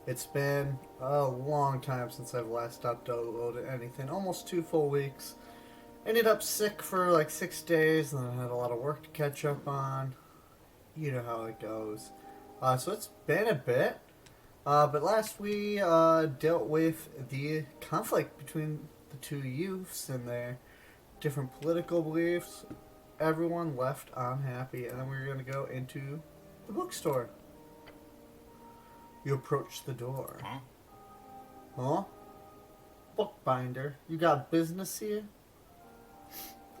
It's been a long time since I've last uploaded anything. Almost 2 full weeks. Ended up sick for like 6 days, and then I had a lot of work to catch up on. You know how it goes. So it's been a bit. But last we dealt with the conflict between the two youths and their different political beliefs. Everyone left unhappy, and then we were going to go into the bookstore. You approach the door. Huh? Bookbinder, you got business here?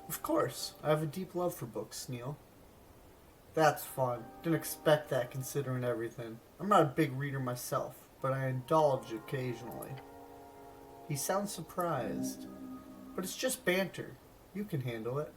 Of course. I have a deep love for books, Neil. That's fun. Didn't expect that considering everything. I'm not a big reader myself, but I indulge occasionally. He sounds surprised. But it's just banter. You can handle it.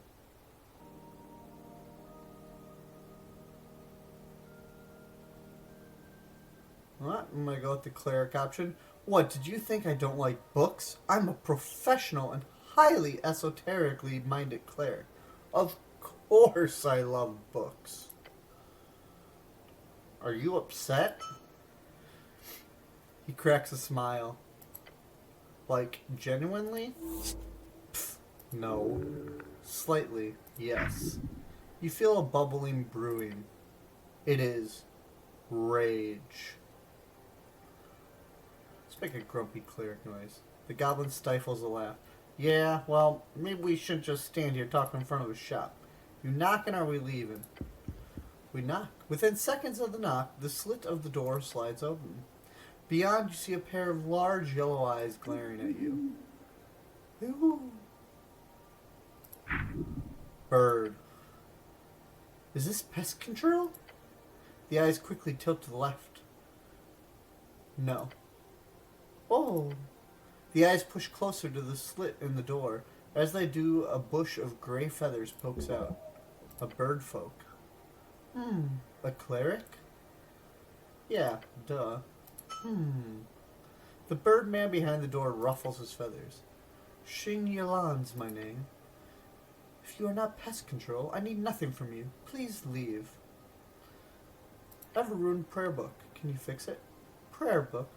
What? I'm gonna go with the cleric option. What, did you think I don't like books? I'm a professional and highly esoterically minded cleric. Of course I love books. Are you upset? He cracks a smile. Like, genuinely? Pfft, no. Slightly, yes. You feel a bubbling brewing. It is rage. Let's make a grumpy cleric noise. The goblin stifles a laugh. Yeah, well, maybe we shouldn't just stand here talking in front of a shop. You knocking, or are we leaving? We knock. Within seconds of the knock, the slit of the door slides open. Beyond, you see a pair of large yellow eyes glaring at you. Ooh. Bird. Is this pest control? The eyes quickly tilt to the left. No. Oh. The eyes push closer to the slit in the door. As they do, a bush of gray feathers pokes out. A bird folk. A cleric? Yeah, duh. The bird man behind the door ruffles his feathers. Xing Yilan's my name. If you are not pest control, I need nothing from you. Please leave. I have a ruined prayer book. Can you fix it? Prayer book?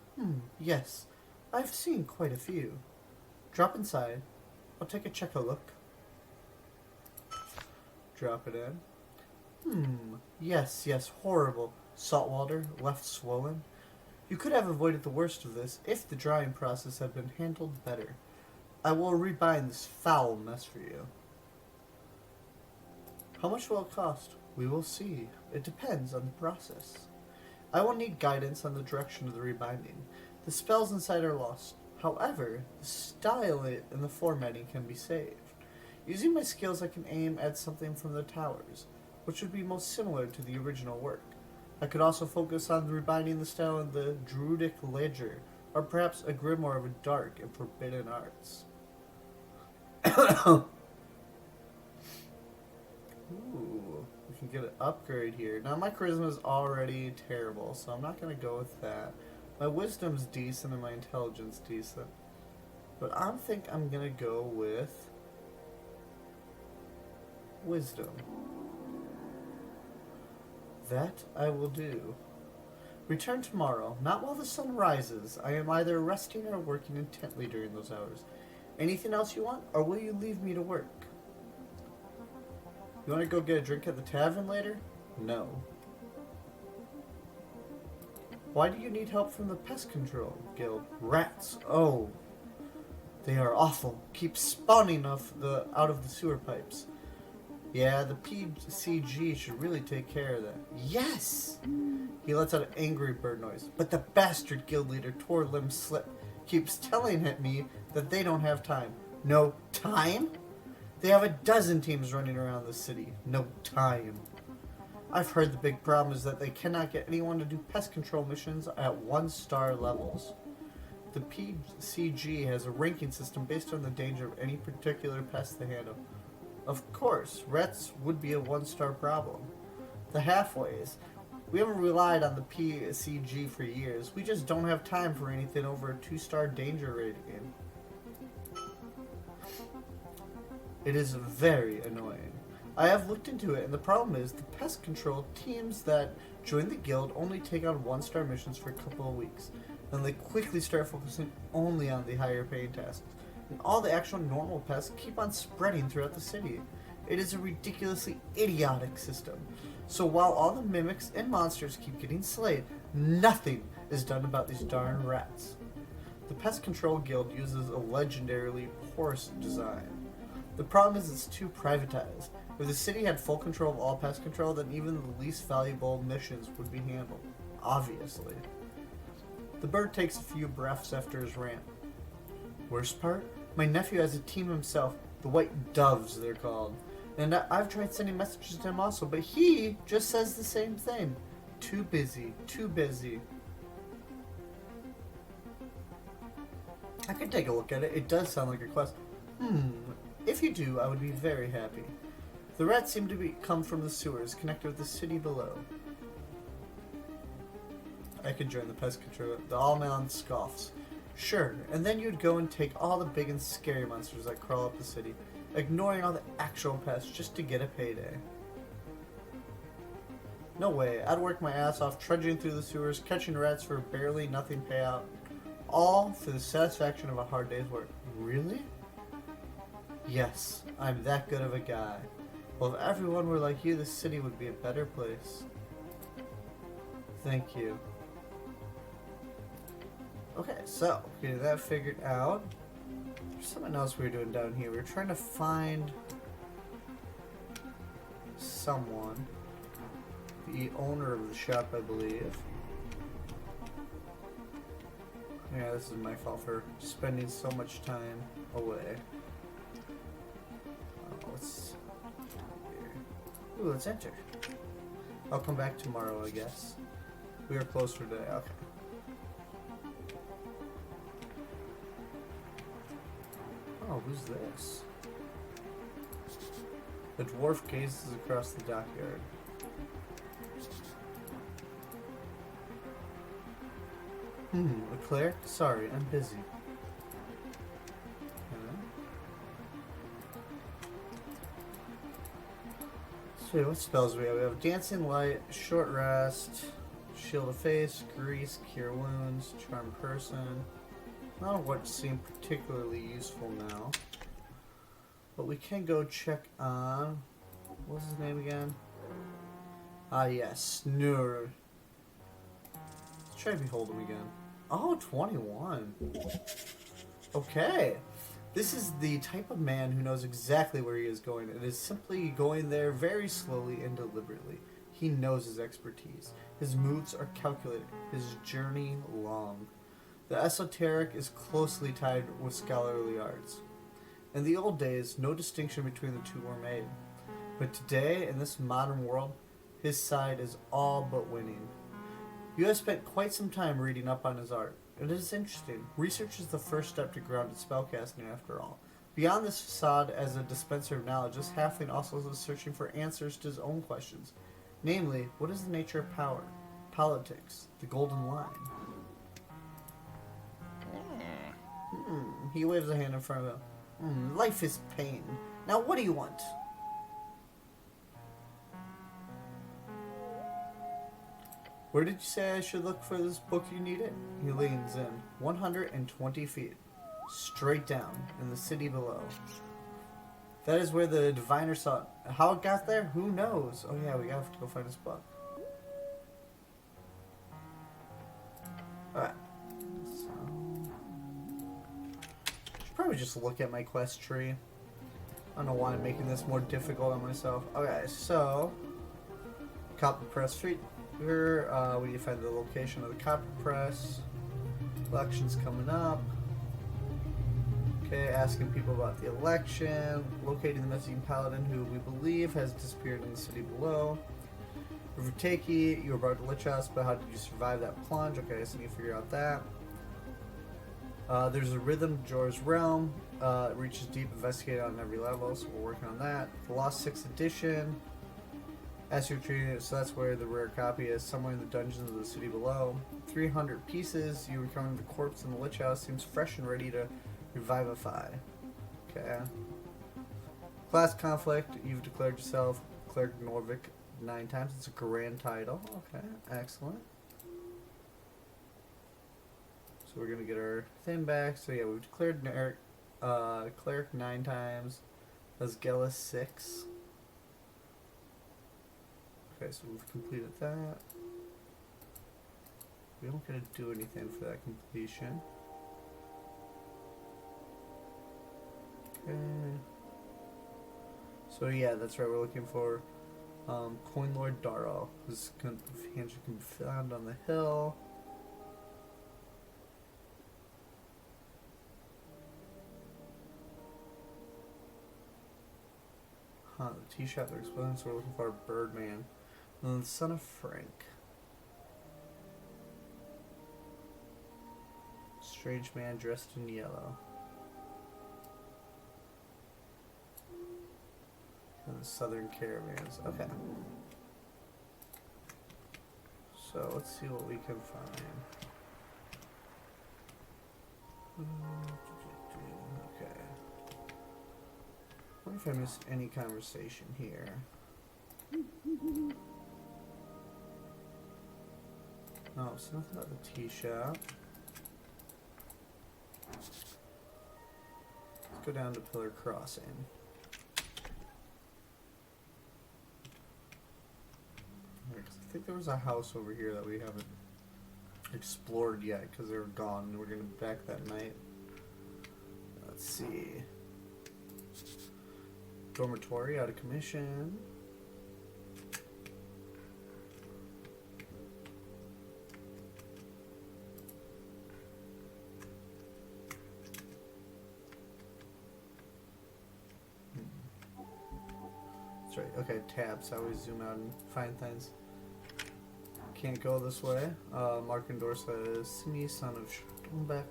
Yes. I've seen quite a few. Drop inside. I'll take a look. Drop it in. Yes, horrible. Saltwater, left swollen. You could have avoided the worst of this if the drying process had been handled better. I will rebind this foul mess for you. How much will it cost? We will see. It depends on the process. I will need guidance on the direction of the rebinding. The spells inside are lost. However, the style and the formatting can be saved. Using my skills, I can aim at something from the towers, which would be most similar to the original work. I could also focus on rebinding the style in the Druidic Ledger, or perhaps a grimoire of a dark and forbidden arts. Ooh, we can get an upgrade here. Now my charisma is already terrible, so I'm not going to go with that. My wisdom's decent and my intelligence decent. But I think I'm going to go with wisdom. That I will do. Return tomorrow, not while the sun rises. I am either resting or working intently during those hours. Anything else you want, or will you leave me to work? You want to go get a drink at the tavern later? No. Why do you need help from the pest control guild? Rats. Oh. They are awful. Keep spawning out of the sewer pipes. Yeah, the PCG should really take care of that. Yes! He lets out an angry bird noise. But the bastard guild leader, Torlim Slip, keeps telling me that they don't have time. No time? They have a dozen teams running around the city. No time. I've heard the big problem is that they cannot get anyone to do pest control missions at 1-star levels. The PCG has a ranking system based on the danger of any particular pest they handle. Of course, rats would be a 1-star problem. The halfways. We haven't relied on the PCG for years. We just don't have time for anything over a 2-star danger rating. It is very annoying. I have looked into it, and the problem is the pest control teams that join the guild only take on 1-star missions for a couple of weeks. Then they quickly start focusing only on the higher paying tasks. And all the actual normal pests keep on spreading throughout the city. It is a ridiculously idiotic system. So while all the mimics and monsters keep getting slayed, nothing is done about these darn rats. The Pest Control Guild uses a legendarily porous design. The problem is it's too privatized. If the city had full control of all pest control, then even the least valuable missions would be handled. Obviously. The bird takes a few breaths after his rant. Worst part? My nephew has a team himself, the White Doves they're called. And I've tried sending messages to him also, but he just says the same thing. Too busy, too busy. I could take a look at it. It does sound like a quest. If you do, I would be very happy. The rats seem to come from the sewers, connected with the city below. I could join the pest control. The all-man scoffs. Sure, and then you'd go and take all the big and scary monsters that crawl up the city, ignoring all the actual pests just to get a payday. No way, I'd work my ass off trudging through the sewers, catching rats for barely nothing payout, all for the satisfaction of a hard day's work. Really? Yes, I'm that good of a guy. Well, if everyone were like you, the city would be a better place. Thank you. Okay, so, getting that figured out. There's something else we were doing down here. We were trying to find someone. The owner of the shop, I believe. Yeah, this is my fault for spending so much time away. Let's here. Ooh, let's enter. I'll come back tomorrow, I guess. We are closed for today. Okay. Oh, who's this? The dwarf gazes across the dockyard. Claire? Sorry, I'm busy. So what spells do we have? We have Dancing Light, Short Rest, Shield of Face, Grease, Cure Wounds, Charm Person. None of what seem particularly useful now. But we can go check on... What's his name again? Ah, yes, Snur. Let's try to behold him again. Oh, 21. Okay. This is the type of man who knows exactly where he is going and is simply going there very slowly and deliberately. He knows his expertise. His moves are calculated. His journey long. The esoteric is closely tied with scholarly arts. In the old days, no distinction between the two were made. But today, in this modern world, his side is all but winning. You have spent quite some time reading up on his art. It is interesting. Research is the first step to grounded spellcasting, after all. Beyond this facade as a dispenser of knowledge, this halfling also is searching for answers to his own questions. Namely, what is the nature of power? Politics. The golden line. He waves a hand in front of him. Life is pain. Now what do you want? Where did you say I should look for this book you needed? He leans in. 120 feet. Straight down, in the city below. That is where the diviner saw it. How it got there? Who knows? Oh yeah, we have to go find this book. Alright. So... should probably just look at my quest tree. I don't know why I'm making this more difficult on myself. Okay, so... Copper Press Street. Here, we need to find the location of the copper press. Election's coming up. Okay, asking people about the election. Locating the missing paladin who we believe has disappeared in the city below. River Takey, you were about to lich us, but how did you survive that plunge? Okay, so you need to figure out that. There's a rhythm to Jor's Realm. It reaches deep, investigated on every level, so we're working on that. The Lost 6th Edition. As you're treating it, so that's where the rare copy is, somewhere in the dungeons of the city below. 300 pieces, you recovering the corpse in the lich house, seems fresh and ready to revivify. Okay. Class conflict. You've declared yourself Cleric Norvik 9 times. It's a grand title. Okay, excellent. So we're gonna get our thing back. So yeah, we've declared Cleric 9 times. Asgella 6. Okay, so we've completed that. We don't get to do anything for that completion. Okay. So yeah, that's right. We're looking for Coin Lord Darrow, whose handshake can be found on the hill. The tea shop they're exploding, so we're looking for a Birdman. And then the son of Frank. Strange man dressed in yellow. And the southern caravans. Okay. So let's see what we can find. Okay. I wonder if I missed any conversation here. No, it's nothing about the tea shop. Let's go down to Pillar Crossing. I think there was a house over here that we haven't explored yet because they were gone and we're going to be back that night. Let's see. Dormitory out of commission. That's right. Okay, tabs. How we zoom out and find things. Can't go this way. Markendor says, Simi, son of Sturmbeck.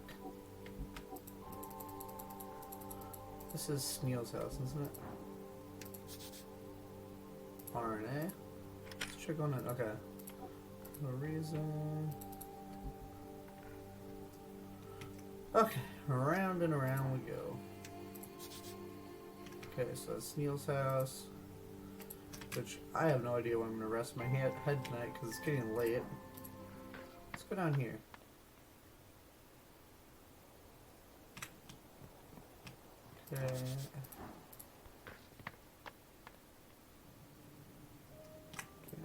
This is Sneel's house, isn't it? RNA. Let's check on it. Okay. No reason. Okay. Around and around we go. Okay, so that's Neil's house. Which I have no idea when I'm going to rest my head tonight because it's getting late. Let's go down here. Okay.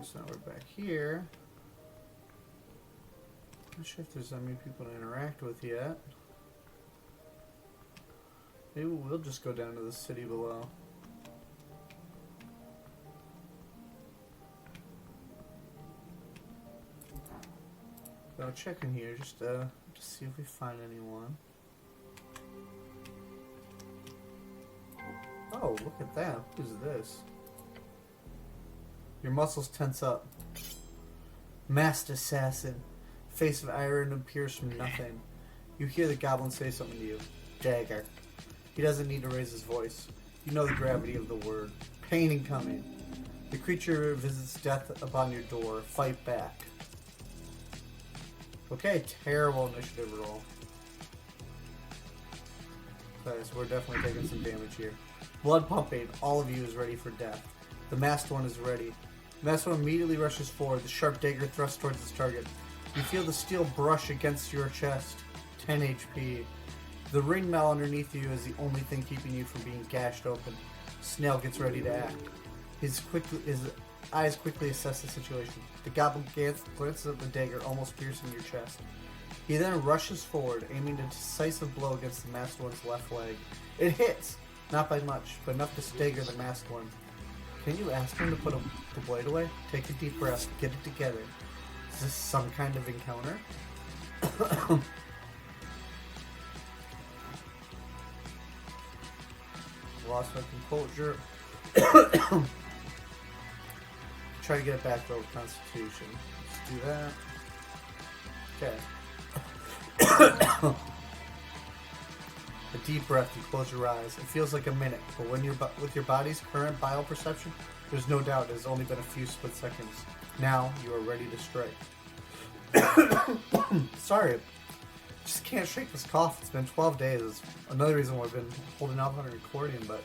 So now we're back here. Not sure if there's that many people to interact with yet. Maybe we'll just go down to the city below. So I'll check in here just to see if we find anyone. Oh, look at that. Who's this? Your muscles tense up. Masked assassin. Face of iron appears from nothing. You hear the goblin say something to you. Dagger. He doesn't need to raise his voice. You know the gravity of the word. Pain incoming. The creature visits death upon your door. Fight back. Okay, terrible initiative roll. Okay, so we're definitely taking some damage here. Blood pumping. All of you is ready for death. The masked one is ready. The masked one immediately rushes forward. The sharp dagger thrusts towards its target. You feel the steel brush against your chest. 10 HP. The ring mail underneath you is the only thing keeping you from being gashed open. Snail gets ready to act. His eyes quickly assess the situation. The goblin glances at the dagger, almost piercing your chest. He then rushes forward, aiming a decisive blow against the masked one's left leg. It hits! Not by much, but enough to stagger the masked one. Can you ask him to put the blade away? Take a deep breath. Get it together. Is this some kind of encounter? Lost my composure. Try to get it back though with Constitution. Let's do that. Okay. A deep breath and close your eyes. It feels like a minute, but when you're with your body's current bile perception, there's no doubt it has only been a few split seconds. Now you are ready to strike. Sorry, just can't shake this cough. It's been 12 days. Another reason why I've been holding off on a recording, but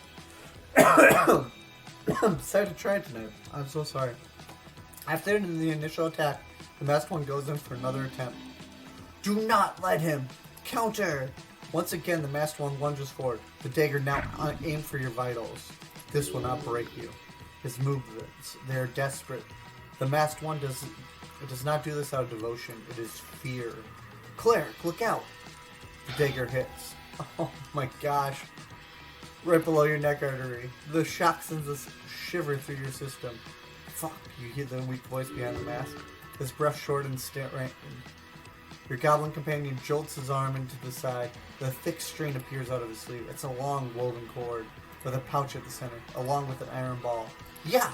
Decided to try it tonight. I'm so sorry. After the initial attack, the masked one goes in for another attempt. Do not let him! Counter! Once again, the masked one lunges forward. The dagger now aimed for your vitals. This will not break you. His movements, they are desperate. The masked one does not do this out of devotion. It is fear. Cleric, look out! The dagger hits. Oh my gosh. Right below your neck artery. The shock sends a shiver through your system. Fuck, you hear the weak voice behind the mask. His breath short and staring. Your goblin companion jolts his arm into the side. The thick string appears out of his sleeve. It's a long woven cord with a pouch at the center, along with an iron ball. Yeah!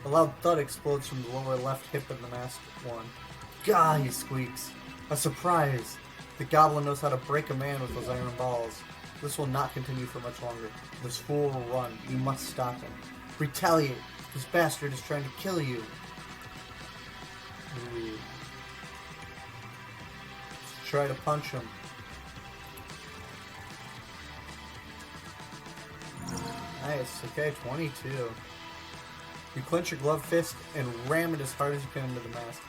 A loud thud explodes from the lower left hip of the masked one. Gah, he squeaks. A surprise! The goblin knows how to break a man with those iron balls. This will not continue for much longer. This fool will run. You must stop him. Retaliate! This bastard is trying to kill you. Ooh. Try to punch him. Nice. Okay, 22. You clench your gloved fist and ram it as hard as you can into the mask.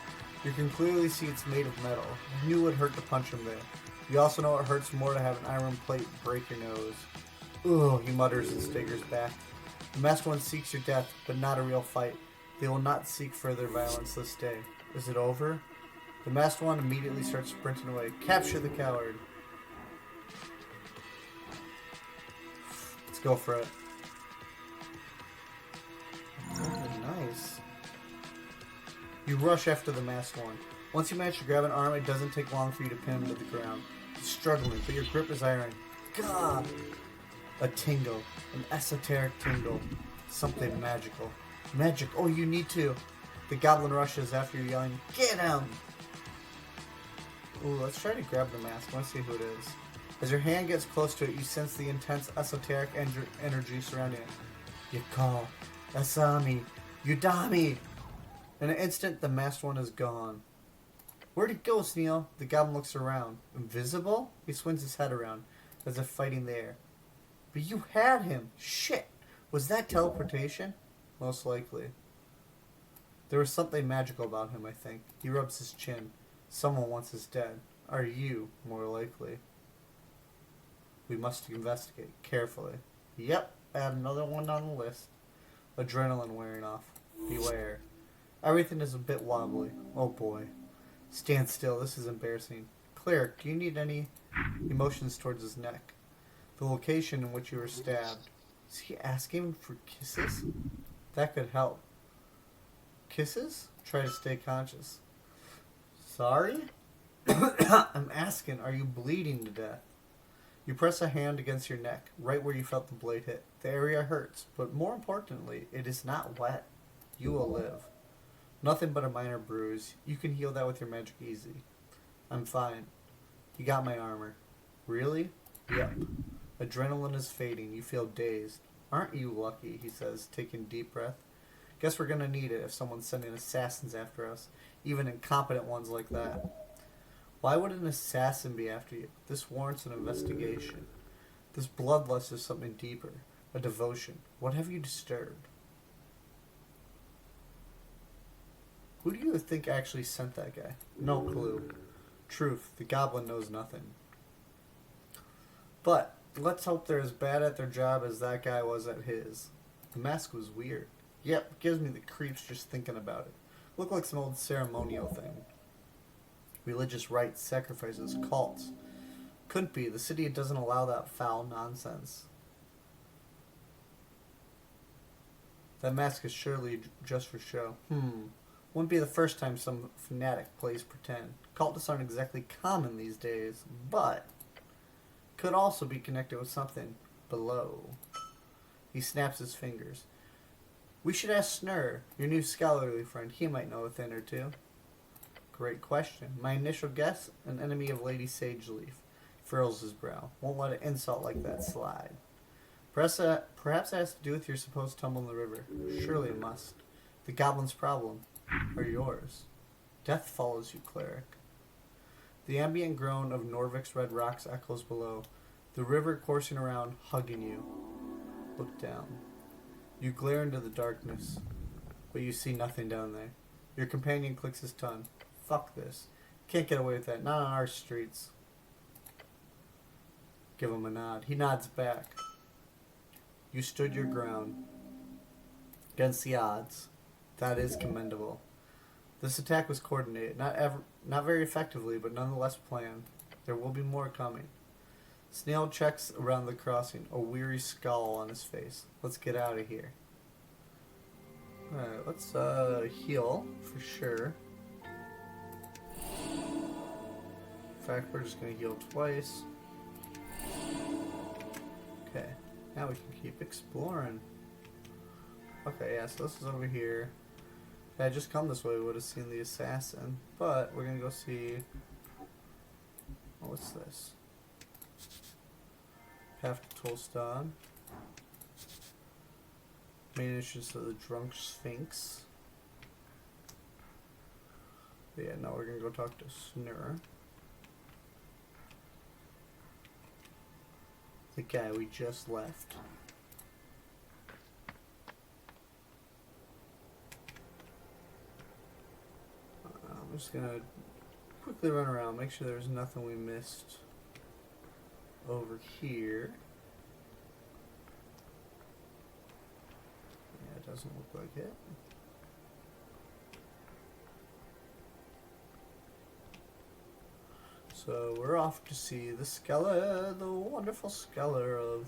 You can clearly see it's made of metal. You knew it would hurt to punch him there. You also know it hurts more to have an iron plate break your nose. Ugh, he mutters and staggers back. The masked one seeks your death, but not a real fight. They will not seek further violence this day. Is it over? The masked one immediately starts sprinting away. Capture the coward. Let's go for it. Oh, nice. You rush after the masked one. Once you manage to grab an arm, it doesn't take long for you to pin him to the ground. He's struggling, but your grip is iron. God! A tingle. An esoteric tingle. Something magical. Magic. Oh, you need to. The goblin rushes after you, yelling, Get him! Ooh, let's try to grab the mask. I want to see who it is. As your hand gets close to it, you sense the intense esoteric energy surrounding it. You call. Asami. Udami! In an instant, the masked one is gone. Where'd he go, Sneal? The goblin looks around. Invisible? He swings his head around, as if fighting the air. But you had him! Shit! Was that teleportation? Most likely. There was something magical about him, I think. He rubs his chin. Someone once is dead. Are you, more likely? We must investigate carefully. Yep, add another one on the list. Adrenaline wearing off. Beware. Everything is a bit wobbly. Oh boy. Stand still, this is embarrassing. Cleric, do you need any emotions towards his neck? The location in which you were stabbed. Is he asking for kisses? That could help. Kisses? Try to stay conscious. Sorry? I'm asking, are you bleeding to death? You press a hand against your neck, right where you felt the blade hit. The area hurts, but more importantly, it is not wet. You will live. Nothing but a minor bruise. You can heal that with your magic easy. I'm fine. You got my armor. Really? Yep. Adrenaline is fading. You feel dazed. Aren't you lucky, he says, taking a deep breath. Guess we're gonna need it if someone's sending assassins after us. Even incompetent ones like that. Why would an assassin be after you? This warrants an investigation. This bloodlust is something deeper. A devotion. What have you disturbed? Who do you think actually sent that guy? No clue. Truth, the goblin knows nothing. But let's hope they're as bad at their job as that guy was at his. The mask was weird. Yep, gives me the creeps just thinking about it. Looked like some old ceremonial thing. Religious rites, sacrifices, cults. Couldn't be. The city doesn't allow that foul nonsense. That mask is surely just for show. Wouldn't be the first time some fanatic plays pretend. Cultists aren't exactly common these days, but could also be connected with something below. He snaps his fingers. We should ask Snur, your new scholarly friend. He might know a thing or two. Great question. My initial guess, an enemy of Lady Sageleaf. Furrows his brow. Won't let an insult like that slide. Perhaps it has to do with your supposed tumble in the river. Surely it must. The goblin's problem. Or yours. Death follows you, cleric. The ambient groan of Norvik's red rocks echoes below. The river coursing around, hugging you. Look down. You glare into the darkness, but you see nothing down there. Your companion clicks his tongue. Fuck this. Can't get away with that. Not on our streets. Give him a nod. He nods back. You stood your ground. Against the odds. That is commendable. This attack was coordinated. Not very effectively, but nonetheless planned. There will be more coming. Snail checks around the crossing, a weary scowl on his face. Let's get out of here. Alright, let's heal for sure. In fact, we're just going to heal twice. Okay, now we can keep exploring. Okay, yeah, so this is over here. Had I just come this way, we would have seen the assassin. But we're going to go see... Oh, what's this? Path to Tolston. Main entrance of the Drunk Sphinx. But yeah, now we're going to go talk to Snur. The guy we just left. I'm just gonna quickly run around, make sure there's nothing we missed over here. Yeah, it doesn't look like it. So we're off to see the Skeller, the wonderful Skeller of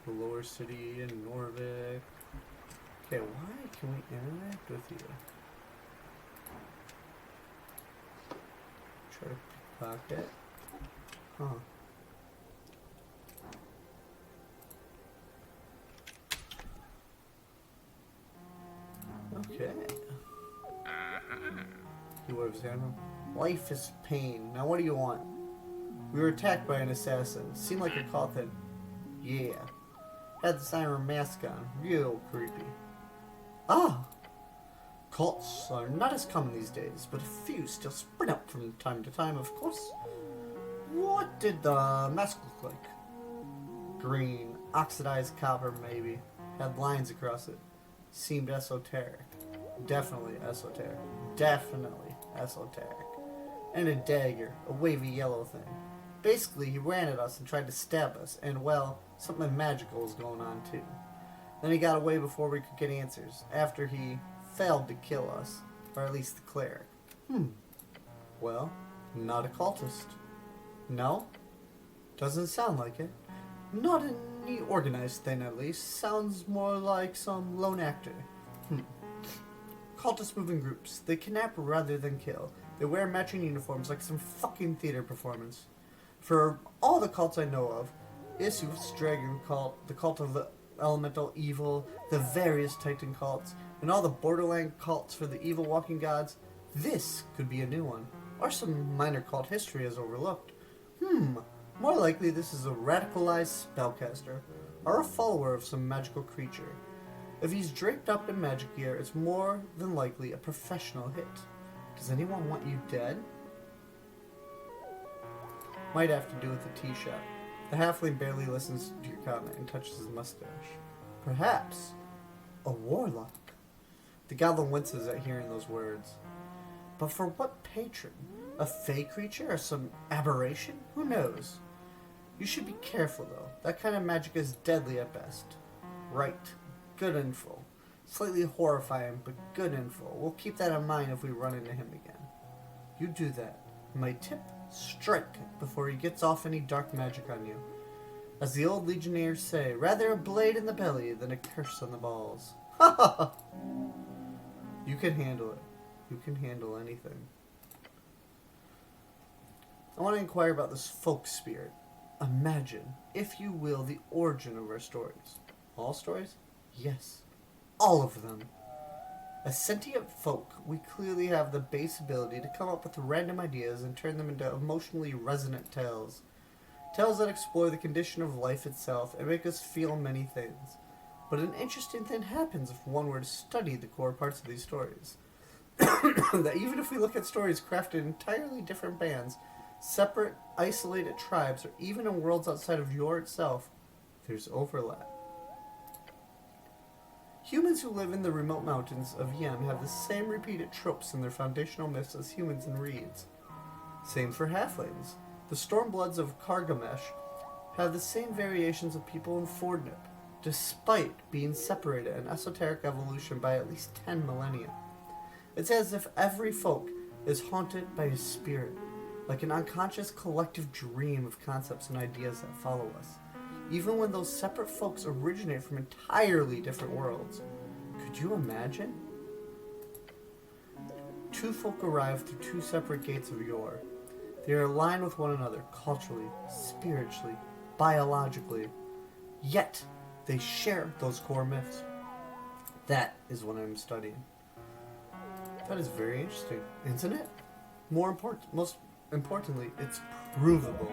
the lower city in Norvik. Okay, why can we interact with you? Try to pickpocket. Huh. Okay. He waves his hand. Life is pain. Now what do you want? We were attacked by an assassin. Seemed like a coffin. Yeah. Had the siren mask on. Real creepy. Ah! Cults are not as common these days, but a few still spring up from time to time, of course. What did the mask look like? Green. Oxidized copper, maybe. Had lines across it. Seemed esoteric. Definitely esoteric. Definitely esoteric. And a dagger, a wavy yellow thing. Basically, he ran at us and tried to stab us, and well, something magical was going on too. Then he got away before we could get answers, after he failed to kill us, or at least the cleric. Well, not a cultist. No? Doesn't sound like it. Not any organized thing, at least. Sounds more like some lone actor. Cultists move in groups. They kidnap rather than kill. They wear matching uniforms like some fucking theater performance. For all the cults I know of, Isuf's Dragon Cult, the Cult of the Elemental Evil, the various Titan cults, and all the borderland cults for the evil walking gods, this could be a new one. Or some minor cult history is overlooked. More likely this is a radicalized spellcaster, or a follower of some magical creature. If he's draped up in magic gear, it's more than likely a professional hit. Does anyone want you dead? Might have to do with the tea shop. The halfling barely listens to your comment and touches his mustache. Perhaps a warlock. The goblin winces at hearing those words. But for what patron? A fey creature or some aberration? Who knows? You should be careful though. That kind of magic is deadly at best. Right. Good info. Slightly horrifying, but good info. We'll keep that in mind if we run into him again. You do that. My tip? Strike before he gets off any dark magic on you. As the old legionnaires say, rather a blade in the belly than a curse on the balls. Ha ha ha! You can handle it. You can handle anything. I want to inquire about this folk spirit. Imagine, if you will, the origin of our stories. All stories? Yes. All of them. As sentient folk, we clearly have the base ability to come up with random ideas and turn them into emotionally resonant tales. Tales that explore the condition of life itself and make us feel many things. But an interesting thing happens if one were to study the core parts of these stories. That even if we look at stories crafted in entirely different bands, separate, isolated tribes, or even in worlds outside of yore itself, there's overlap. Humans who live in the remote mountains of Yen have the same repeated tropes in their foundational myths as humans in reeds. Same for halflings. The Stormbloods of Kargamesh have the same variations of people in Fordnip, despite being separated in esoteric evolution by at least 10 millennia. It's as if every folk is haunted by a spirit, like an unconscious collective dream of concepts and ideas that follow us, even when those separate folks originate from entirely different worlds. Could you imagine? Two folk arrive through two separate gates of yore. They are aligned with one another culturally, spiritually, biologically, yet they share those core myths. That is what I'm studying. That is very interesting, isn't it? Most importantly, it's provable.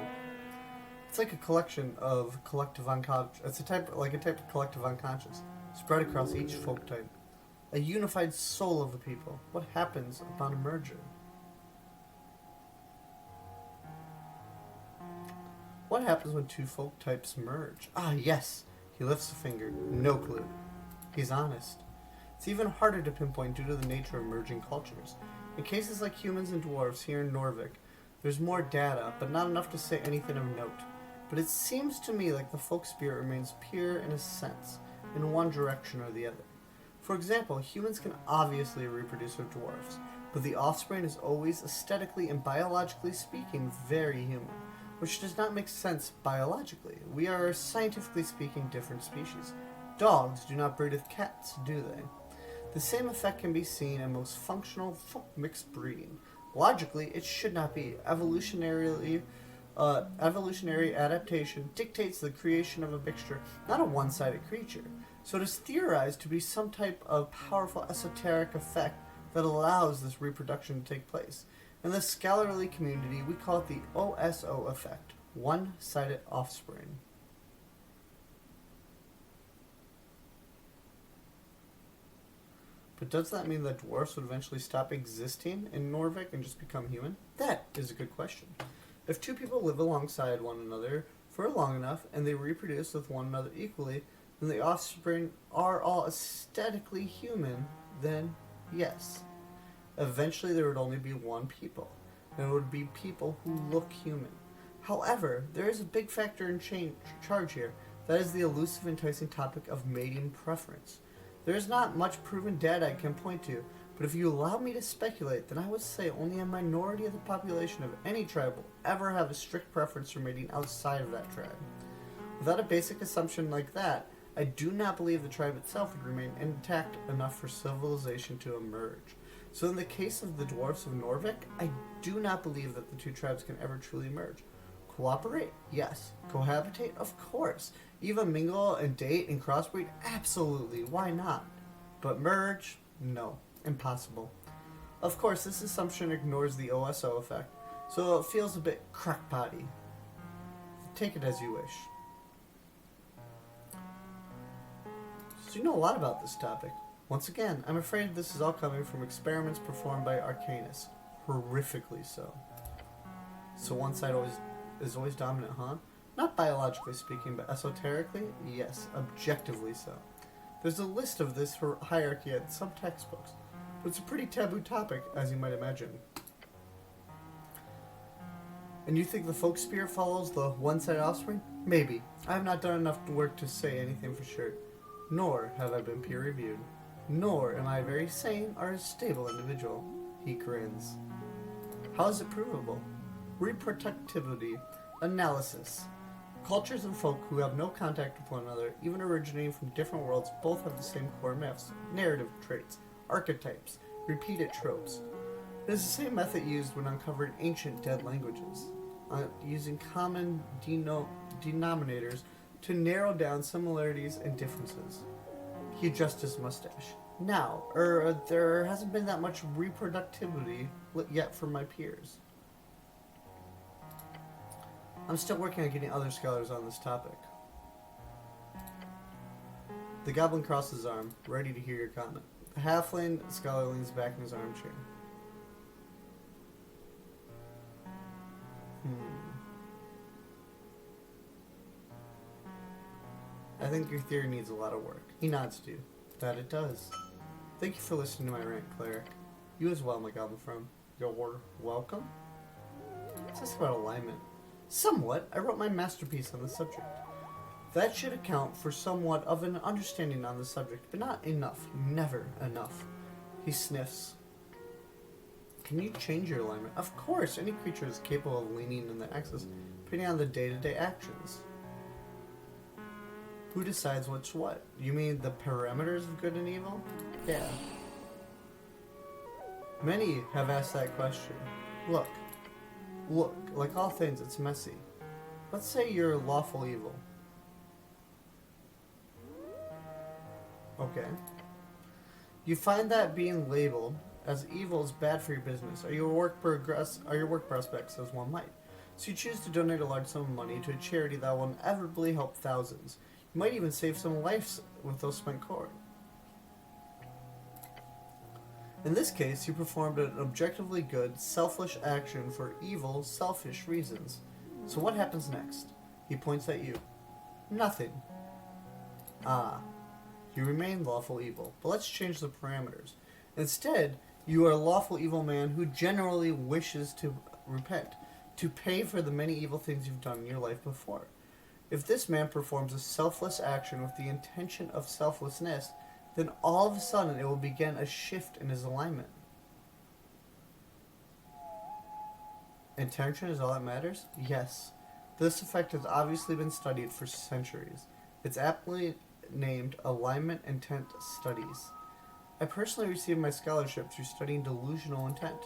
It's like a collection of collective unconscious. It's a type of collective unconscious spread across each folk type. A unified soul of the people. What happens upon a merger? What happens when two folk types merge? Ah, yes. He lifts a finger. No clue. He's honest. It's even harder to pinpoint due to the nature of merging cultures. In cases like humans and dwarves here in Norvik, there's more data, but not enough to say anything of note. But it seems to me like the folk spirit remains pure in a sense, in one direction or the other. For example, humans can obviously reproduce with dwarves, but the offspring is always aesthetically and biologically speaking very human, which does not make sense biologically. We are, scientifically speaking, different species. Dogs do not breed with cats, do they? The same effect can be seen in most functional folk mixed breeding. Logically, it should not be. Evolutionary adaptation dictates the creation of a mixture, not a one-sided creature. So it is theorized to be some type of powerful esoteric effect that allows this reproduction to take place. In the scholarly community, we call it the OSO effect, one-sided offspring. But does that mean that dwarfs would eventually stop existing in Norvik and just become human? That is a good question. If two people live alongside one another for long enough and they reproduce with one another equally, then the offspring are all aesthetically human, then yes. Eventually there would only be one people, and it would be people who look human. However, there is a big factor in charge here. That is the elusive, enticing topic of mating preference. There is not much proven data I can point to, but if you allow me to speculate, then I would say only a minority of the population of any tribe will ever have a strict preference for mating outside of that tribe. Without a basic assumption like that, I do not believe the tribe itself would remain intact enough for civilization to emerge. So in the case of the dwarfs of Norvik, I do not believe that the two tribes can ever truly merge. Cooperate? Yes. Cohabitate? Of course. Even mingle and date and crossbreed? Absolutely. Why not? But merge? No. Impossible. Of course, this assumption ignores the OSO effect, so it feels a bit crackpotty. Take it as you wish. So you know a lot about this topic. Once again, I'm afraid this is all coming from experiments performed by Arcanus. Horrifically so. So one side is always dominant, huh? Not biologically speaking, but esoterically? Yes, objectively so. There's a list of this hierarchy in some textbooks, but it's a pretty taboo topic, as you might imagine. And you think the folk spirit follows the one-sided offspring? Maybe. I have not done enough work to say anything for sure. Nor have I been peer-reviewed. Nor am I a very sane or a stable individual. He grins. How is it provable? Reproductivity. Analysis. Cultures and folk who have no contact with one another, even originating from different worlds, both have the same core myths, narrative traits, archetypes, repeated tropes. It is the same method used when uncovering ancient dead languages, using common denominators to narrow down similarities and differences. He adjusts his mustache. Now, there hasn't been that much reproductivity yet from my peers. I'm still working on getting other scholars on this topic. The goblin crosses his arm, ready to hear your comment. The halfling scholar leans back in his armchair. I think your theory needs a lot of work. He nods to you. That it does. Thank you for listening to my rant, Cleric. You as well, my goblin friend. You're welcome. What's this about alignment? Somewhat. I wrote my masterpiece on the subject. That should account for somewhat of an understanding on the subject, but not enough. Never enough. He sniffs. Can you change your alignment? Of course, any creature is capable of leaning in the axis, depending on the day-to-day actions. Who decides what's what? You mean the parameters of good and evil? Yeah. Many have asked that question. Look, like all things, it's messy. Let's say you're lawful evil. Okay. You find that being labeled as evil is bad for your business, or your work prospects as one might. So you choose to donate a large sum of money to a charity that will inevitably help thousands. You might even save some lives with those spent coin. In this case, you performed an objectively good, selfish action for evil, selfish reasons. So what happens next? He points at you. Nothing. Ah. You remain lawful evil, but let's change the parameters. Instead, you are a lawful evil man who generally wishes to repent, to pay for the many evil things you've done in your life before. If this man performs a selfless action with the intention of selflessness, then all of a sudden it will begin a shift in his alignment. Intention is all that matters? Yes. This effect has obviously been studied for centuries. It's aptly named Alignment Intent Studies. I personally received my scholarship through studying delusional intent.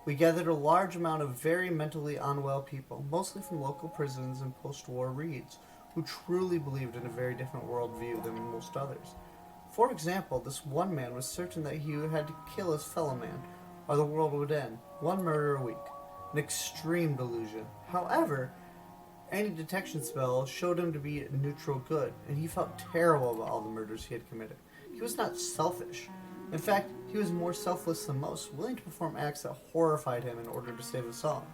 We gathered a large amount of very mentally unwell people, mostly from local prisons and post-war reads, who truly believed in a very different worldview than most others. For example, this one man was certain that he had to kill his fellow man, or the world would end. One murder a week. An extreme delusion. However, any detection spell showed him to be neutral good, and he felt terrible about all the murders he had committed. He was not selfish. In fact, he was more selfless than most, willing to perform acts that horrified him in order to save us all.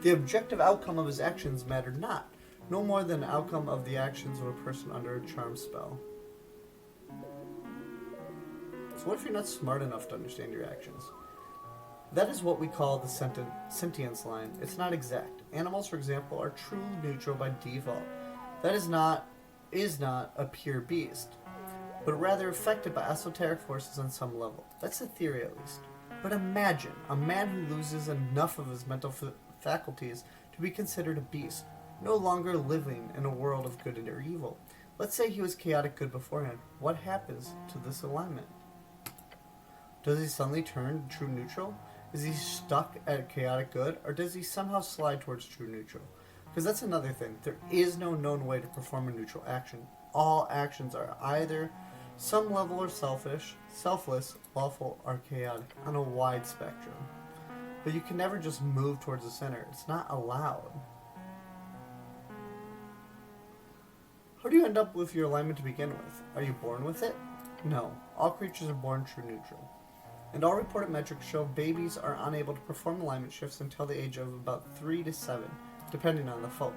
The objective outcome of his actions mattered not, no more than the outcome of the actions of a person under a charm spell. So what if you're not smart enough to understand your actions? That is what we call the sentience line. It's not exact. Animals, for example, are truly neutral by default. That is not a pure beast, but rather affected by esoteric forces on some level. That's a theory, at least. But imagine a man who loses enough of his mental faculties to be considered a beast, no longer living in a world of good or evil. Let's say he was chaotic good beforehand. What happens to this alignment? Does he suddenly turn true neutral? Is he stuck at chaotic good, or does he somehow slide towards true neutral? Because that's another thing. There is no known way to perform a neutral action. All actions are either some level are selfish, selfless, lawful, or chaotic on a wide spectrum. But you can never just move towards the center. It's not allowed. How do you end up with your alignment to begin with? Are you born with it? No. All creatures are born true neutral. And all reported metrics show babies are unable to perform alignment shifts until the age of about 3 to 7, depending on the folk.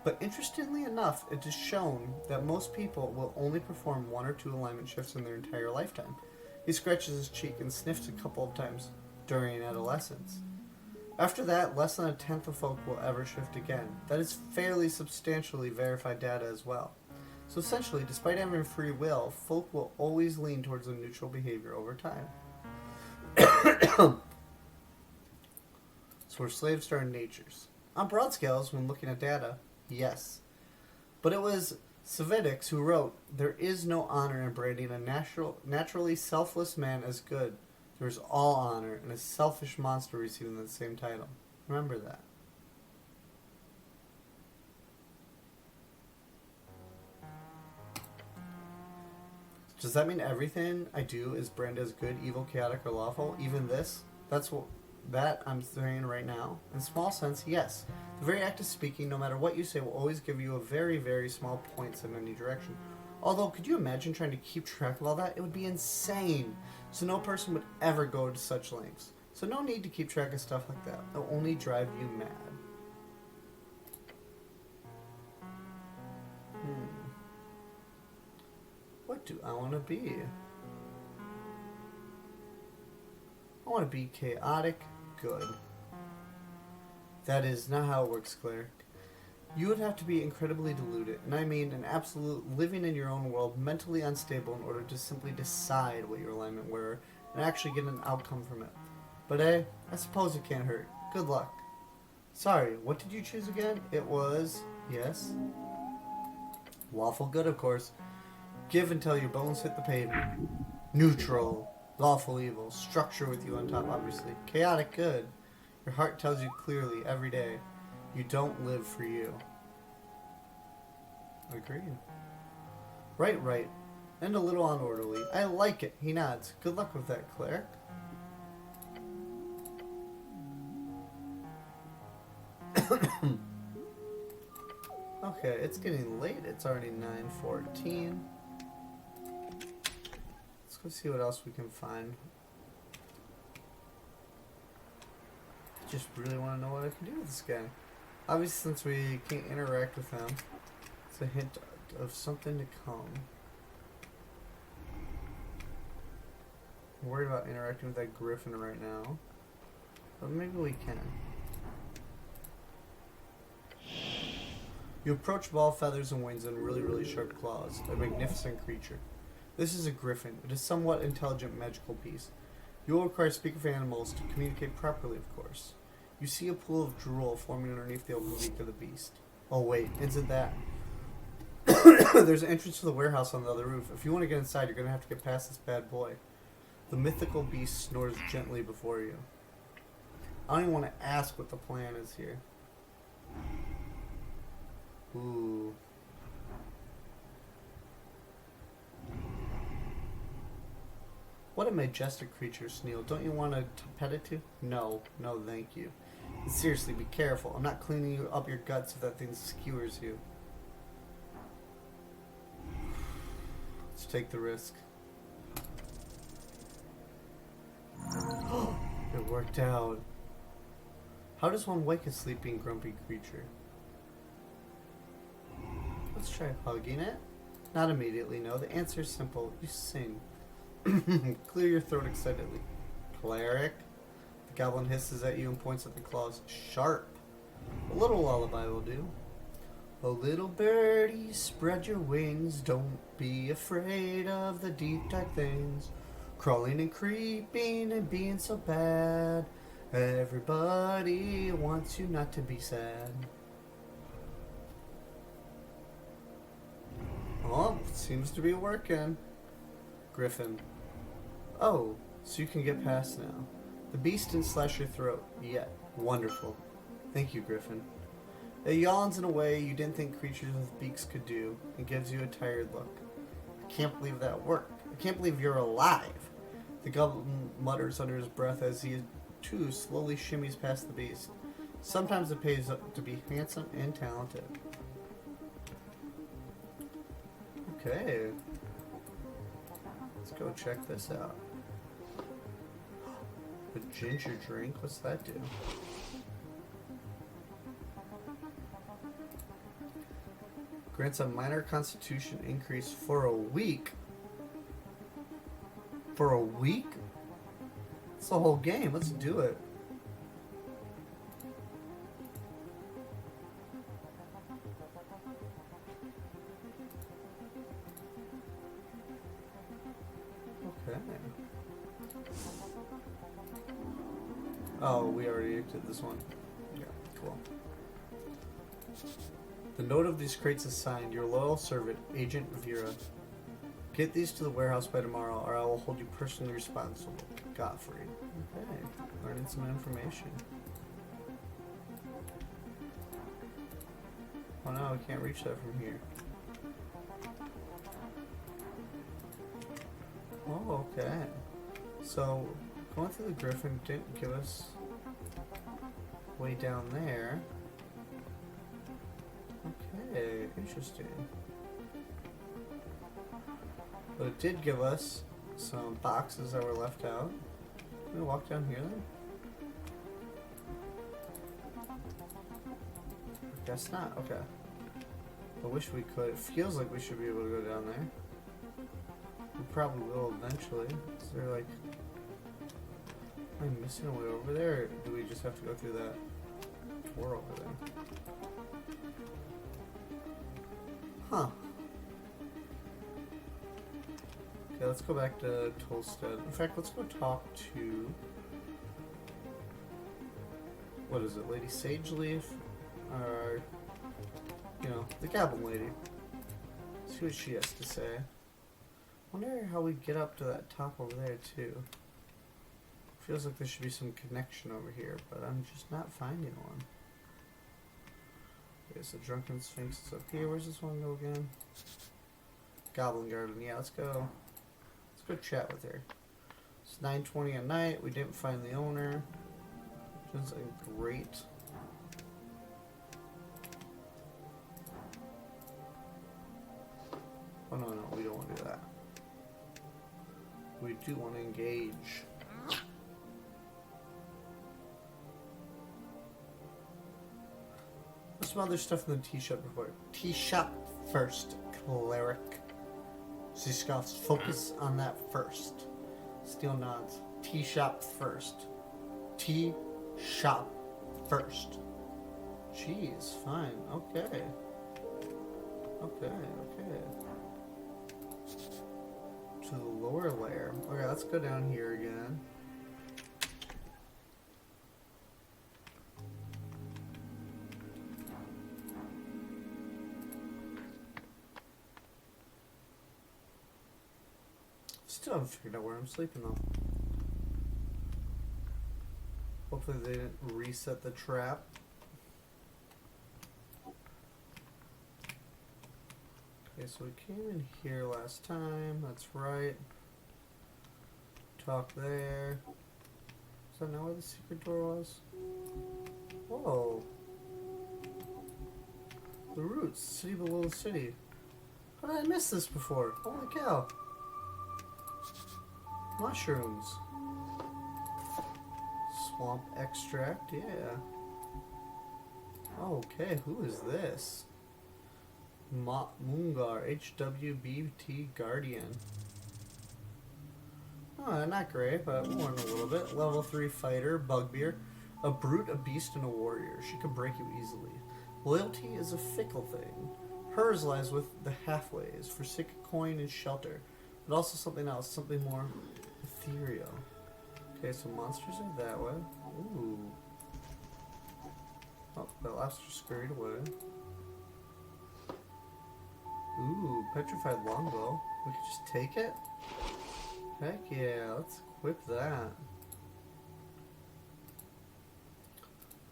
But interestingly enough, it is shown that most people will only perform 1 or 2 alignment shifts in their entire lifetime. He scratches his cheek and sniffs a couple of times during adolescence. After that, less than a tenth of folk will ever shift again. That is fairly substantially verified data as well. So essentially, despite having free will, folk will always lean towards a neutral behavior over time. So we're slaves to our natures. On broad scales, when looking at data, yes. But it was Savetics who wrote, "There is no honor in branding a naturally selfless man as good. There is all honor in a selfish monster receiving the same title." Remember that. Does that mean everything I do is branded as good, evil, chaotic, or lawful? Even this? That I'm saying right now? In small sense, yes. The very act of speaking, no matter what you say, will always give you a very, very small points in any direction. Although, could you imagine trying to keep track of all that? It would be insane. So no person would ever go to such lengths. So no need to keep track of stuff like that. It'll only drive you mad. What What do I want to be? I want to be chaotic good. That is not how it works, Claire. You would have to be incredibly deluded, and I mean an absolute living in your own world, mentally unstable in order to simply decide what your alignment were and actually get an outcome from it. But hey, I suppose it can't hurt. Good luck. Sorry, what did you choose again? It was, yes, lawful good, of course. Give until your bones hit the pavement. Neutral. Lawful evil. Structure with you on top, obviously. Chaotic good. Your heart tells you clearly every day. You don't live for you. Agreed. Right. And a little unorderly. I like it. He nods. Good luck with that, Claire. Okay, it's getting late. It's already 9:14. Let's go see what else we can find. I just really want to know what I can do with this guy. Obviously, since we can't interact with him, it's a hint of something to come. I'm worried about interacting with that griffin right now, but maybe we can. You approach ball feathers and wings and really sharp claws, a magnificent creature. This is a griffin. It is a somewhat intelligent magical beast. You will require to speak with animals to communicate properly, of course. You see a pool of drool forming underneath the open beak of the beast. Oh wait, isn't that? There's an entrance to the warehouse on the other roof. If you want to get inside, you're going to have to get past this bad boy. The mythical beast snores gently before you. I don't even want to ask what the plan is here. Ooh. What a majestic creature, Sneal. Don't you want to pet it too? No, thank you. And seriously, be careful. I'm not cleaning you up your guts if that thing skewers you. Let's take the risk. It worked out. How does one wake a sleeping, grumpy creature? Let's try hugging it. Not immediately, no. The answer is simple. You sing. Clear your throat excitedly. Cleric. The goblin hisses at you and points at the claws. Sharp. A little lullaby will do. Oh, little birdie, spread your wings. Don't be afraid of the deep, dark things. Crawling and creeping and being so bad. Everybody wants you not to be sad. Oh, seems to be working. Griffin. Oh, so you can get past now. The beast didn't slash your throat yet. Wonderful. Thank you, Griffin. It yawns in a way you didn't think creatures with beaks could do, and gives you a tired look. I can't believe that worked. I can't believe you're alive. The goblin mutters under his breath as he, too, slowly shimmies past the beast. Sometimes it pays up to be handsome and talented. Okay. Let's go check this out. A ginger drink? What's that do? Grants a minor constitution increase for a week. For a week? It's the whole game. Let's do it. Okay. Oh, we already did this one. Yeah, cool. The note of these crates is signed, your loyal servant, Agent Vera. Get these to the warehouse by tomorrow, or I will hold you personally responsible. Godfrey. Okay, learning some information. Oh no, I can't reach that from here. Oh, okay. So, going through the Griffin didn't give us way down there. Okay, interesting. But it did give us some boxes that were left out. Can we walk down here then? I guess not, okay. I wish we could. It feels like we should be able to go down there. probably will eventually. Is there like... Am I missing a way over there? Or do we just have to go through that door over there? Huh. Okay, let's go back to Tolstead. In fact, let's go talk to... What is it? Lady Sageleaf? Or... You know, the Goblin Lady. See what she has to say. Wonder how we get up to that top over there, too. Feels like there should be some connection over here, but I'm just not finding one. Okay, so Drunken Sphinx is up here. Where's this one go again? Goblin Garden. Yeah, let's go. Let's go chat with her. It's 9:20 at night. We didn't find the owner. Which is great. Oh no, we don't want to do that. We do want to engage. There's some other stuff in the tea shop before. Tea shop first, cleric. Ziskov, focus on that first. Steel nods. Tea shop first. Tea shop first. Jeez, fine. Okay. Okay. To the lower layer. Okay, let's go down here again. Still haven't figured out where I'm sleeping though. Hopefully they didn't reset the trap. Okay, so we came in here last time, that's right. Talk there. Is that not where the secret door was? Whoa. The roots, city below the city. How did I miss this before? Holy cow. Mushrooms. Swamp extract, yeah. Okay, who is this? Mungar, HWBT Guardian. Oh, not great, but we'll learn a little bit. Level 3 fighter, bugbear. A brute, a beast, and a warrior. She can break you easily. Loyalty is a fickle thing. Hers lies with the halfways, forsaken coin and shelter. But also something else, something more ethereal. Okay, so monsters are that way. Ooh. Oh, that lobster scurried away. Ooh, petrified longbow. We could just take it? Heck yeah, let's equip that.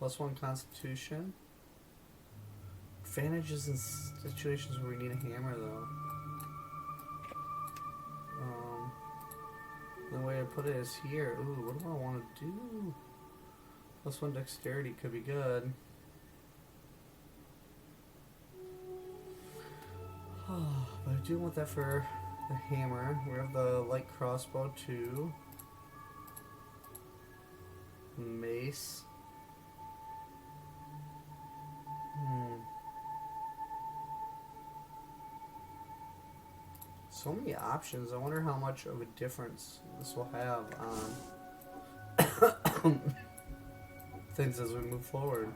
+1 constitution. Advantages in situations where we need a hammer though. The way I put it is here. Ooh, what do I want to do? +1 dexterity could be good. But I do want that for the hammer. We have the light crossbow too. Mace. So many options. I wonder how much of a difference this will have on things as we move forward.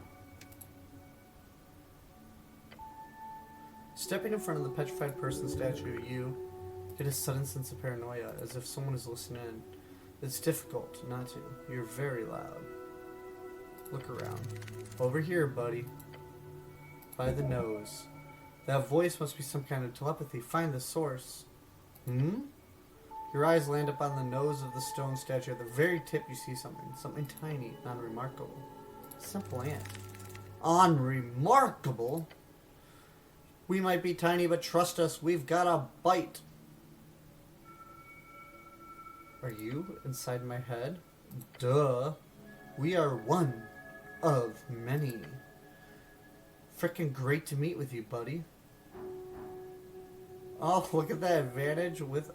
Stepping in front of the petrified person statue, you get a sudden sense of paranoia, as if someone is listening in. It's difficult not to. You're very loud. Look around. Over here, buddy. By the nose. That voice must be some kind of telepathy. Find the source. Your eyes land up on the nose of the stone statue. At the very tip you see something. Something tiny, unremarkable. Simple ant. Unremarkable? We might be tiny, but trust us, we've got a bite. Are you inside my head? Duh. We are one of many. Frickin' great to meet with you, buddy. Oh, look at that advantage with...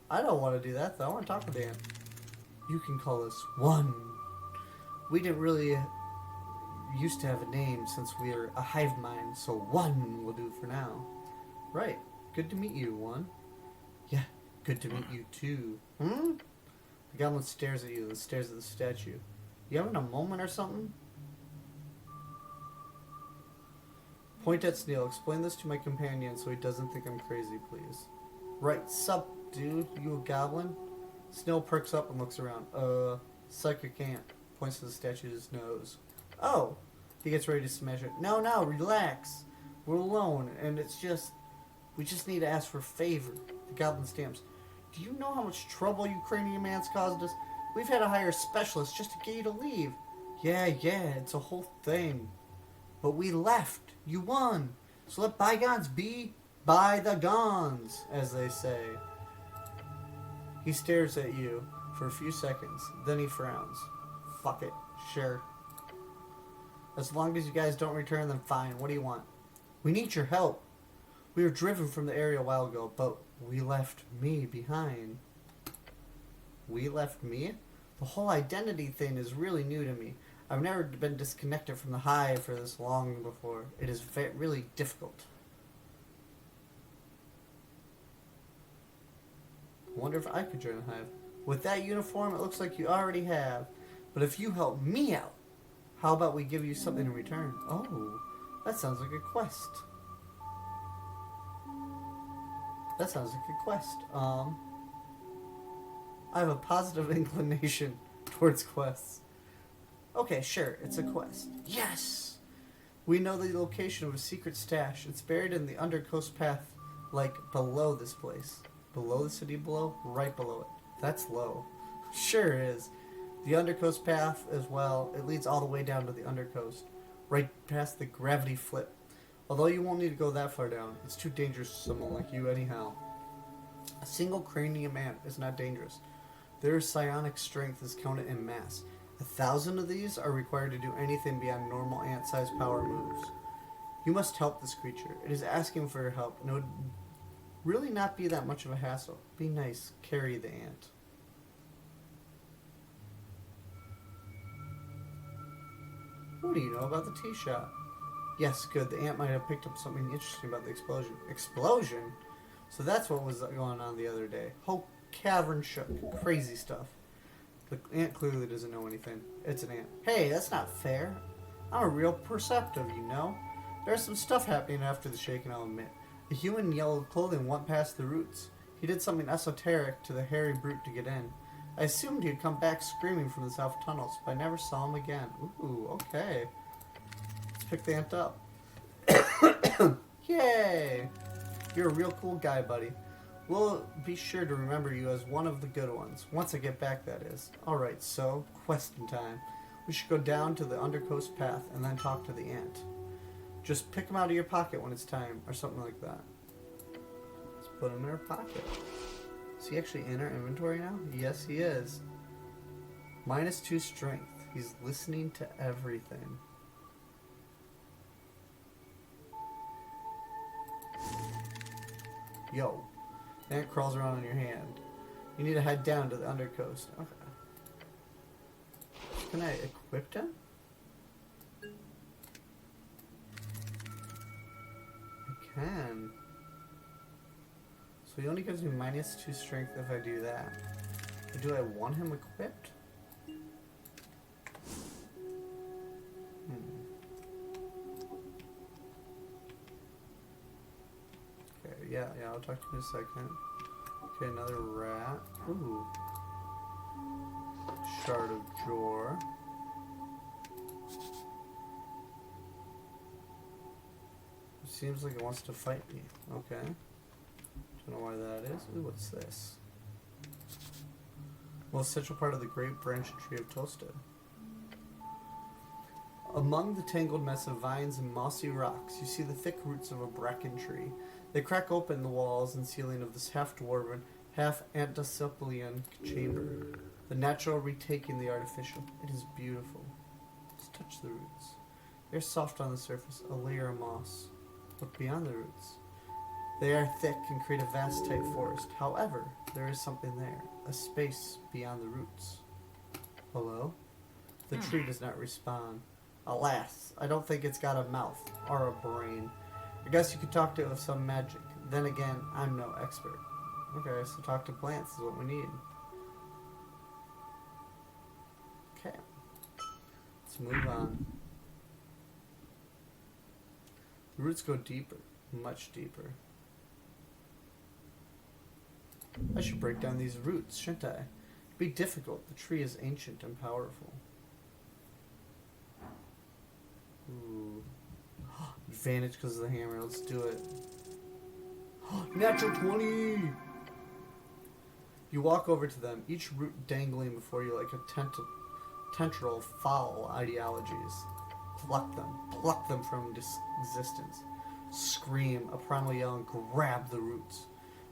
I don't want to do that, though. I want to talk with Dan. You can call us One. We didn't really used to have a name since we're a hive mind, so One will do for now. Right. Good to meet you, One. Yeah, good to meet you too. Hmm? The goblin stares at you and stares at the statue. You having a moment or something? Point at Snail. Explain this to my companion so he doesn't think I'm crazy, please. Right, sup, dude? You a goblin? Snail perks up and looks around. Psychic ant. Points to the statue's nose. Oh! He gets ready to smash it. No, relax. We're alone, and we just need to ask for a favor. The goblin stamps. Do you know how much trouble you cranium ants caused us? We've had to hire a specialist just to get you to leave. Yeah, it's a whole thing. But we left. You won. So let bygones be by the gones, as they say. He stares at you for a few seconds. Then he frowns. Fuck it. Sure. As long as you guys don't return, then fine. What do you want? We need your help. We were driven from the area a while ago, but we left me behind. We left me? The whole identity thing is really new to me. I've never been disconnected from the hive for this long before. It is really difficult. I wonder if I could join the hive. With that uniform, it looks like you already have. But if you help me out, how about we give you something in return? Oh, that sounds like a quest. I have a positive inclination towards quests. Okay, sure, it's a quest. Yes! We know the location of a secret stash. It's buried in the Undercoast Path, like below this place. Below the city below? Right below it. That's low. Sure is. The Undercoast Path as well. It leads all the way down to the Undercoast. Right past the gravity flip. Although you won't need to go that far down. It's too dangerous for someone like you anyhow. A single cranium ant is not dangerous. Their psionic strength is counted in mass. 1,000 of these are required to do anything beyond normal ant-sized power moves. You must help this creature. It is asking for your help, and it would really not be that much of a hassle. Be nice. Carry the ant. What do you know about the tea shop? Yes, good. The ant might have picked up something interesting about the explosion. Explosion? So that's what was going on the other day. Whole cavern shook. Crazy stuff. The ant clearly doesn't know anything. It's an ant. Hey, that's not fair. I'm a real perceptive, you know. There's some stuff happening after the shaking, I'll admit. A human in yellow clothing went past the roots. He did something esoteric to the hairy brute to get in. I assumed he'd come back screaming from the south tunnels, but I never saw him again. Ooh, okay. Let's pick the ant up. Yay! You're a real cool guy, buddy. We'll be sure to remember you as one of the good ones. Once I get back, that is. Alright, so, question time. We should go down to the Undercoast Path and then talk to the ant. Just pick him out of your pocket when it's time, or something like that. Let's put him in our pocket. Is he actually in our inventory now? Yes, he is. -2 strength. He's listening to everything. Yo. The ant crawls around on your hand. You need to head down to the Undercoast. Okay. Can I equip him? I can. So he only gives me -2 strength if I do that. But do I want him equipped? Okay, yeah, I'll talk to you in a second. Okay, another rat. Ooh. Shard of Jor. Seems like it wants to fight me. Okay. Don't know why that is. Ooh, what's this? Well, essential part of the great branch tree of Toasted. Among the tangled mess of vines and mossy rocks, you see the thick roots of a bracken tree. They crack open the walls and ceiling of this half-dwarven, half-antediluvian chamber, the natural retaking the artificial. It is beautiful. Let's touch the roots. They're soft on the surface, a layer of moss. Look beyond the roots. They are thick and create a vast tight forest. However, there is something there, a space beyond the roots. Hello? The tree does not respond. Alas, I don't think it's got a mouth or a brain. I guess you could talk to it with some magic. Then again, I'm no expert. Okay, so talk to plants is what we need. Okay. Let's move on. The roots go deeper. Much deeper. I should break down these roots, shouldn't I? It'd be difficult. The tree is ancient and powerful. Ooh. Advantage because of the hammer. Let's do it. Natural 20! You walk over to them, each root dangling before you like a tendril of foul ideologies. Pluck them from existence. Scream, a primal yell, and grab the roots.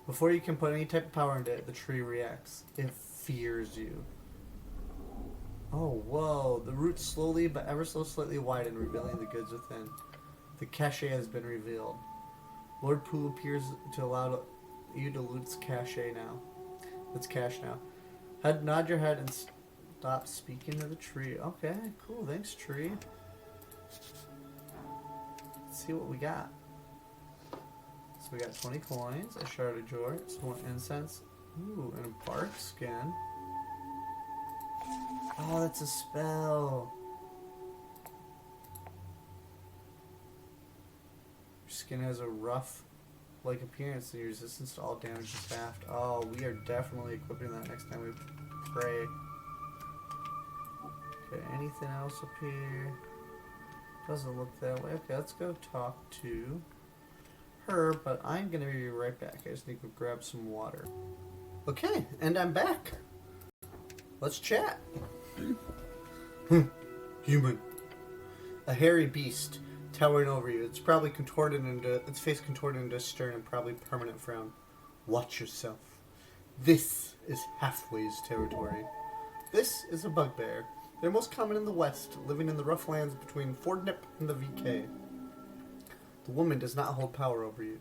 Before you can put any type of power into it, the tree reacts. It fears you. Oh, whoa. The roots slowly but ever so slightly widen, revealing the goods within. The cache has been revealed. Lord Pooh appears to allow you to loot its cache now. It's cache now. Nod your head and stop speaking to the tree. Okay, cool. Thanks, tree. Let's see what we got. So we got 20 coins, a shard of joy, some more incense, ooh, and a bark skin. Oh, that's a spell. Your skin has a rough-like appearance and your resistance to all damage is halved. Oh, we are definitely equipping that next time we pray. Okay, anything else up here? Doesn't look that way. Okay, let's go talk to her, but I'm gonna be right back. I just need to grab some water. Okay, and I'm back. Let's chat. Human. A hairy beast towering over you. It's probably its face contorted into a stern and probably permanent frown. Watch yourself. This is Halfway's territory. This is a bugbear. They're most common in the west, living in the rough lands between Fordnip and the VK. The woman does not hold power over you.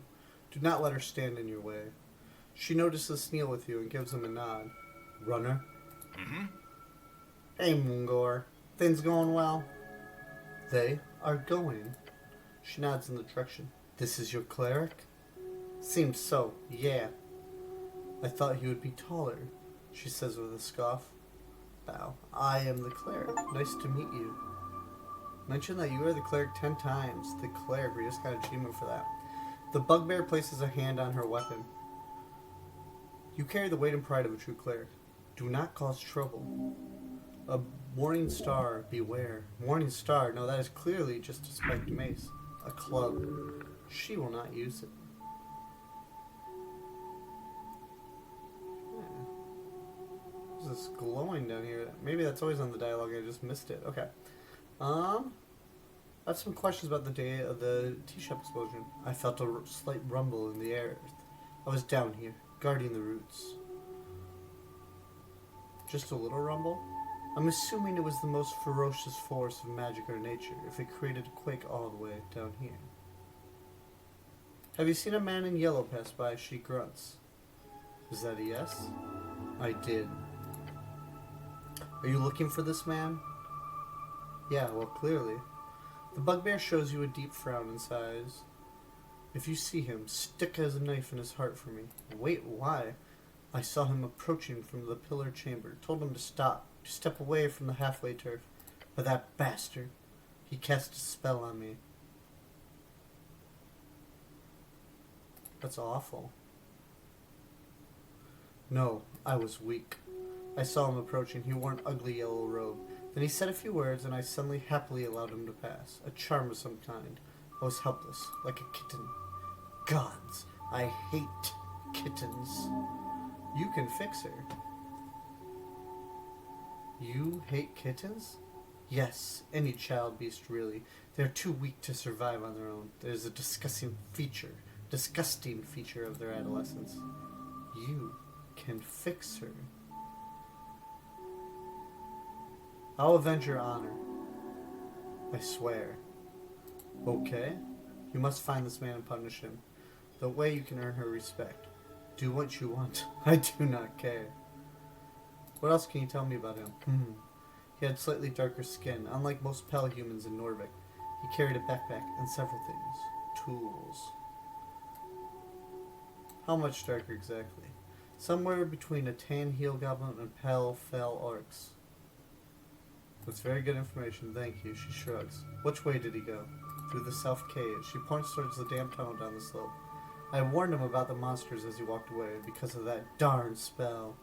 Do not let her stand in your way. She notices Sneal with you and gives him a nod. Runner? Mm-hmm. Hey, Mungor. Things going well? They are going. She nods in the direction. This is your cleric? Seems so, yeah. I thought he would be taller, she says with a scoff. Bow. I am the cleric. Nice to meet you. Mention that you are the cleric 10 times. The cleric, we just got an achievement for that. The bugbear places a hand on her weapon. You carry the weight and pride of a true cleric. Do not cause trouble. A morning star, beware. Morning star, no, that is clearly just a spiked mace. A club. She will not use it. There's this glowing down here. Maybe that's always on the dialogue, I just missed it. Okay. I have some questions about the day of the tea shop explosion. I felt a slight rumble in the air. I was down here, guarding the roots. Just a little rumble? I'm assuming it was the most ferocious force of magic or nature, if it created a quake all the way down here. Have you seen a man in yellow pass by? She grunts. Is that a yes? I did. Are you looking for this man? Yeah, well, clearly. The bugbear shows you a deep frown in size. If you see him, stick as a knife in his heart for me. Wait, why? I saw him approaching from the pillar chamber. Told him to stop, to step away from the halfway turf. But that bastard, he cast a spell on me. That's awful. No, I was weak. I saw him approaching. He wore an ugly yellow robe. Then he said a few words, and I suddenly happily allowed him to pass. A charm of some kind. I was helpless, like a kitten. Gods, I hate kittens. You can fix her. You hate kittens? Yes, any child beast, really. They're too weak to survive on their own. There's a disgusting feature of their adolescence. You can fix her. I'll avenge your honor. I swear. Okay? You must find this man and punish him. The way you can earn her respect. Do what you want. I do not care. What else can you tell me about him? He had slightly darker skin. Unlike most pale humans in Norvik, he carried a backpack and several things. Tools. How much darker exactly? Somewhere between a tan heel goblin and pale fell orcs. That's very good information, thank you, she shrugs. Which way did he go? Through the south cave. She points towards the damp tunnel down the slope. I warned him about the monsters as he walked away, because of that darn spell.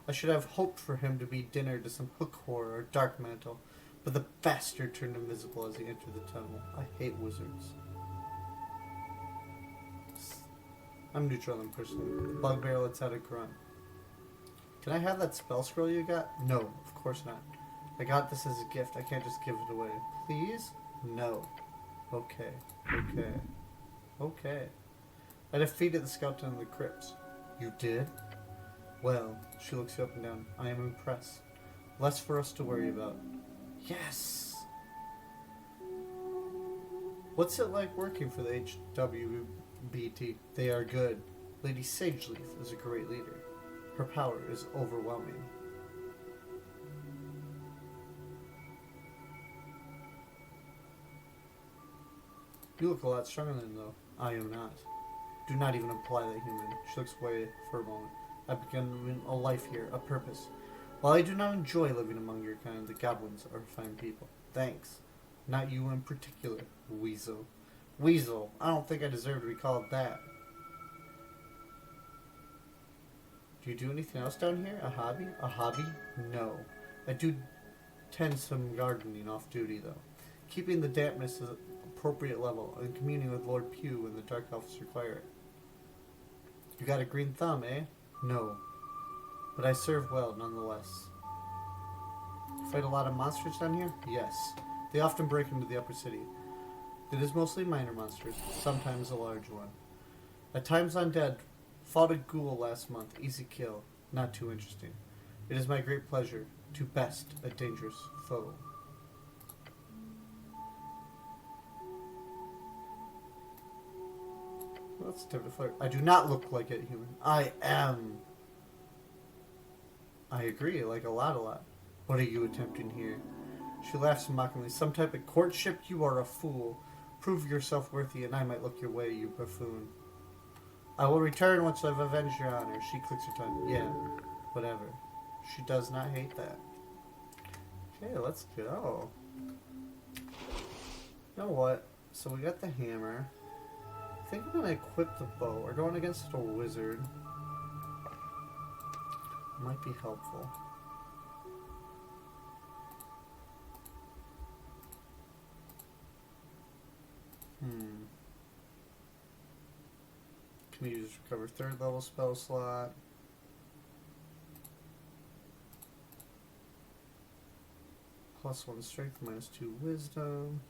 I should have hoped for him to be dinner to some hook horror or dark mantle, but the bastard turned invisible as he entered the tunnel. I hate wizards. I'm neutral in person. The bugbear lets out a grunt. Can I have that spell scroll you got? No, of course not. I got this as a gift. I can't just give it away. Please? No. Okay. Okay. Okay. I defeated the skeleton in the crypts. You did? Well, she looks you up and down. I am impressed. Less for us to worry about. Yes! What's it like working for the HWBT? They are good. Lady Sageleaf is a great leader. Her power is overwhelming. You look a lot stronger than though. I am not. Do not even imply that, human. She looks away for a moment. I began a life here, a purpose. While I do not enjoy living among your kind, the goblins are fine people. Thanks. Not you in particular, Weasel. Weasel? I don't think I deserve to be called that. Do you do anything else down here? A hobby? A hobby? No. I do tend some gardening off duty, though. Keeping the dampness at an appropriate level and communing with Lord Pugh when the Dark Elves require it. You got a green thumb, eh? No. But I serve well, nonetheless. Fight a lot of monsters down here? Yes. They often break into the upper city. It is mostly minor monsters, sometimes a large one. At times undead. Fought a ghoul last month. Easy kill. Not too interesting. It is my great pleasure to best a dangerous foe. Well, that's time to flirt. I do not look like a human. I am. I agree, like a lot. What are you attempting here? She laughs mockingly. Some type of courtship? You are a fool. Prove yourself worthy and I might look your way, you buffoon. I will return once I've avenged your honor. She clicks her tongue. Yeah, whatever. She does not hate that. Okay, let's go. You know what? So we got the hammer. I think I'm gonna equip the bow. We're going against a wizard. Might be helpful. Can you use recover third level spell slot? +1 strength, -2 wisdom.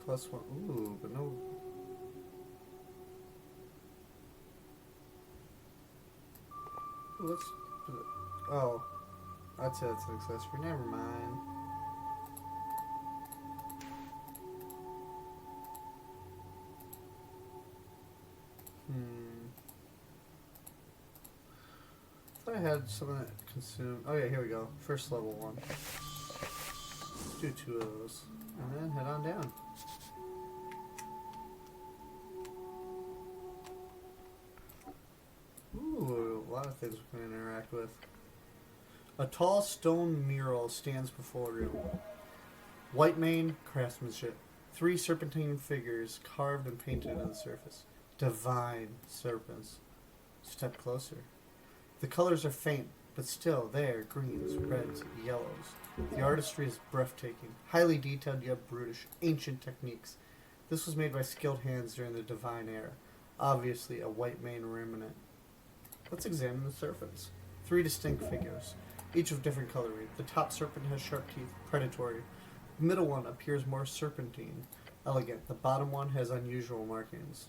+1. Ooh, but no. Ooh, let's. Oh, that's it. It's an accessory. Never mind. I had something that consumed. Oh yeah, here we go. First level one. Let's do 2 of those, and then head on down. Ooh, a lot of things we can interact with. A tall stone mural stands before you. White mane, craftsmanship. 3 serpentine figures carved and painted on the surface. Divine serpents. Step closer. The colors are faint, but still there, greens, reds, yellows. The artistry is breathtaking, highly detailed yet brutish, ancient techniques. This was made by skilled hands during the Divine Era, obviously a white mane remnant. Let's examine the serpents. 3 distinct figures, each of different coloring. The top serpent has sharp teeth, predatory. The middle one appears more serpentine, elegant. The bottom one has unusual markings.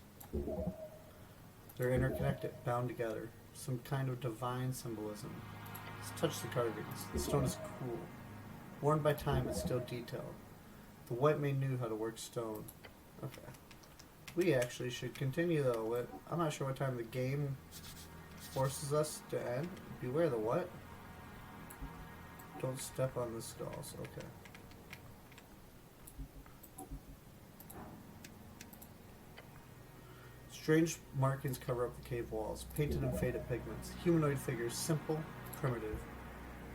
They're interconnected, bound together. Some kind of divine symbolism. Let's touch the carvings. The stone is cool. Worn by time, it's still detailed. The white man knew how to work stone. Okay. We actually should continue though. I'm not sure what time the game forces us to end. Beware the what? Don't step on the stalls. Okay. Strange markings cover up the cave walls, painted in faded pigments. Humanoid figures, simple, primitive.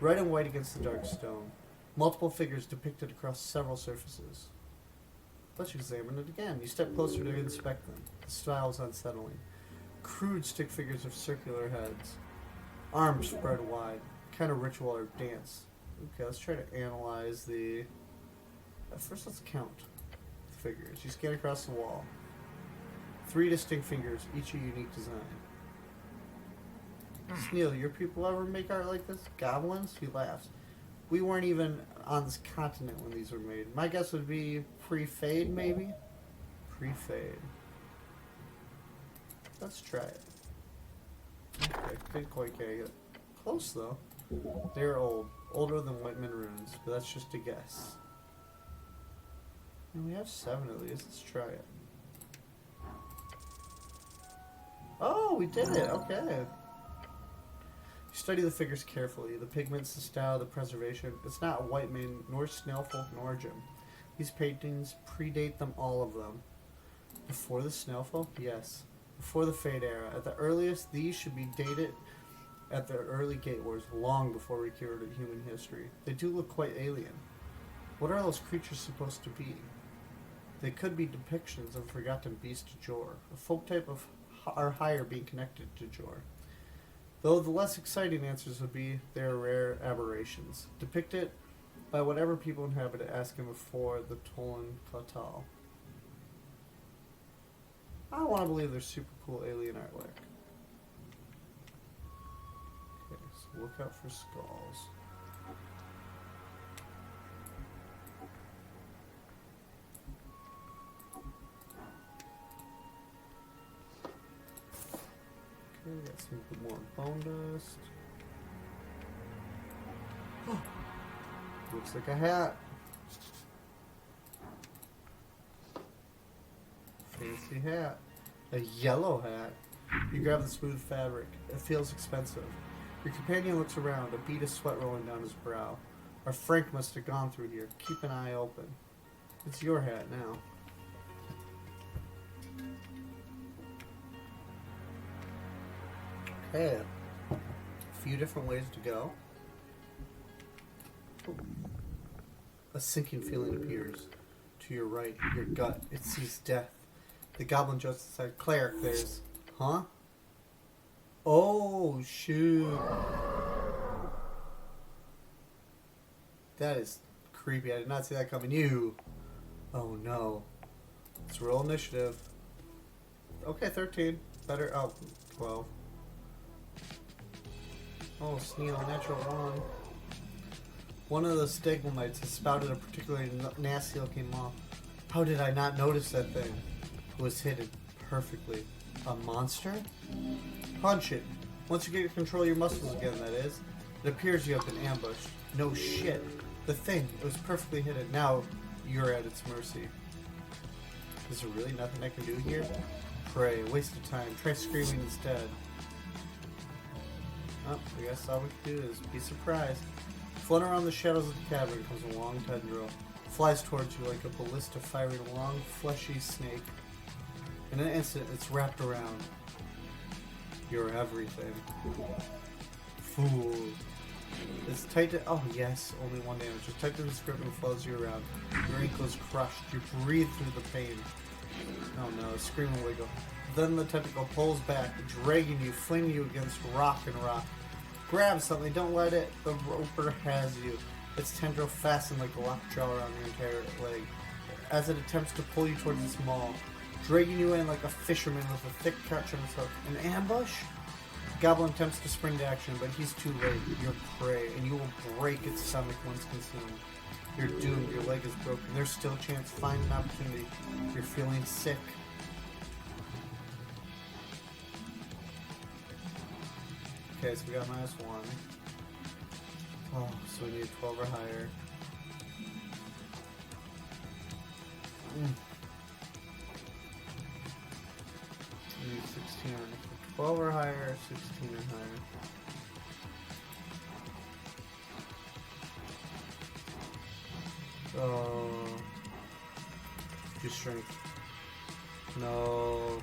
Red and white against the dark stone. Multiple figures depicted across several surfaces. Let's examine it again. You step closer to inspect them. The style is unsettling. Crude stick figures of circular heads. Arms spread wide. Kind of ritual or dance. Okay, let's try to analyze the... First, let's count the figures. You scan across the wall. 3 distinct figures, each a unique design. Sneal, your people ever make art like this? Goblins? He laughs. We weren't even on this continent when these were made. My guess would be pre-fade, maybe? Pre-fade. Let's try it. Okay, didn't quite get it. Close, though. They're old. Older than Whiteman runes, but that's just a guess. And we have 7 of these. Let's try it. Oh, we did it. Okay. You study the figures carefully. The pigments, the style, the preservation. It's not Whiteman, nor Snailfolk, nor Jim. These paintings predate them, all of them. Before the Snailfolk? Yes. Before the Fade era. At the earliest, these should be dated at the early Gate Wars, long before recorded human history. They do look quite alien. What are those creatures supposed to be? They could be depictions of a forgotten beast Jor, a folk type of or higher being connected to Jor. Though the less exciting answers would be they are rare aberrations, depicted by whatever people inhabit asking before the Tolan Klatal. I want to believe they're super cool alien artwork. Okay, so look out for skulls. Okay, got some more bone dust. Looks like a hat. Fancy hat. A yellow hat. You grab the smooth fabric. It feels expensive. Your companion looks around, a bead of sweat rolling down his brow. Our Frank must have gone through here. Keep an eye open. It's your hat now. Okay. A few different ways to go. A sinking feeling appears. To your right, your gut, it sees death. The goblin just inside. Cleric, there's... Huh? Oh, shoot. That is creepy. I did not see that coming. You. Oh, no. Let's roll initiative. Okay, 13. Better. Oh, 12. Oh, Sneal, natural 1. One of the stigmatites has spouted a particularly nasty looking maw. How did I not notice that thing? It was hidden perfectly. A monster? Punch it. Once you get control of your muscles again, that is. It appears you have been ambushed. No shit. The thing, it was perfectly hidden. Now, you're at its mercy. Is there really nothing I can do here? Pray. Waste of time. Try screaming instead. Oh, I guess all we can do is be surprised. Floating around the shadows of the cavern comes a long tendril. Flies towards you like a ballista firing a long, fleshy snake. In an instant, it's wrapped around. You're everything. Fool. It's tight to... Oh, yes. Only 1 damage. It's tight to the script and flows you around. Your ankle is crushed. You breathe through the pain. Oh, no. Scream and wiggle. Then the tentacle pulls back, dragging you, flinging you against rock and rock. Grab something. Don't let it. The roper has you. Its tendril fastened like a lockjaw around your entire leg. As it attempts to pull you towards its maw, dragging you in like a fisherman with a thick catch on his hook. An ambush? Goblin attempts to spring to action, but he's too late. You're prey, and you will break its stomach once consumed. You're doomed. Your leg is broken. There's still a chance. Find an opportunity. You're feeling sick. Okay, so we got -1. Oh, so we need 12 or higher. We need 16. 12 or higher, 16 or higher. Oh. Just strength. No.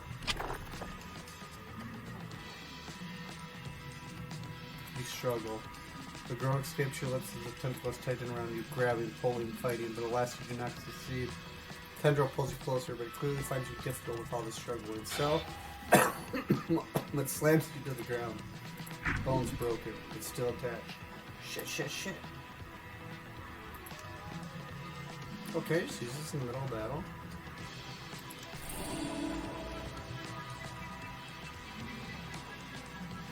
struggle. The girl escapes your lips as the tentacles tighten around you, grabbing, pulling, fighting, but alas, you do not succeed. Tendril pulls you closer, but it clearly finds you difficult with all this struggling. So, it slams you to the ground. Bone's broken. It's still attached. Shit. Okay, just use this in the middle of battle.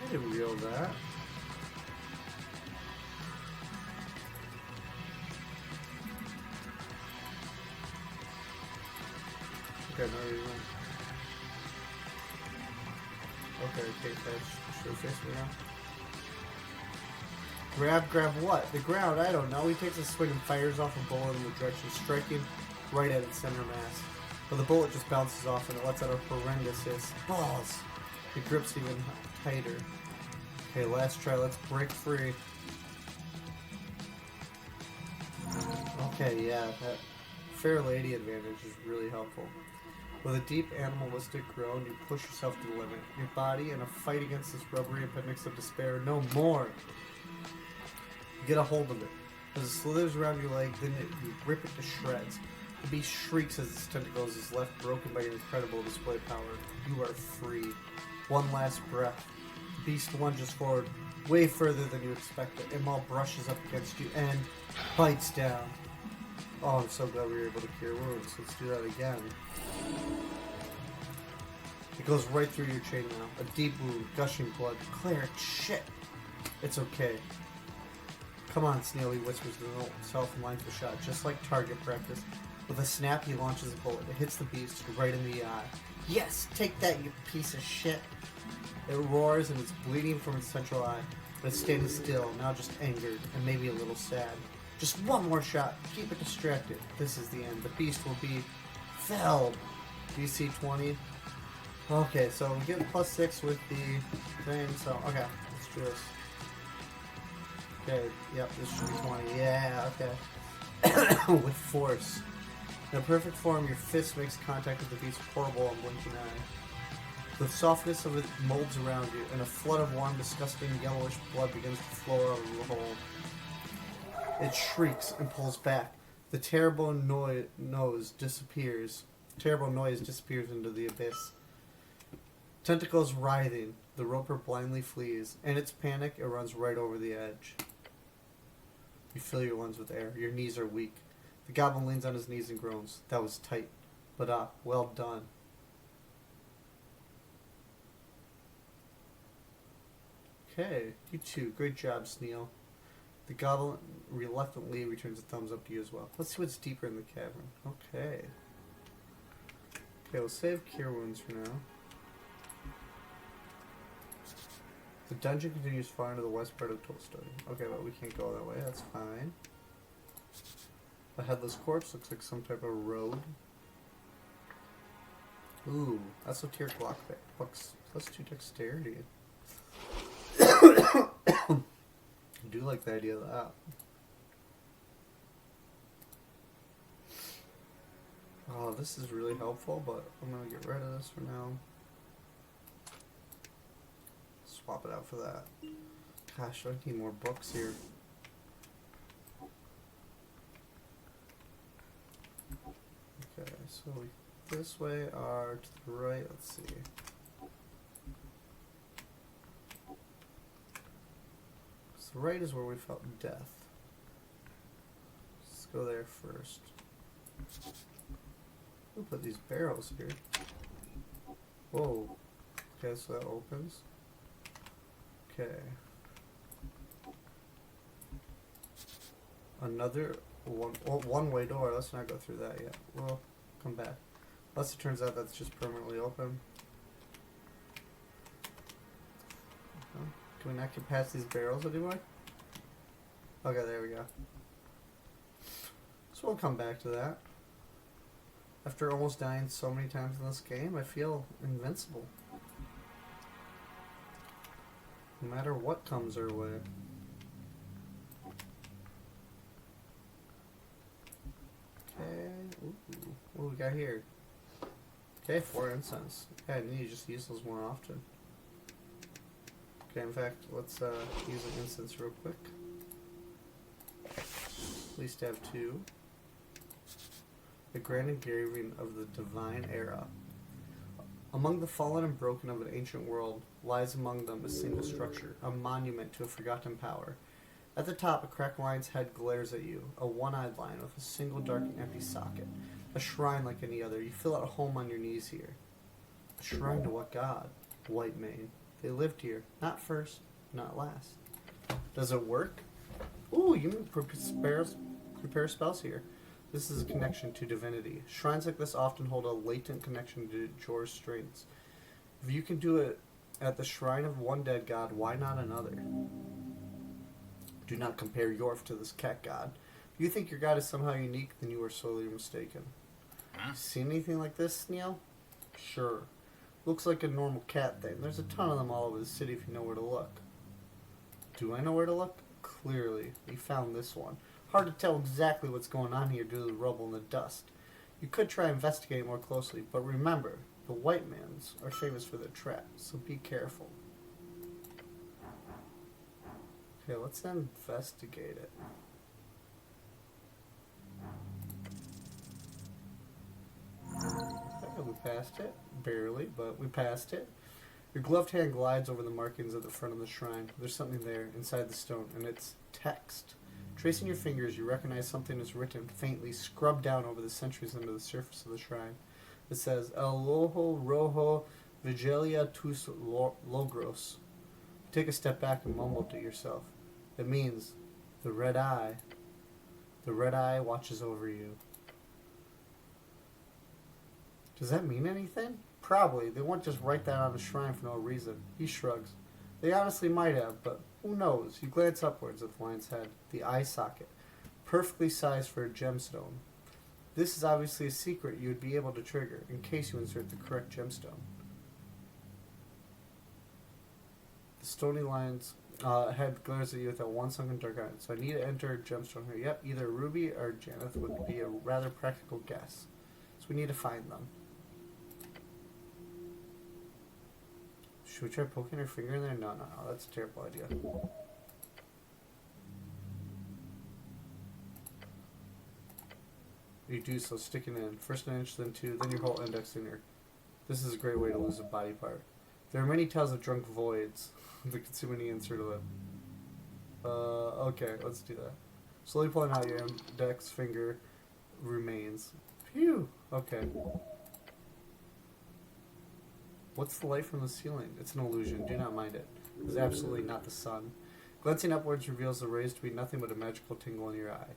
I didn't realize that. Okay, no reason. Okay, should face me now. Grab what? The ground, I don't know. He takes a swing and fires off a bullet in the direction, striking right at its center mass. But the bullet just bounces off and it lets out a horrendous hiss. Balls! It grips even tighter. Okay, last try. Let's break free. Okay, yeah, that fair lady advantage is really helpful. With a deep animalistic groan, you push yourself to the limit. Your body in a fight against this rubbery appendix of despair. No more! Get a hold of it. As it slithers around your leg, then you rip it to shreds. The beast shrieks as its tentacles is left broken by your incredible display power. You are free. One last breath. The beast lunges forward, way further than you expected. It all brushes up against you and bites down. Oh, I'm so glad we were able to cure wounds. Let's do that again. It goes right through your chain now. A deep wound, gushing blood. Claire, shit. It's okay. Come on, Snail, he whispers to himself and lines the shot, just like target practice. With a snap, he launches a bullet. It hits the beast right in the eye. Yes, take that, you piece of shit. It roars and it's bleeding from its central eye, but it's standing still, now just angered and maybe a little sad. Just one more shot. Keep it distracted. This is the end. The beast will be felled. DC 20. Okay, so we get +6 with the thing, so, okay, let's do this. Okay, yep, this should be 20. Yeah, okay. With force. In a perfect form, your fist makes contact with the beast's horrible unblinking eye. The softness of it molds around you, and a flood of warm, disgusting, yellowish blood begins to flow out of the hole. It shrieks and pulls back. The terrible noise disappears into the abyss. Tentacles writhing, the roper blindly flees. In its panic, it runs right over the edge. You fill your lungs with air. Your knees are weak. The goblin leans on his knees and groans. That was tight. But well done. Okay, you too. Great job, Sneal. The goblin reluctantly returns a thumbs up to you as well. Let's see what's deeper in the cavern. Okay. Okay, we'll save Cure Wounds for now. The dungeon continues far into the west part of Tolstoy. Okay, but we can't go that way. That's fine. A headless corpse looks like some type of road. Ooh, esoteric lockpick. Plus +2 dexterity. I do like the idea of that. Oh, this is really helpful, but I'm going to get rid of this for now. Swap it out for that. Gosh, I need more books here. Okay, so this way or to the right, let's see. So the right is where we felt death. Let's go there first. We'll put these barrels here. Whoa. Okay, so that opens. Okay. Another one-way door. Let's not go through that yet. We'll come back. Unless it turns out that's just permanently open. Can we not get past these barrels anymore? Okay, there we go. So we'll come back to that. After almost dying so many times in this game, I feel invincible. No matter what comes our way. Okay. Ooh. What do we got here? Okay, 4 incense. Yeah, I need to just use those more often. Okay, in fact, let's use an instance real quick. At least have two. The grand engraving of the divine era. Among the fallen and broken of an ancient world lies among them a single structure, a monument to a forgotten power. At the top, a cracked lion's head glares at you, a one-eyed lion with a single dark and empty socket. A shrine like any other. You feel at home on your knees here. A shrine to what god? White mane. They lived here. Not first, not last. Does it work? Ooh, you can prepare spells here. This is a connection to divinity. Shrines like this often hold a latent connection to Jor's strengths. If you can do it at the shrine of one dead god, why not another? Do not compare Yorf to this cat god. If you think your god is somehow unique, then you are sorely mistaken. Seen anything like this, Neil? Sure. Looks like a normal cat thing. There's a ton of them all over the city if you know where to look. Do I know where to look? Clearly. We found this one. Hard to tell exactly what's going on here due to the rubble and the dust. You could try investigating more closely, but remember, the white mans are famous for their traps, so be careful. Okay, let's investigate it. Okay, we passed it. Barely, but we passed it. Your gloved hand glides over the markings at the front of the shrine. There's something there, inside the stone, and it's text. Tracing your fingers, you recognize something is written faintly, scrubbed down over the centuries into the surface of the shrine. It says, El Ojo Rojo Vigilia Tus Logros. You take a step back and mumble to yourself. It means, the red eye watches over you. Does that mean anything? Probably. They won't just write that on a shrine for no reason. He shrugs. They honestly might have, but who knows? You glance upwards at the lion's head, the eye socket, perfectly sized for a gemstone. This is obviously a secret you would be able to trigger, in case you insert the correct gemstone. The stony lion's head glares at you with that one sunken dark eye. So I need to enter a gemstone here. Yep, either Ruby or Janeth would be a rather practical guess. So we need to find them. Should we try poking our finger in there? No, that's a terrible idea. You do so, stick it in. First an inch, then two, then your whole index finger. This is a great way to lose a body part. There are many tales of drunk voids that consume any insert of it. Okay, let's do that. Slowly pulling out your index finger remains. Phew! Okay. What's the light from the ceiling? It's an illusion. Do not mind it. It is absolutely not the sun. Glancing upwards reveals the rays to be nothing but a magical tingle in your eye.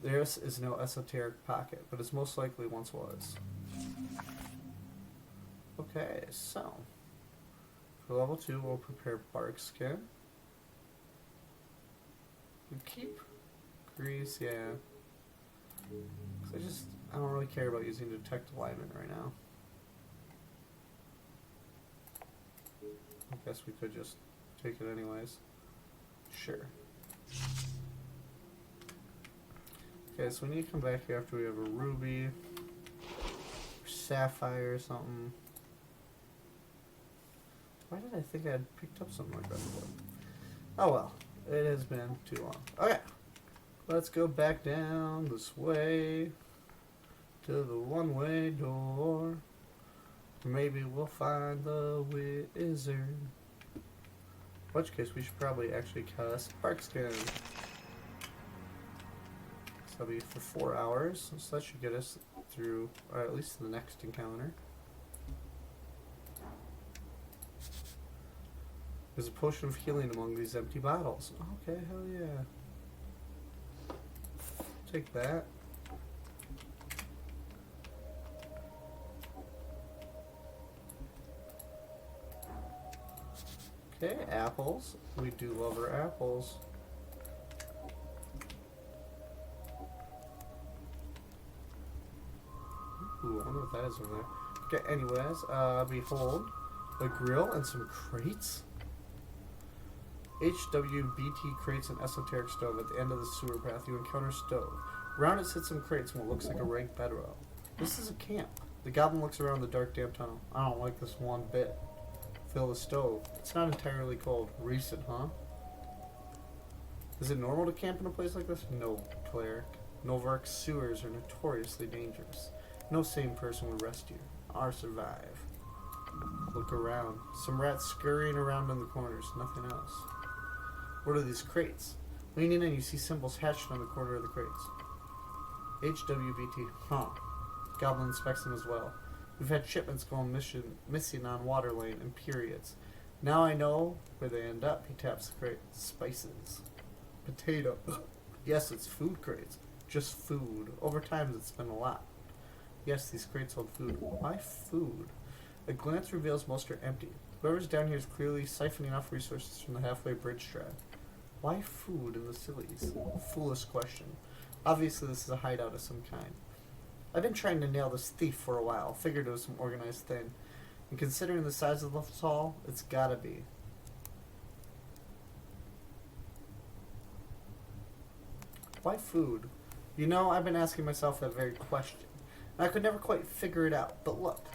Theirs is no esoteric pocket, but it most likely once was. Okay, so for level 2, we'll prepare bark skin. We keep grease, yeah. 'Cause I don't really care about using detect alignment right now. I guess we could just take it anyways. Sure. Okay, so we need to come back here after we have a ruby, or sapphire or something. Why did I think I had picked up something like that before? Oh well, it has been too long. Okay, let's go back down this way to the one-way door. Maybe we'll find the wizard. In which case, we should probably actually cast bark skin. So that'll be for 4 hours, so that should get us through, or at least the next encounter. There's a potion of healing among these empty bottles. Okay, hell yeah. Take that. Okay, apples. We do love our apples. Ooh, I wonder what that is over there. Okay, anyways, behold, a grill and some crates. HWBT crates and esoteric stove. At the end of the sewer path, you encounter stove. Around it sit some crates and what looks like a rank bedroll. This is a camp. The goblin looks around the dark, damp tunnel. I don't like this one bit. Fill the stove. It's not entirely cold. Recent, huh? Is it normal to camp in a place like this? No, cleric. Novark's sewers are notoriously dangerous. No sane person would rest here or survive. Look around. Some rats scurrying around in the corners. Nothing else. What are these crates? Leaning in, you see symbols hatched on the corner of the crates. HWBT. Huh. Goblin inspects them as well. We've had shipments going missing on water lane in periods. Now I know where they end up. He taps the crate. Spices. Potato. Yes, it's food crates. Just food. Over time, it's been a lot. Yes, these crates hold food. Why food? A glance reveals most are empty. Whoever's down here is clearly siphoning off resources from the halfway bridge tribe. Why food in the Sillies? Foolish question. Obviously, this is a hideout of some kind. I've been trying to nail this thief for a while. Figured it was some organized thing. And considering the size of the haul, it's gotta be. Why food? You know, I've been asking myself that very question. And I could never quite figure it out. But look.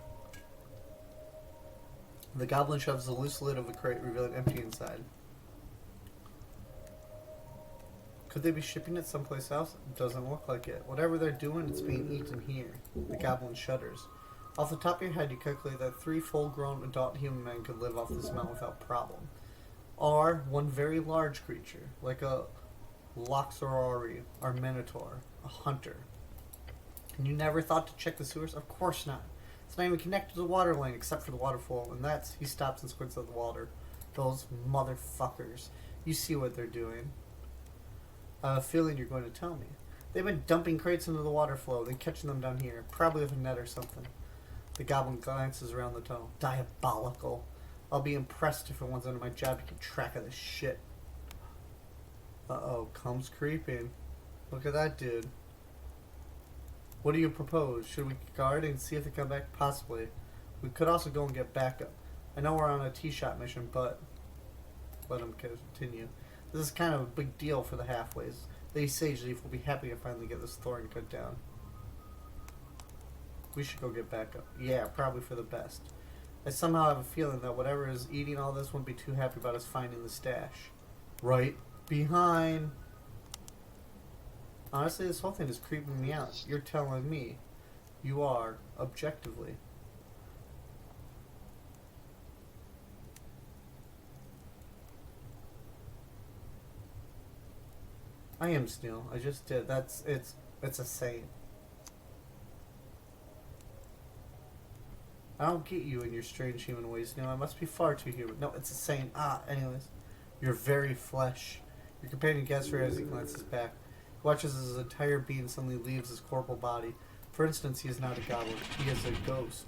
The goblin shoves the loose lid of the crate, revealing empty inside. Could they be shipping it someplace else? It doesn't look like it. Whatever they're doing, it's being eaten here. The goblin shudders. Off the top of your head, you calculate that 3 full-grown adult human men could live off this mountain without problem. Or one very large creature, like a Loxorari or Minotaur, a hunter. And you never thought to check the sewers? Of course not. It's not even connected to the water line except for the waterfall, and that's... He stops and squints at the water. Those motherfuckers. You see what they're doing. I have a feeling you're going to tell me. They've been dumping crates into the water flow, then catching them down here, probably with a net or something. The goblin glances around the tunnel. Diabolical. I'll be impressed if it wants under my job to keep track of this shit. Uh-oh, comes creeping. Look at that dude. What do you propose? Should we guard and see if they come back? Possibly. We could also go and get backup. I know we're on a T-shot mission, but... Let him continue. This is kind of a big deal for the halfways. They Sage Leaf will be happy to finally get this thorn cut down. We should go get backup. Yeah, probably for the best. I somehow have a feeling that whatever is eating all this won't be too happy about us finding the stash. Right behind. Honestly, this whole thing is creeping me out. You're telling me. You are, objectively. I am Sneal. I just did. It's a saying. I don't get you in your strange human ways, Sneal. I must be far too human. No, it's a saying. Anyways. Your very flesh. Your companion gasps as he glances back. He watches as his entire being suddenly leaves his corporal body. For instance, he is not a goblin. He is a ghost.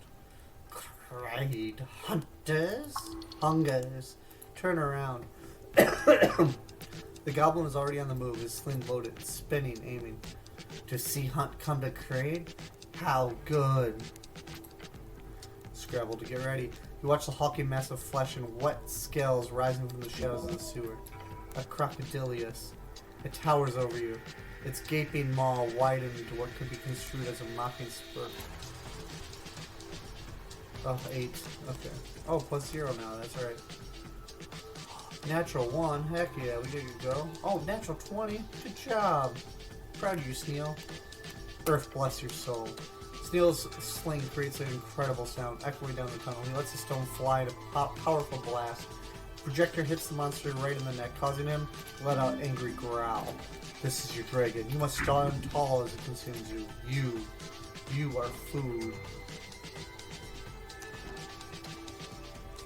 Cried. Hunters? Hungers. Turn around. The goblin is already on the move, his sling loaded, spinning, aiming. To see Hunt come to Crane? How good. Scrabble to get ready. You watch the hulking mass of flesh and wet scales rising from the shadows of the sewer. A crocodilius. It towers over you. Its gaping maw widened into what could be construed as a mocking spurt. Oh, 8. Okay. Oh, +0 now, that's right. Natural 1, heck yeah, we get to go. Oh, natural 20, good job. Proud of you, Sneal. Earth bless your soul. Sneal's sling creates an incredible sound, echoing down the tunnel. He lets the stone fly at a powerful blast. The projector hits the monster right in the neck, causing him to let out an angry growl. This is your dragon. You must stand tall as it consumes you. You are food.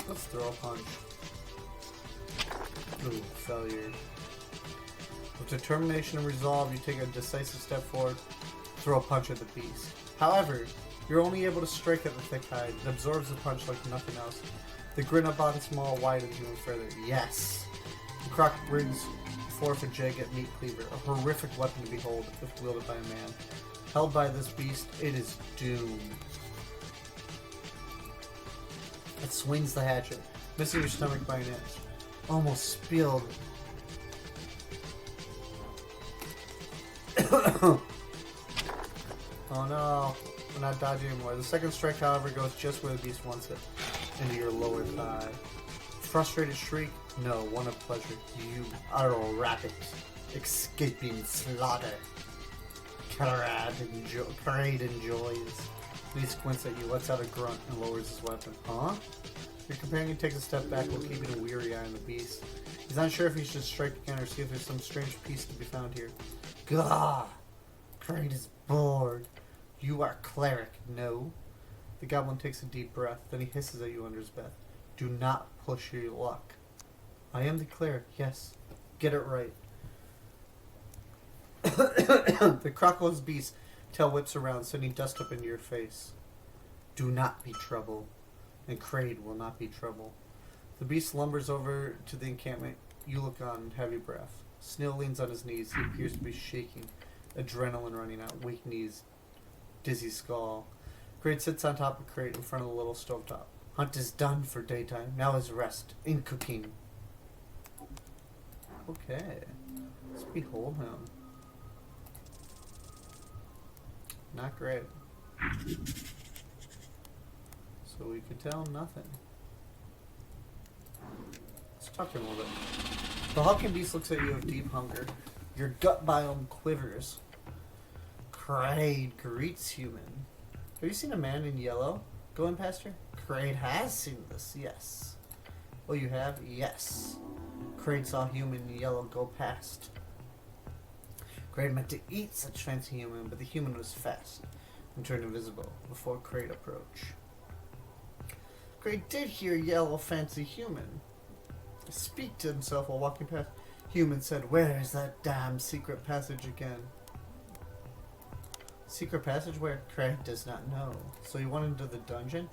Let's throw a punch. Ooh, failure. With determination and resolve, you take a decisive step forward, throw a punch at the beast. However, you're only able to strike at the thick hide. It absorbs the punch like nothing else. The grin up on small widens even further. Yes! The croc brings forth a jagged meat cleaver, a horrific weapon to behold if wielded by a man. Held by this beast, it is doomed. It swings the hatchet, missing your stomach by an inch. Almost spilled. Oh no, we're not dodging anymore. The second strike, however, goes just where the beast wants it, into your lower thigh. frustrated shriek? No, one of pleasure. You are a rabbit, escaping slaughter. Parade enjoys. He squints at you, lets out a grunt, and lowers his weapon. Huh? Your companion takes a step back while keeping a weary eye on the beast. He's not sure if he should strike again or see if there's some strange piece to be found here. Gah! Crane is bored. You are cleric, no? The goblin takes a deep breath, then he hisses at you under his breath. Do not push your luck. I am the cleric, yes. Get it right. The crocodile's beast tail whips around, sending dust up into your face. Do not be trouble, and Kraid will not be trouble. The beast lumbers over to the encampment. You look on, heavy breath. Snail leans on his knees. He appears to be shaking, adrenaline running out, weak knees, dizzy skull. Kraid sits on top of Kraid in front of the little stovetop. Hunt is done for daytime. Now is rest in cooking. Okay, let's behold him. Not great. So we could tell nothing. Let's talk to him a little bit. The hulking beast looks at you with deep hunger. Your gut biome quivers. Kraid greets human. Have you seen a man in yellow going past here? Kraid has seen this, yes. Oh, you have? Yes. Kraid saw human in yellow go past. Kraid meant to eat such fancy human, but the human was fast and turned invisible before Kraid approached. Kraid did hear yellow fancy human speak to himself while walking past. Human said, "Where is that damn secret passage again?" Secret passage where? Kraid does not know. So he went into the dungeon?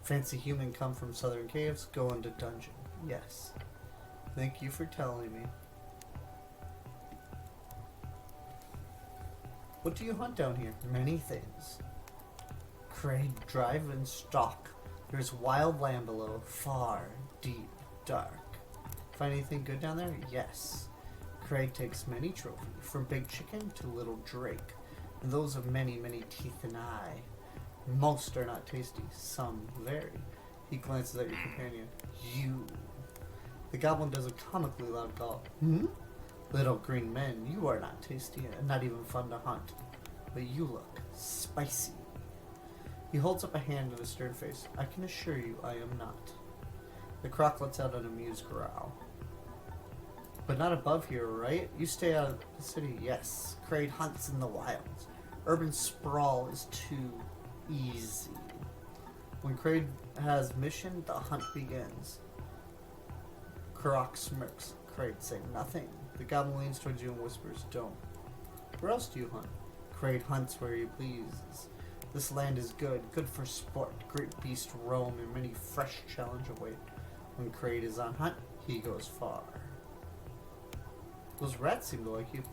Fancy human come from southern caves, go into dungeon. Yes. Thank you for telling me. What do you hunt down here? Many things. Kraid drive and stalk. There's wild land below, far, deep, dark. Find anything good down there? Yes. Kraid takes many trophies, from big chicken to little drake, and those of many, many teeth and eye. Most are not tasty, some very. He glances at your companion. You. The goblin does a comically loud call. Hmm? Little green men, you are not tasty and not even fun to hunt. But you look spicy. He holds up a hand in a stern face. I can assure you I am not. The croc lets out an amused growl. But not above here, right? You stay out of the city. Yes. Kraid hunts in the wilds. Urban sprawl is too easy. When Kraid has mission, the hunt begins. Croc smirks. Kraid say nothing. The goblin leans towards you and whispers, don't. Where else do you hunt? Kraid hunts where he pleases. This land is good for sport. Great beasts roam and many fresh challenge await. When Kraid is on hunt, he goes far. Those rats seem to like you.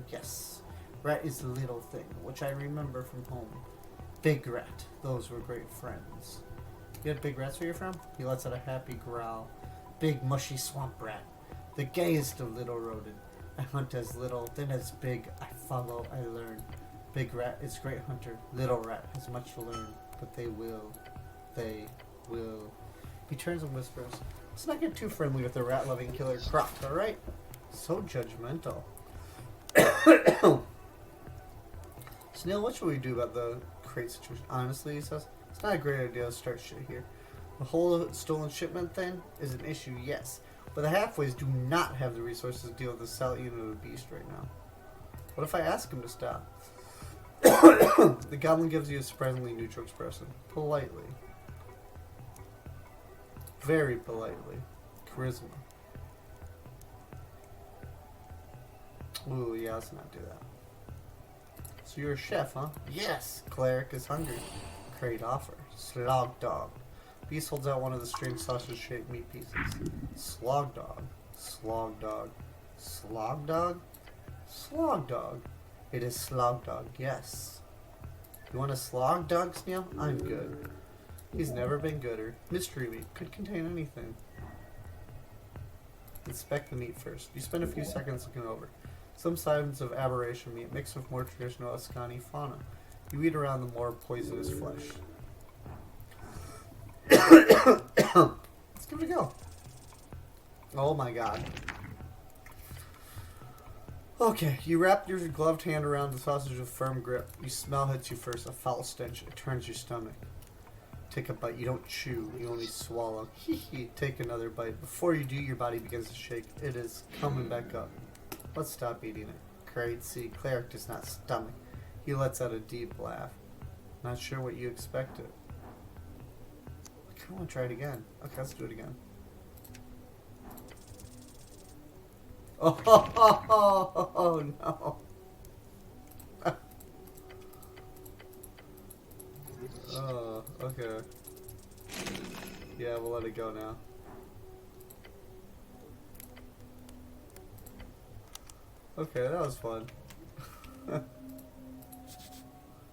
Yes. Rat is the little thing, which I remember from home. Big rat. Those were great friends. You had big rats where you're from? He lets out a happy growl. Big mushy swamp rat. The gayest of little rodent. I hunt as little, then as big. I follow, I learn. Big rat is great hunter. Little rat has much to learn. But they will. He turns and whispers, let's not get too friendly with the rat-loving killer croc, alright? So judgmental. Snail, what should we do about the crate situation? Honestly, he says, it's not a great idea to start shit here. The whole stolen shipment thing is an issue, yes. But the halfways do not have the resources to deal with the solid unit of the beast right now. What if I ask him to stop? The goblin gives you a surprisingly neutral expression. Politely. Very politely. Charisma. Ooh, yeah, let's not do that. So you're a chef, huh? Yes! Cleric is hungry. Kraid offer. Slog dog. Beast holds out one of the strange sausage-shaped meat pieces. Slog dog. Slog dog. Slog dog? Slog dog. It is slog dog, yes. You want a slog dog, Snail? I'm good. He's never been gooder. Mystery meat. Could contain anything. Inspect the meat first. You spend a few seconds looking over. Some signs of aberration meat mixed with more traditional Ascani fauna. You eat around the more poisonous flesh. Let's give it a go. Oh my god. Okay, you wrap your gloved hand around the sausage with firm grip. You smell hits you first, a foul stench. It turns your stomach. Take a bite. You don't chew. You only swallow. Take another bite. Before you do, your body begins to shake. It is coming back up. Let's stop eating it. Great. See, Cleric does not stomach. He lets out a deep laugh. Not sure what you expected. I kind of want to try it again. Okay, let's do it again. Oh no. Oh, okay. Yeah, we'll let it go now. Okay, that was fun.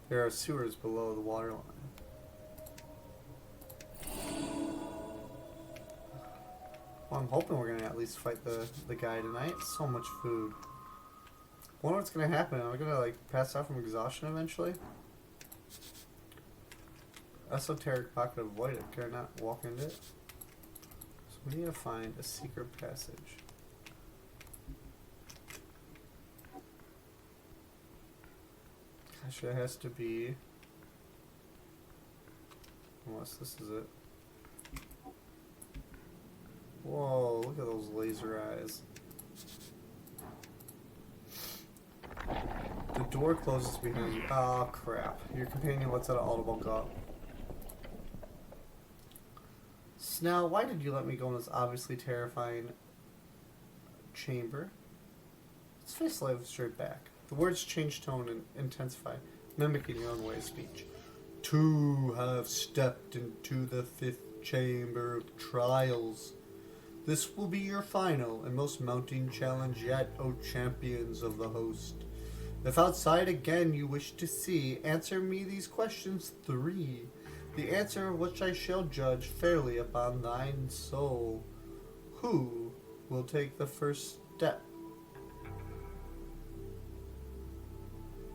There are sewers below the waterline. Well, I'm hoping we're gonna at least fight the guy tonight. So much food. Wonder what's gonna happen. Am I gonna like pass out from exhaustion eventually? Esoteric pocket of void. Can I not walk into it? So we need to find a secret passage. Gosh, it has to be. Unless this is it. Whoa, look at those laser eyes. The door closes behind you. Oh, crap. Your companion lets out an audible gulp. Snell, why did you let me go in this obviously terrifying chamber? His face lives straight back. The words change tone and intensify, mimicking your own way of speech. Two have stepped into the fifth chamber of trials. This will be your final and most mounting challenge yet, O champions of the host. If outside again you wish to see, answer me these questions 3. The answer of which I shall judge fairly upon thine soul. Who will take the first step?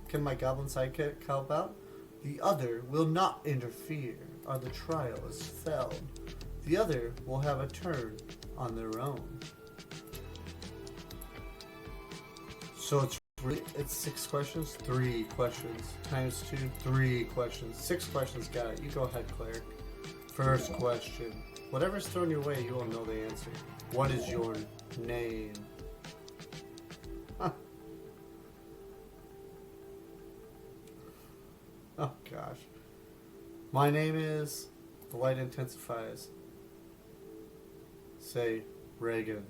Can my goblin sidekick help out? The other will not interfere, or the trial is felled. The other will have a turn on their own. So it's 6 questions? 3 questions. Times 2, 3 questions. 6 questions, got it. You go ahead, Cleric. First question. Whatever's thrown your way, you will know the answer. What is your name? Huh. Oh, gosh. My name is... The light intensifies. Say, Reagan.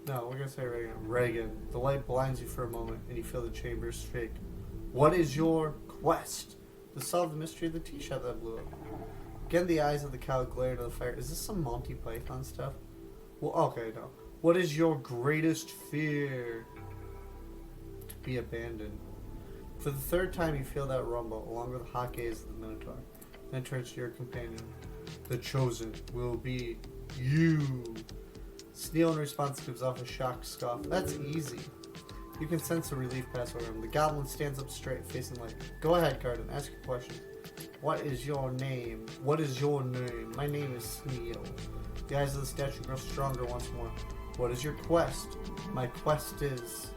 No, we're gonna say Reagan. Reagan. The light blinds you for a moment, and you feel the chambers shake. What is your quest? To solve the mystery of the tea shop that blew up. Again, the eyes of the cow glare into the fire. Is this some Monty Python stuff? Well, okay, no. What is your greatest fear? To be abandoned. For the 3rd time, you feel that rumble, along with the hot gaze of the Minotaur. Then turns to your companion. The chosen will be you. Sneal in response gives off a shocked scoff. That's easy. You can sense the relief pass over him. The goblin stands up straight, facing light. Go ahead, Garden. Ask your question. What is your name? What is your name? My name is Sneal. The eyes of the statue grow stronger once more. What is your quest? My quest is...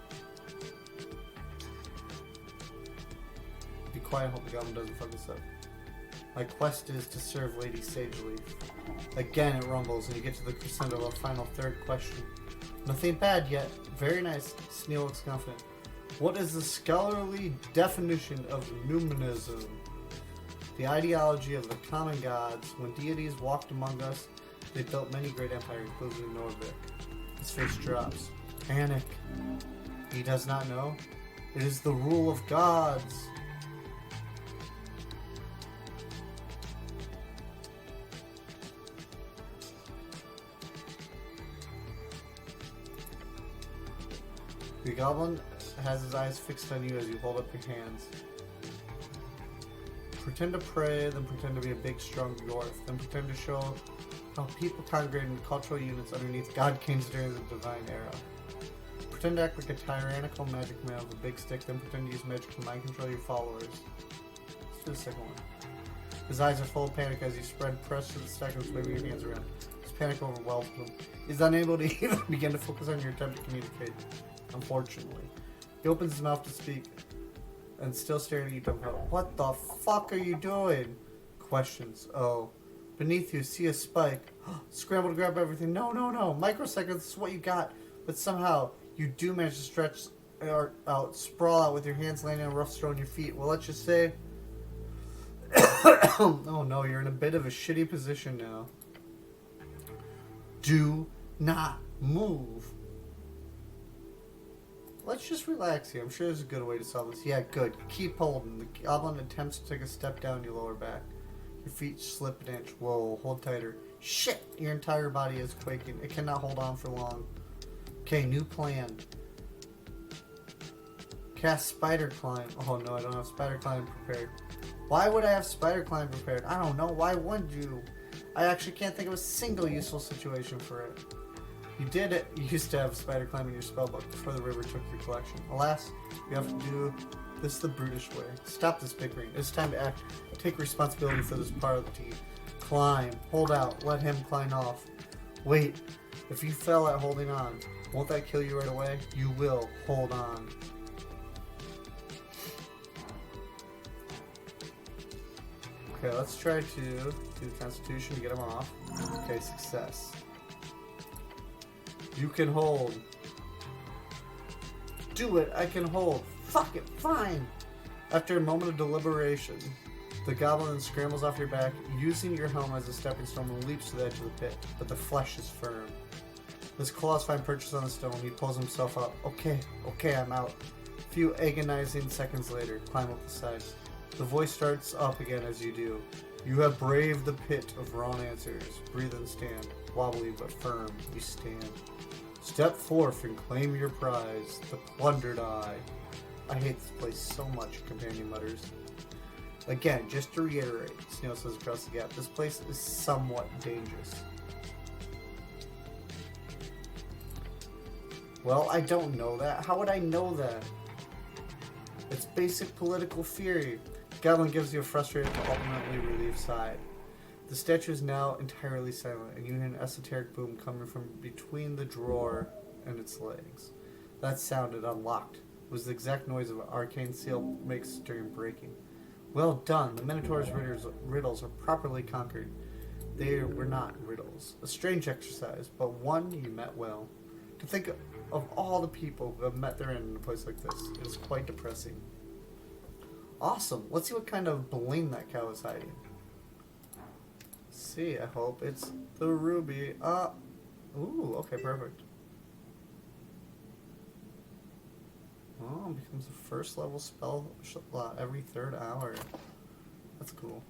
Be quiet, hope the goblin doesn't fuck this up. My quest is to serve Lady Sageleaf. Again it rumbles, and you get to the crescendo of a final 3rd question. Nothing bad yet. Very nice. Sneal looks confident. What is the scholarly definition of numinism? The ideology of the common gods. When deities walked among us, they built many great empires, including Norvik. His face drops. Panic. He does not know. It is the rule of gods. The goblin has his eyes fixed on you as you hold up your hands. Pretend to pray, then pretend to be a big, strong dwarf, then pretend to show how people congregate in cultural units underneath god kings during the divine era. Pretend to act like a tyrannical magic man with a big stick, then pretend to use magic to mind control your followers. Let's do the second one. His eyes are full of panic as you spread press to the stack and waving your hands around. His Panic overwhelms him. He's unable to even begin to focus on your attempt to communicate, unfortunately. He opens his mouth to speak, and still staring at you dumbfounded. What the fuck are you doing? Questions. Oh. Beneath you, see a spike. Scramble to grab everything. No, no, no. Microseconds is what you got. But somehow, you do manage to stretch out, sprawl out with your hands landing on rough stone on your feet. Well, let's just say... oh no, you're in a bit of a shitty position now. Do not move. Let's just relax here. I'm sure there's a good way to solve this. Yeah, good. Keep holding. The goblin attempts to take a step down your lower back. Your feet slip an inch. Whoa, hold tighter. Shit! Your entire body is quaking. It cannot hold on for long. Okay, new plan. Cast spider climb. Oh no, I don't have spider climb prepared. Why would I have spider climb prepared? I don't know. Why wouldn't you? I actually can't think of a single useful situation for it. You used to have spider climb in your spellbook before the river took your collection. Alas, you have to do this the brutish way. Stop this bickering. It's time to act. Take responsibility for this part of the team. Climb. Hold out. Let him climb off. Wait. If you fell at holding on, won't that kill you right away? You will. Hold on. Okay, let's try to do Constitution to get him off. Okay, success. You can hold. Do it, I can hold. Fuck it, fine. After a moment of deliberation, the goblin scrambles off your back, using your helm as a stepping stone and leaps to the edge of the pit, but the flesh is firm. His claws find purchase on the stone. He pulls himself up. Okay, I'm out. A few agonizing seconds later, climb up the sides. The voice starts up again as you do. You have braved the pit of wrong answers. Breathe and stand. Wobbly but firm, you stand. Step forth and claim your prize, the plundered eye. I hate this place so much, companion mutters. Again, just to reiterate, Snail says across the gap, this place is somewhat dangerous. Well, I don't know that. How would I know that? It's basic political theory. Goblin gives you a frustrated but ultimately relieved sigh. The statue is now entirely silent, and you hear an esoteric boom coming from between the drawer and its legs. That sounded unlocked. It was the exact noise of an arcane seal makes during breaking. Well done. The Minotaur's riddles are properly conquered. They were not riddles. A strange exercise, but one you met well. To think of all the people who have met their end in a place like this, it is quite depressing. Awesome. Let's see what kind of bling that cow is hiding. Let's see, I hope it's the ruby. Ooh, okay, perfect. Oh, it becomes a first level spell slot every 3rd hour. That's cool.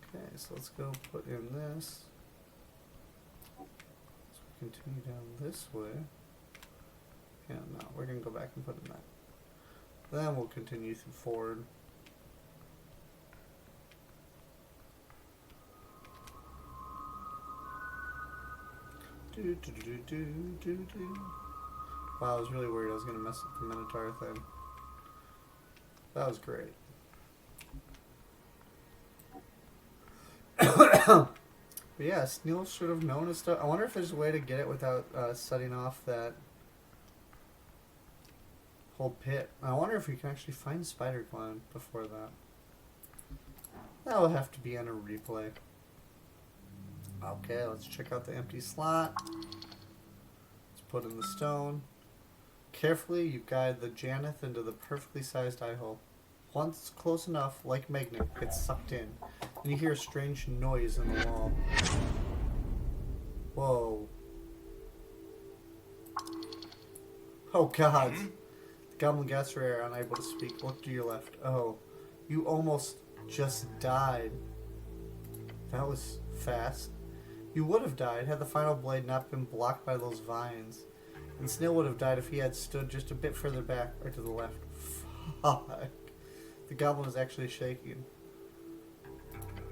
Okay, so let's go put in this. Let's continue down this way. Yeah, no, we're going to go back and put in that. Then we'll continue forward. Wow, I was really worried I was going to mess up the Minotaur thing. That was great. But yeah, Sneal should have known his stuff. I wonder if there's a way to get it without setting off that whole pit. I wonder if we can actually find Spider Climb before that. That will have to be on a replay. Okay, let's check out the empty slot. Let's put in the stone. Carefully, you guide the Janeth into the perfectly sized eye hole. Once close enough, like magnet, gets sucked in, and you hear a strange noise in the wall. Whoa. Oh god. The goblin gasps for air, unable to speak. Look to your left. Oh, you almost just died. That was fast. You would have died had the final blade not been blocked by those vines. And Snail would have died if he had stood just a bit further back or to the left. Fuck. The goblin is actually shaking.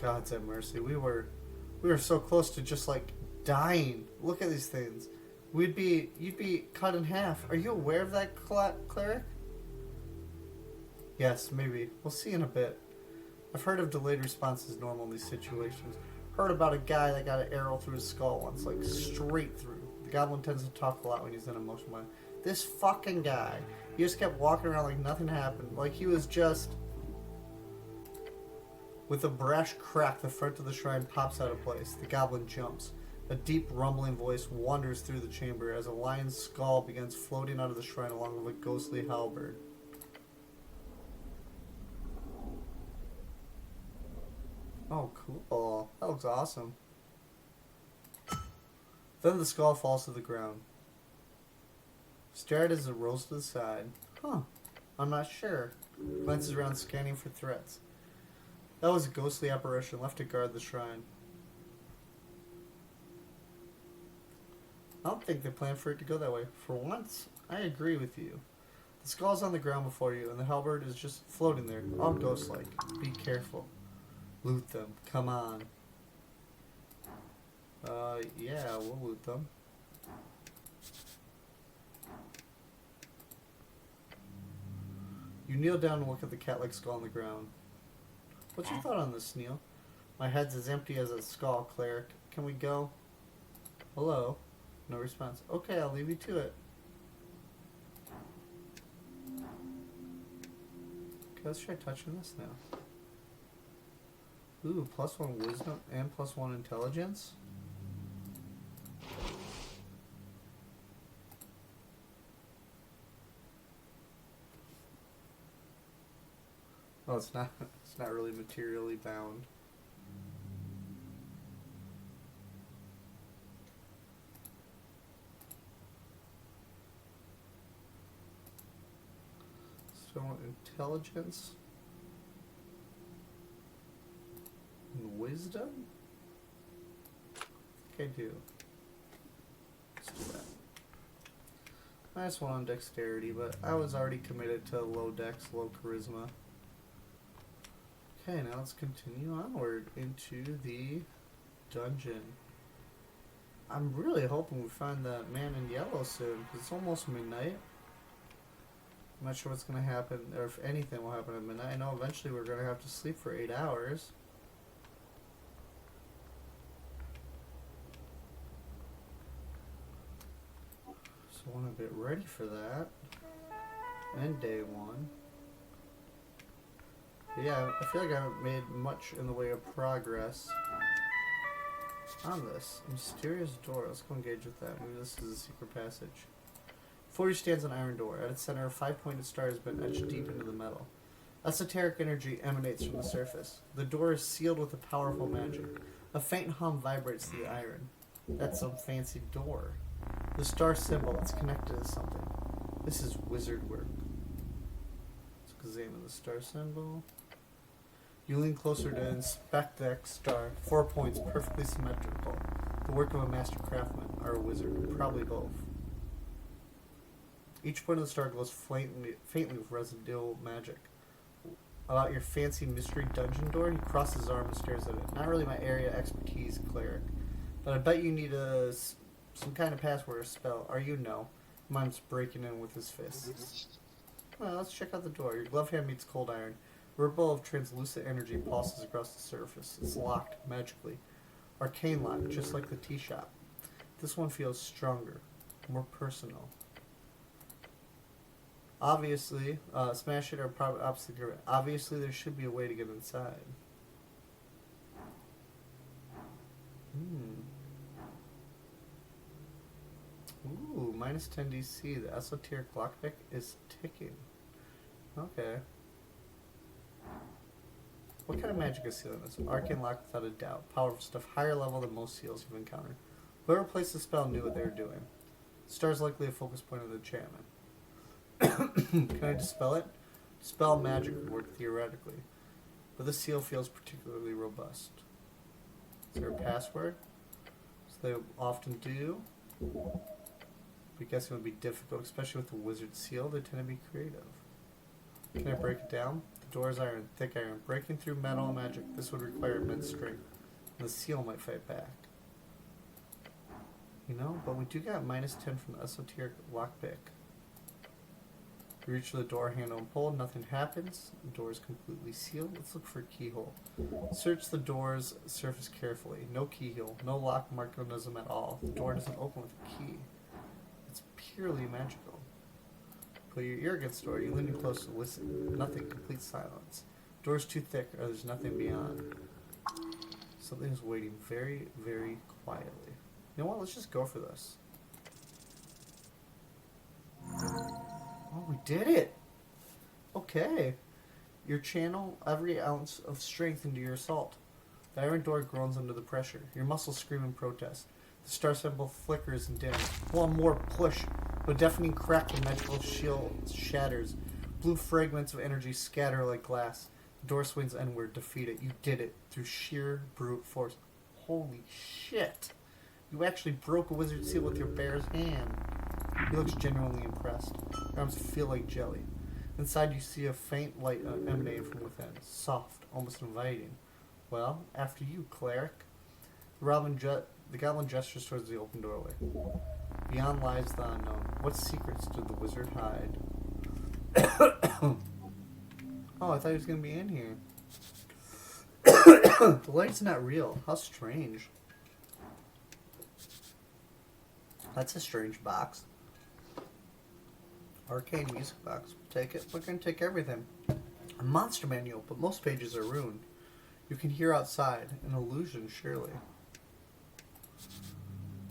God's have mercy. We were so close to just like dying. Look at these things. You'd be cut in half. Are you aware of that, cleric? Yes, maybe. We'll see in a bit. I've heard of delayed responses normal in these situations. Heard about a guy that got an arrow through his skull once, like straight through. The goblin tends to talk a lot when he's in emotional mode. This fucking guy, he just kept walking around like nothing happened. Like he was just... With a brash crack, the front of the shrine pops out of place. The goblin jumps. A deep rumbling voice wanders through the chamber as a lion's skull begins floating out of the shrine along with a ghostly halberd. Oh, cool. That looks awesome. Then the skull falls to the ground. Stared as it rolls to the side. Huh. I'm not sure. Glances around, scanning for threats. That was a ghostly apparition left to guard the shrine. I don't think they planned for it to go that way. For once, I agree with you. The skull's on the ground before you, and the halberd is just floating there, all ghost-like. Be careful. Loot them. Come on. Yeah, we'll loot them. You kneel down and look at the cat-like skull on the ground. What's your thought on this, Neil? My head's as empty as a skull, cleric. Can we go? Hello? No response. Okay, I'll leave you to it. Okay, let's try touching this now. Ooh, +1 wisdom and +1 intelligence. Oh, it's not really materially bound. So intelligence and wisdom? I think I do. Let's do that. -1 on dexterity, but I was already committed to low dex, low charisma. Okay, now let's continue onward into the dungeon. I'm really hoping we find that man in yellow soon, because it's almost midnight. I'm not sure what's going to happen, or if anything will happen at midnight. I know eventually we're going to have to sleep for 8 hours. So I want to get ready for that. And day one. But yeah, I feel like I haven't made much in the way of progress on this. Mysterious door. Let's go engage with that. Maybe this is a secret passage. Before you stands an iron door. At its center, a 5-pointed star has been etched deep into the metal. Esoteric energy emanates from the surface. The door is sealed with a powerful magic. A faint hum vibrates through the iron. That's some fancy door. The star symbol, it's connected to something. This is wizard work. Let's examine the star symbol. You lean closer to inspect the X star. 4 points, perfectly symmetrical. The work of a master craftsman, or a wizard, probably both. Each point of the star glows faintly with residual magic. About your fancy mystery dungeon door, he crosses his arm and stares at it. Not really my area of expertise, cleric. But I bet you need some kind of password or spell. Are you? No. Mime's breaking in with his fists. Well, let's check out the door. Your glove hand meets cold iron. A ripple of translucent energy pulses across the surface. It's locked, magically. Arcane lock, just like the tea shop. This one feels stronger, more personal. Obviously, smash it or probably opposite. Obviously, there should be a way to get inside. Ooh, -10 DC. The esoteric lockpick is ticking. Okay. What kind of magic is sealing this? Arcane lock without a doubt. Powerful stuff, higher level than most seals you've encountered. Whoever placed the spell knew what they were doing. Star's likely a focus point of the enchantment. Can I dispel it? Dispel magic would work theoretically, but this seal feels particularly robust. Is there a password? So they often do. I guess it would be difficult, especially with the wizard seal. They tend to be creative. Can I break it down? The door is iron, thick iron. Breaking through metal and magic, this would require immense strength. And the seal might fight back. You know, but we do got -10 from the esoteric lockpick. You reach for the door handle and pull, nothing happens. The door is completely sealed. Let's look for a keyhole. Search the door's surface carefully. No keyhole, no lock mechanism at all. The door doesn't open with a key. It's purely magical. Put your ear against the door. You lean in close to listen. Nothing. Complete silence. Door's too thick, or there's nothing beyond. Something is waiting very, very quietly. You know what? Let's just go for this. Oh, we did it! Okay. You channel every ounce of strength into your assault. The iron door groans under the pressure. Your muscles scream in protest. The star symbol flickers and dims. One more push. With a deafening crack, the magical shield shatters. Blue fragments of energy scatter like glass. The door swings inward, defeated. You did it through sheer brute force. Holy shit! You actually broke a wizard seal with your bare hand. He looks genuinely impressed. Your arms feel like jelly. Inside you see a faint light emanating from within. Soft, almost inviting. Well, after you, cleric. The goblin gestures towards the open doorway. Beyond lies the unknown. What secrets did the wizard hide? Oh, I thought he was going to be in here. The light's not real. How strange. That's a strange box. Arcane music box. Take it. We're going to take everything. A monster manual, but most pages are ruined. You can hear outside. An illusion, surely.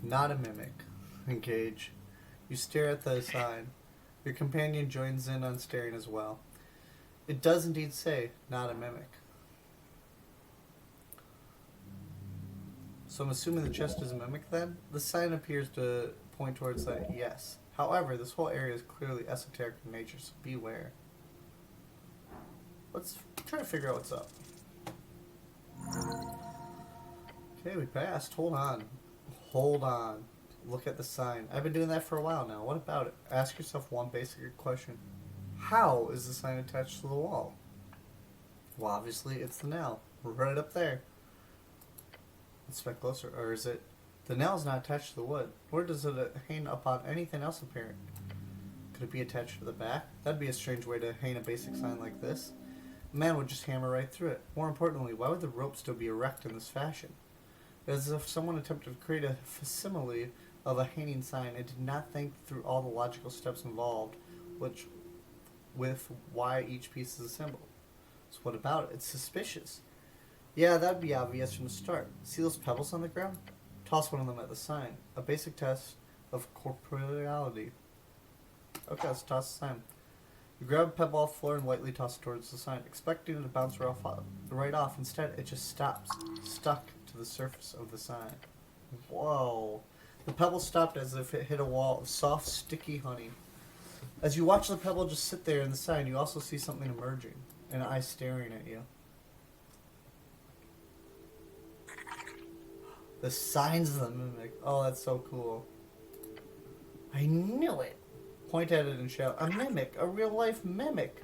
Not a mimic. Engage. You stare at the sign. Your companion joins in on staring as well. It does indeed say, not a mimic. So I'm assuming the chest is a mimic then? The sign appears to point towards that, yes. However, this whole area is clearly esoteric in nature, so beware. Let's try to figure out what's up. Okay, we passed. Hold on. Hold on. Look at the sign. I've been doing that for a while now. What about it? Ask yourself one basic question. How is the sign attached to the wall? Well, obviously, it's the nail. We're right up there. Let's spec closer. Or is it... The nail's not attached to the wood. Nor does it hang upon anything else apparent. Could it be attached to the back? That'd be a strange way to hang a basic sign like this. A man would just hammer right through it. More importantly, why would the rope still be erect in this fashion? As if someone attempted to create a facsimile of a hanging sign and did not think through all the logical steps involved, with why each piece is a symbol. So what about it? It's suspicious. Yeah, that'd be obvious from the start. See those pebbles on the ground? Toss one of them at the sign. A basic test of corporeality. Okay, let's toss the sign. You grab a pebble off the floor and lightly toss it towards the sign, expecting it to bounce right off. Instead, it just stops, stuck to the surface of the sign. Whoa. The pebble stopped as if it hit a wall of soft, sticky honey. As you watch the pebble just sit there in the sign, you also see something emerging. An eye staring at you. The signs of the mimic. Oh, that's so cool. I knew it. Point at it and shout, a mimic, a real-life mimic.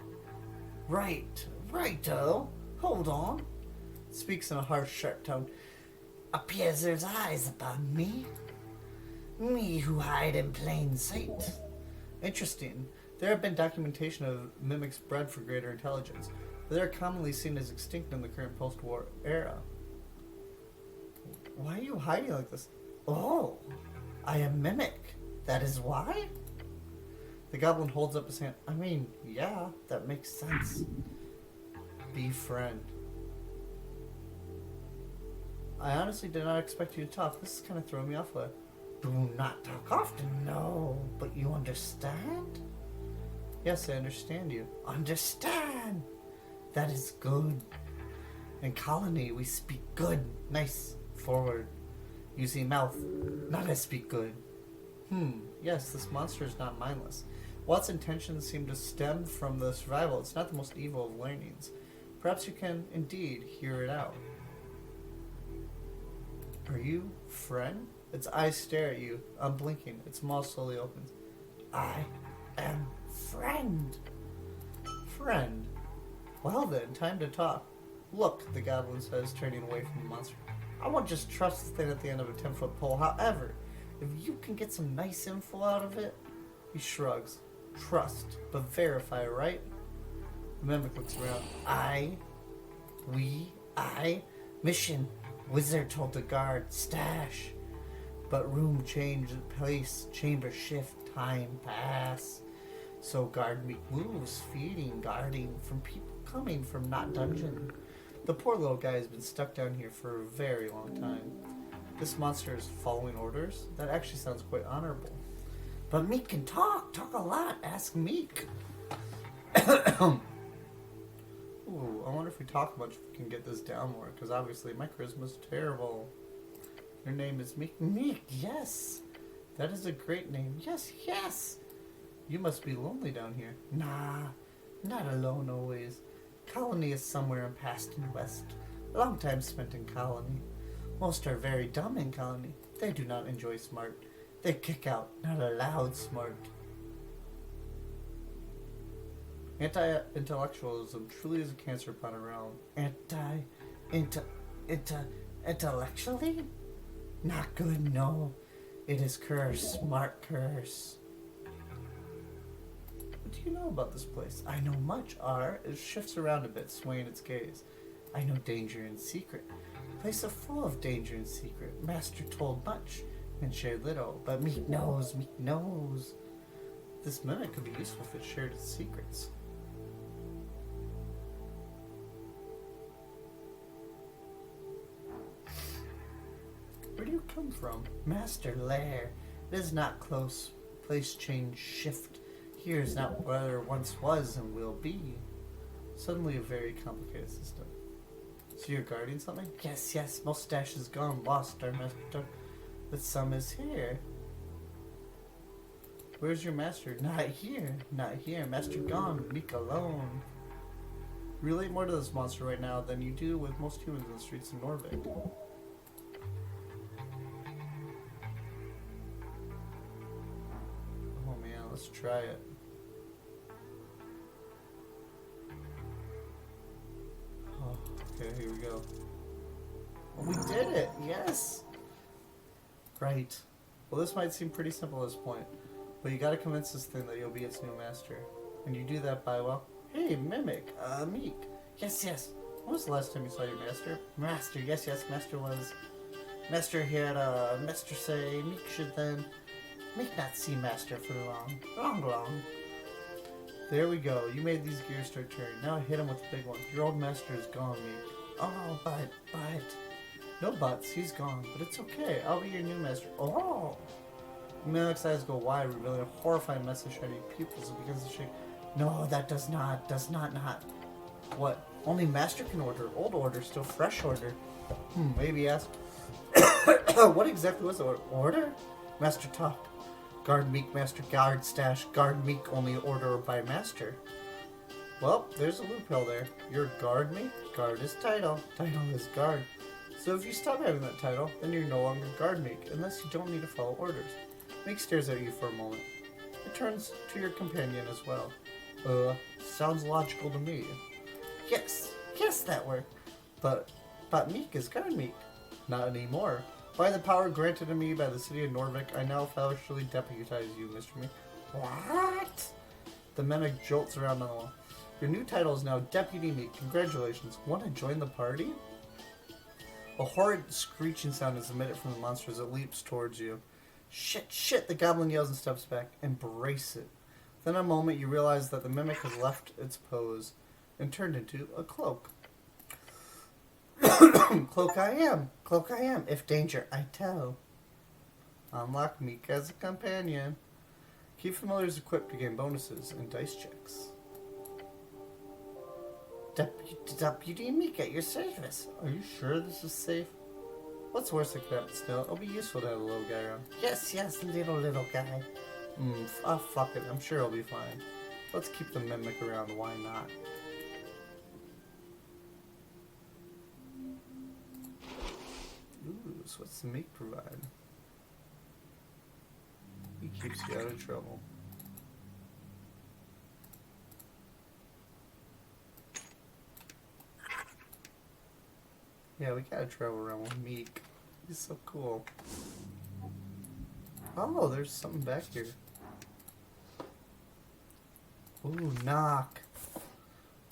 Righto. Hold on. Speaks in a harsh, sharp tone. Appears there's eyes upon me. Me who hide in plain sight. Interesting. There have been documentation of mimics bred for greater intelligence. They are commonly seen as extinct in the current post-war era. Why are you hiding like this? Oh, I am mimic. That is why? The goblin holds up his hand. I mean, yeah, that makes sense. Befriend. I honestly did not expect you to talk. This is kind of throwing me off. Do not talk often, no. But you understand? Yes, I understand you. Understand! That is good. In Colony, we speak good. Nice. Forward. Using mouth. Not as speak good. Yes, this monster is not mindless. While its intentions seem to stem from the survival, it's not the most evil of learnings. Perhaps you can, indeed, hear it out. Are you friend? Its eyes stare at you, unblinking. Its mouth slowly opens. I am friend. Friend? Well then, time to talk. Look, the goblin says, turning away from the monster. I won't just trust the thing at the end of a 10-foot pole. However, if you can get some nice info out of it... He shrugs. Trust, but verify, right? The mimic looks around. I. Mission. Wizard told the guard. Stash. But room change, place, chamber shift, time pass. So guard meek moves, feeding, guarding from people coming from not dungeon. The poor little guy has been stuck down here for a very long time. This monster is following orders? That actually sounds quite honorable. But Meek can talk a lot. Ask Meek. Ooh, I wonder if we talk much, if we can get this down more, because obviously my charisma's terrible. Your name is Meek. Meek, yes. That is a great name. Yes, yes. You must be lonely down here. Nah, not alone always. Colony is somewhere in past and west. Long time spent in colony. Most are very dumb in colony. They do not enjoy smart. They kick out, not allowed smart. Anti-intellectualism truly is a cancer upon a realm. Intellectually? Not good, no. It is curse, smart curse. What do you know about this place? I know much, R. It shifts around a bit, swaying its gaze. I know danger and secret. Place is full of danger and secret. Master told much and shared little, but Meek knows, Meek knows. This mimic could be useful if it shared its secrets. Where do you come from? Master lair. It is not close. Place change shift. Here is not where it once was and will be. Suddenly a very complicated system. So you're guarding something? Yes, yes. Mustache is gone, lost our master. But some is here. Where's your master? Not here. Not here. Master gone. Meek alone. Relate more to this monster right now than you do with most humans in the streets of Norvik. Oh man, let's try it. Oh, okay, here we go. Oh, we did it! Yes! Right. Well, this might seem pretty simple at this point, but you gotta convince this thing that you'll be its new master. And you do that by, well, hey, Mimic, Meek. Yes, yes. When was the last time you saw your master? Master, yes, yes, master was. Master had, master say, Meek should then Meek not see master for long. There we go. You made these gears start turning. Now hit him with the big one. Your old master is gone, Meek. Oh, but. No buts. He's gone. But it's okay. I'll be your new master. Oh! Mimic's eyes go wide, revealing a horrifying mess of shiny pupils. It begins to shake. No, that does not. What? Only master can order. Old order, still fresh order. Maybe ask. What exactly was the order? Master talk. Guard Meek, master guard stash. Guard Meek, only order by master. Well, there's a loophole there. You're guard Meek. Guard is title. Title is guard. So if you stop having that title, then you're no longer guard Meek, unless you don't need to follow orders. Meek stares at you for a moment. It turns to your companion as well. Sounds logical to me. Yes, that worked. But Meek is guard Meek. Not anymore. By the power granted to me by the city of Norvik, I now officially deputize you, Mr. Meek. What? The mimic jolts around on the wall. Your new title is now Deputy Meek. Congratulations. Want to join the party? A horrid screeching sound is emitted from the monster as it leaps towards you. Shit, the goblin yells and steps back. Embrace it. Then in a moment you realize that the mimic has left its pose and turned into a cloak. Cloak I am. If danger, I tell. Unlock Meek as a companion. Keep familiars equipped to gain bonuses and dice checks. Deputy Meek at your service. Are you sure this is safe? What's worse than that still? It'll be useful to have a little guy around. Yes, little guy. Fuck it. I'm sure he'll be fine. Let's keep the mimic around. Why not? Ooh, so what's the Meek provide? He keeps you out of trouble. Yeah, we gotta travel around with Meek. He's so cool. Oh, there's something back here. Ooh, knock.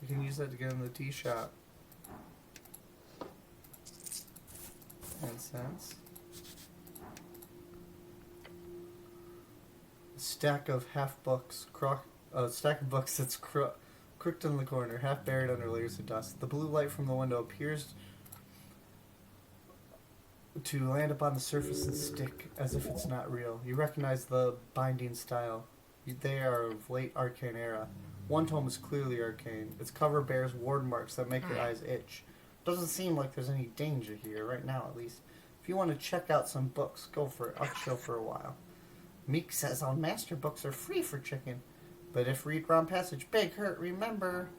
We can use that to get in the tea shop. Incense. A stack of half books. A stack of books that's crooked in the corner, half buried under layers of dust. The blue light from the window appears to land upon the surface and stick as if it's not real. You recognize the binding style. They are of late arcane era. One tome is clearly arcane. Its cover bears ward marks that make your eyes itch. Doesn't seem like there's any danger here, right now at least. If you want to check out some books, go for it. I'll chill for a while. Meek says all master books are free for chicken. But if read wrong passage, big hurt, remember.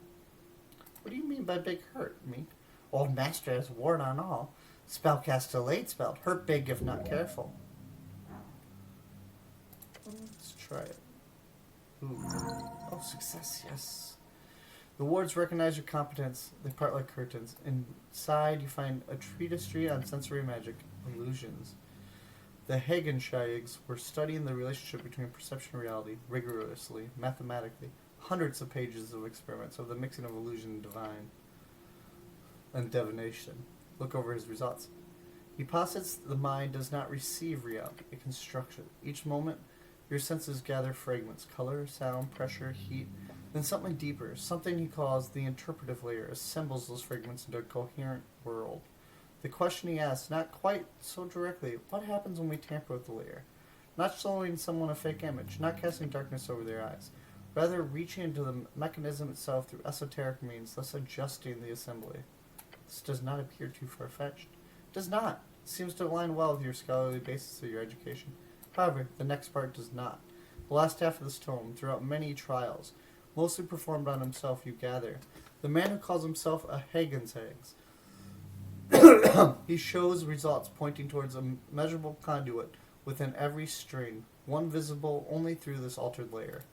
What do you mean by big hurt, Meek? Old master has ward on all. Spellcast delayed spelled. Hurt big if not careful. Let's try it. Ooh. Oh, success, yes. The wards recognize your competence. They part like curtains. Inside, you find a treatise on sensory magic, illusions. The Hagenscheigs were studying the relationship between perception and reality, rigorously, mathematically. Hundreds of pages of experiments of the mixing of illusion and divine and divination. Look over his results. He posits the mind does not receive reality, it constructs it. Each moment, your senses gather fragments, color, sound, pressure, heat, then something deeper, something he calls the interpretive layer, assembles those fragments into a coherent world. The question he asks, not quite so directly, what happens when we tamper with the layer? Not showing someone a fake image, not casting darkness over their eyes, rather reaching into the mechanism itself through esoteric means, thus adjusting the assembly. This does not appear too far-fetched. It does not. It seems to align well with your scholarly basis of your education. However, the next part does not. The last half of this tome, throughout many trials, mostly performed on himself, you gather. The man who calls himself a Hagensheigs. He shows results pointing towards a measurable conduit within every string, one visible only through this altered layer.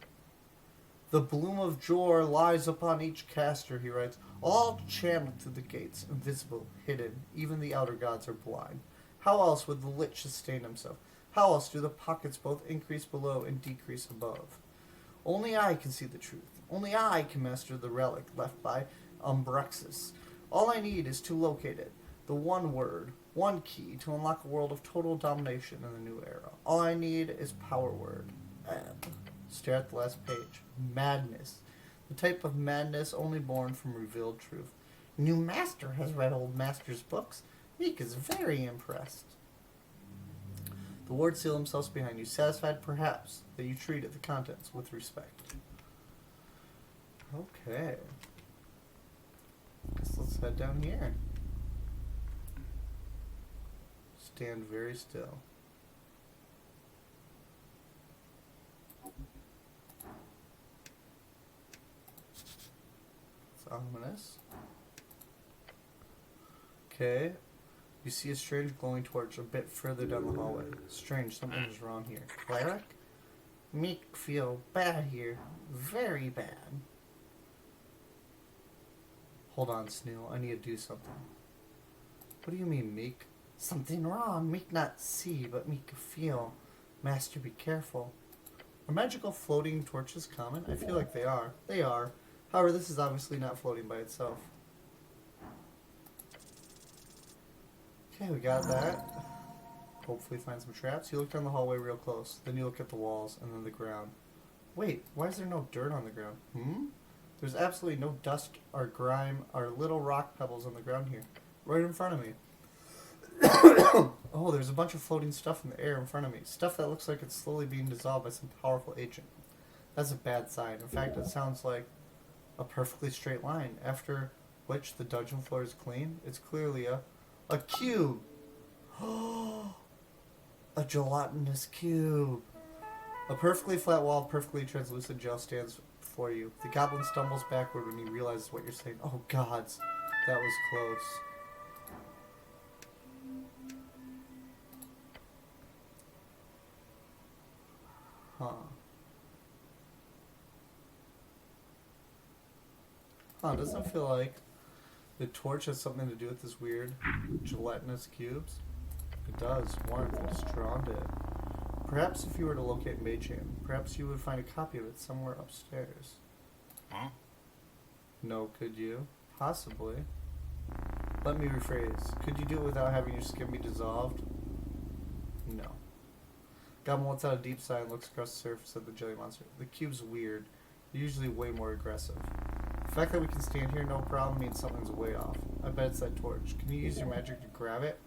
The bloom of Jor lies upon each caster, he writes, all channeled through the gates, invisible, hidden. Even the outer gods are blind. How else would the lich sustain himself? How else do the pockets both increase below and decrease above? Only I can see the truth. Only I can master the relic left by Umbraxis. All I need is to locate it. The one word, one key to unlock a world of total domination in the new era. All I need is power word. Ebb. Stare at the last page. Madness. The type of madness only born from revealed truth. New master has read old master's books. Meek is very impressed. The wards seal themselves behind you, satisfied perhaps that you treated the contents with respect. Okay. Guess let's head down here. Stand very still. It's ominous. Okay. You see a strange glowing torch a bit further down the hallway. Strange, something is wrong here. Cleric? Meek feel bad here. Very bad. Hold on, Sneel. I need to do something. What do you mean, Meek? Something wrong. Meek not see, but Meek feel. Master, be careful. Are magical floating torches common? I feel like they are. They are. However, this is obviously not floating by itself. Okay, we got that. Hopefully find some traps. You look down the hallway real close. Then you look at the walls and then the ground. Wait, why is there no dirt on the ground? There's absolutely no dust or grime or little rock pebbles on the ground here. Right in front of me. Oh, there's a bunch of floating stuff in the air in front of me. Stuff that looks like it's slowly being dissolved by some powerful agent. That's a bad sign. In fact, it sounds like a perfectly straight line, after which the dungeon floor is clean. It's clearly a cube. A gelatinous cube. A perfectly flat wall of perfectly translucent gel stands before you. The goblin stumbles backward when he realizes what you're saying. Oh, gods. That was close. Doesn't feel like the torch has something to do with this weird gelatinous cubes. It does. Warmth. It's drawn to it. Perhaps if you were to locate Mage Hand, perhaps you would find a copy of it somewhere upstairs. Huh? No, could you? Possibly. Let me rephrase. Could you do it without having your skin be dissolved? No. Goblin lets out a deep sigh and looks across the surface of the jelly monster. The cube's weird. They're usually way more aggressive. The fact that we can stand here no problem means something's way off. I bet it's that torch. Can you use your magic to grab it?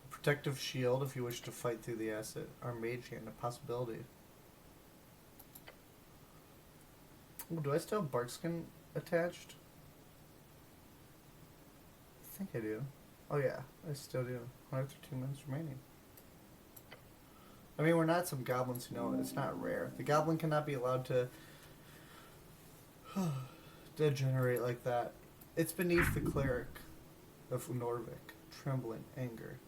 Protective shield if you wish to fight through the acid. Our mage hand, a possibility. Ooh, do I still have bark skin attached? I think I do. Oh yeah, I still do. 113 minutes remaining. I mean, we're not some goblins who know it. It's not rare. The goblin cannot be allowed to degenerate like that. It's beneath the cleric of Norvik, trembling anger.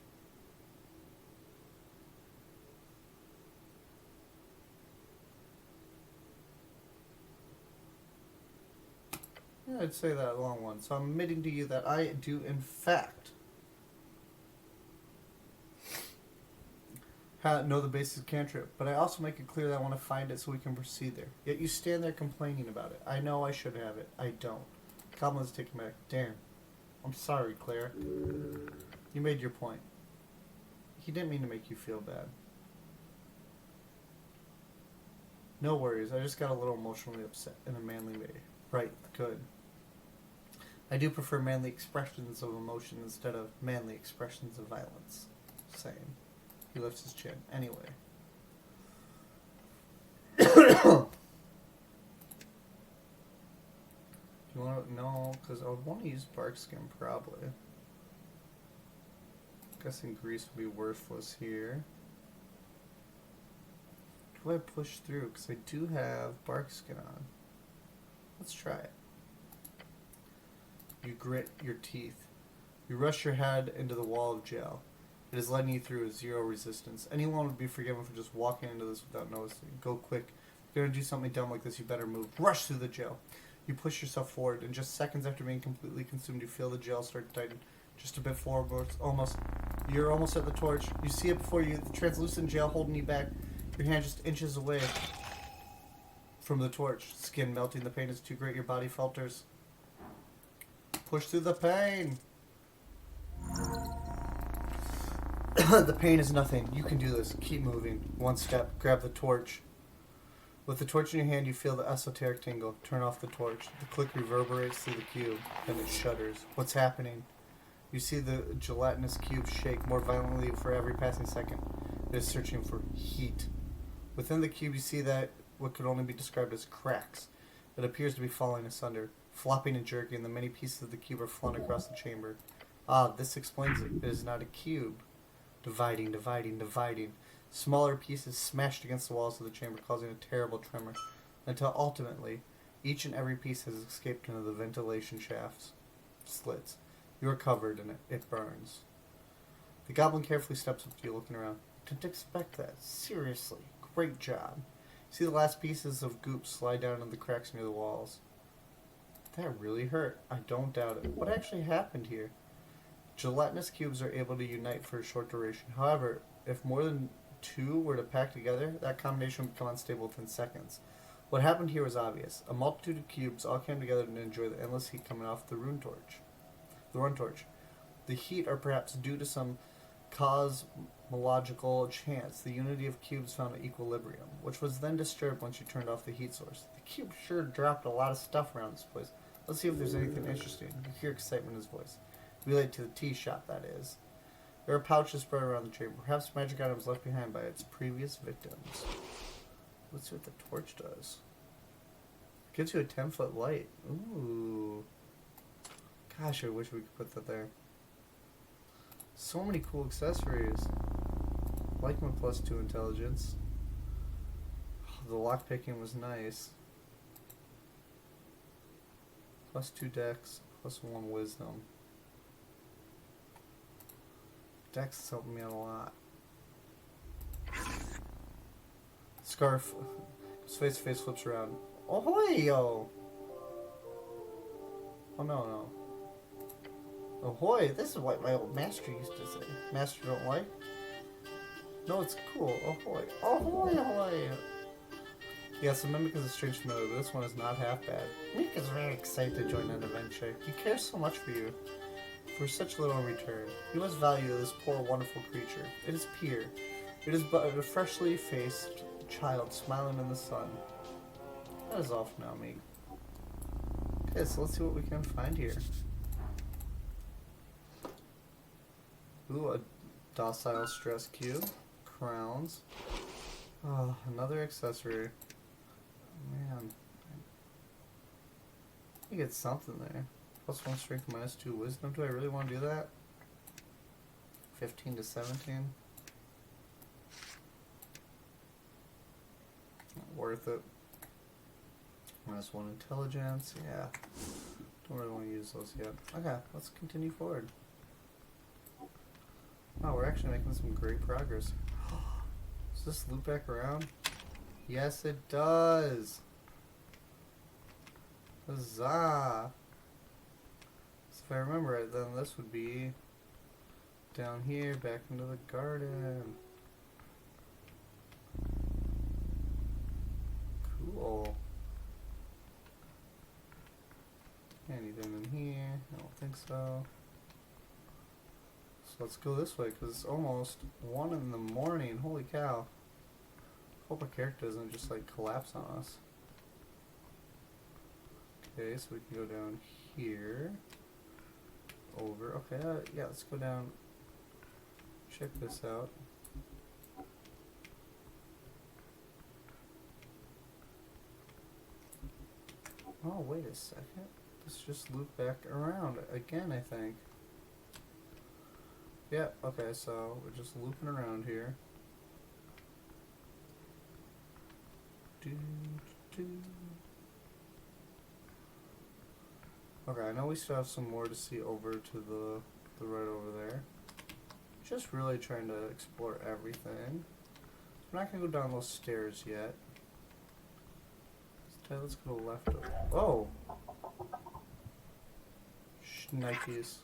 Yeah, I'd say that long one. So I'm admitting to you that I do, in fact, know the basic cantrip, but I also make it clear that I want to find it so we can proceed there. Yet you stand there complaining about it. I know I should have it. I don't. Goblin's taking back. Damn. I'm sorry, Claire. You made your point. He didn't mean to make you feel bad. No worries. I just got a little emotionally upset in a manly way. Right. Good. I do prefer manly expressions of emotion instead of manly expressions of violence. Same. He lifts his chin. Anyway. You want to? No, because I would want to use bark skin probably. Guessing grease would be worthless here. Do I push through? Because I do have bark skin on. Let's try it. You grit your teeth. You rush your head into the wall of jail. It is letting you through with zero resistance. Anyone would be forgiven for just walking into this without noticing. Go quick. If you're going to do something dumb like this, you better move. Rush through the jail. You push yourself forward, and just seconds after being completely consumed, you feel the jail start to tighten. Just a bit forward, you're almost at the torch. You see it before you, the translucent jail holding you back. Your hand just inches away from the torch. Skin melting, the pain is too great, your body falters. Push through the pain! The pain is nothing. You can do this. Keep moving. One step. Grab the torch. With the torch in your hand, you feel the esoteric tingle. Turn off the torch. The click reverberates through the cube. Then it shudders. What's happening? You see the gelatinous cube shake more violently for every passing second. It is searching for heat. Within the cube, you see that what could only be described as cracks. It appears to be falling asunder, flopping and jerking. The many pieces of the cube are flung across the chamber. Ah, this explains it. It is not a cube. Dividing. Smaller pieces smashed against the walls of the chamber, causing a terrible tremor, until ultimately, each and every piece has escaped into the ventilation shafts. Slits. You are covered in it. It burns. The goblin carefully steps up to you, looking around. Didn't expect that. Seriously. Great job. You see the last pieces of goop slide down into the cracks near the walls. That really hurt. I don't doubt it. What actually happened here? Gelatinous cubes are able to unite for a short duration. However, if more than two were to pack together, that combination would become unstable within seconds. What happened here was obvious. A multitude of cubes all came together to enjoy the endless heat coming off the rune torch. The heat are perhaps due to some cosmological chance. The unity of cubes found an equilibrium, which was then disturbed once you turned off the heat source. The cube sure dropped a lot of stuff around this place. Let's see if there's anything interesting. You hear excitement in his voice. Related to the tea shop, that is. There are pouches spread around the chamber, perhaps magic items left behind by its previous victims. Let's see what the torch does. Gives you a 10-foot light. Ooh. Gosh, I wish we could put that there. So many cool accessories. Like my +2 intelligence. The lockpicking was nice. +2 dex, +1 wisdom. Dex is helping me out a lot. Scarf. His face flips around. Ahoy, yo! Oh, no. Ahoy, this is what my old master used to say. Master don't like? No, it's cool. Ahoy. Ahoy, ahoy! Yes, the Mimic is a strange familiar, but this one is not half bad. Mimic is very excited to join an adventure. He cares so much for you. For such little in return. You must value this poor, wonderful creature. It is pure. It is but a freshly faced child smiling in the sun. That is all for now, Meek. Okay, so let's see what we can find here. Ooh, a docile stress cube. Crowns. Oh, another accessory. Man. You get something there. +1 strength, -2 wisdom. Do I really want to do that? 15 to 17. Not worth it. -1 intelligence. Yeah. Don't really want to use those yet. Okay, let's continue forward. Wow, we're actually making some great progress. Does this loop back around? Yes, it does. Huzzah! So if I remember it, then this would be down here, back into the garden. Cool. Anything in here? I don't think so. So let's go this way, because it's almost 1 in the morning. Holy cow. Hope our character doesn't just like collapse on us. Okay, so we can go down here. Over. Okay, yeah, let's go down. Check this out. Oh, wait a second. Let's just loop back around again, I think. Yeah, okay, so we're just looping around here. Okay, I know we still have some more to see over to the right over there. Just really trying to explore everything. I'm not gonna go down those stairs yet. Let's go left. Oh! Nikes.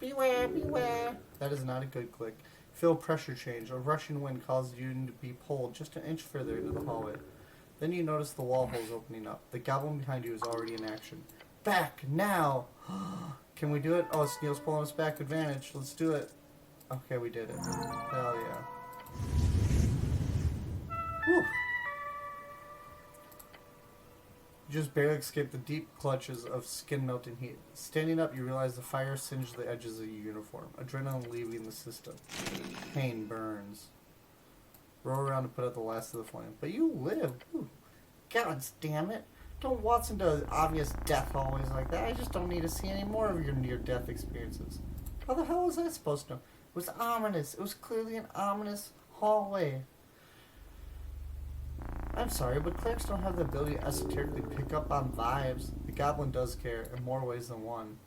Beware, beware! That is not a good click. Feel pressure change. A rushing wind causes you to be pulled just an inch further into the hallway. Then you notice the wall holes opening up. The goblin behind you is already in action. Back, now! Can we do it? Oh, Sneel's pulling us back. Advantage. Let's do it. Okay, we did it. Hell yeah. Whew. You just barely escaped the deep clutches of skin-melting heat. Standing up, you realize the fire singed the edges of your uniform. Adrenaline leaving the system. Pain burns. Roll around to put out the last of the flame. But you live. Ooh. God damn it. Don't waltz into obvious death hallways like that. I just don't need to see any more of your near-death experiences. How the hell was I supposed to know? It was ominous. It was clearly an ominous hallway. I'm sorry, but clerics don't have the ability to esoterically pick up on vibes. The goblin does care, in more ways than one.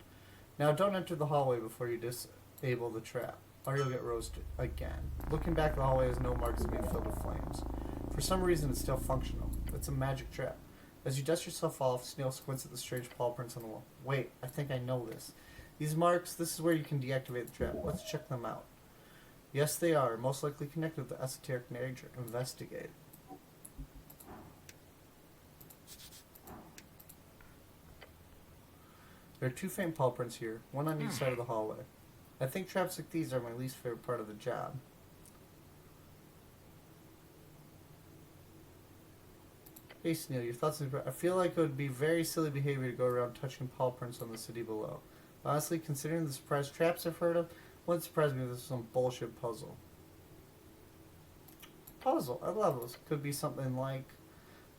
Now, don't enter the hallway before you disable the trap, or you'll get roasted again. Looking back, the hallway has no marks of being filled with flames. For some reason, it's still functional. It's a magic trap. As you dust yourself off, Sneel squints at the strange paw prints on the wall. Wait, I think I know this. These marks, this is where you can deactivate the trap. Let's check them out. Yes, they are. Most likely connected with the esoteric nature. Investigate. There are 2 faint paw prints here, one on each side of the hallway. I think traps like these are my least favorite part of the job. Hey Sneel, your thoughts on... I feel like it would be very silly behavior to go around touching paw prints on the city below. Honestly, considering the surprise traps I've heard of, wouldn't surprise me if this was some bullshit puzzle. Puzzle? I love those. Could be something like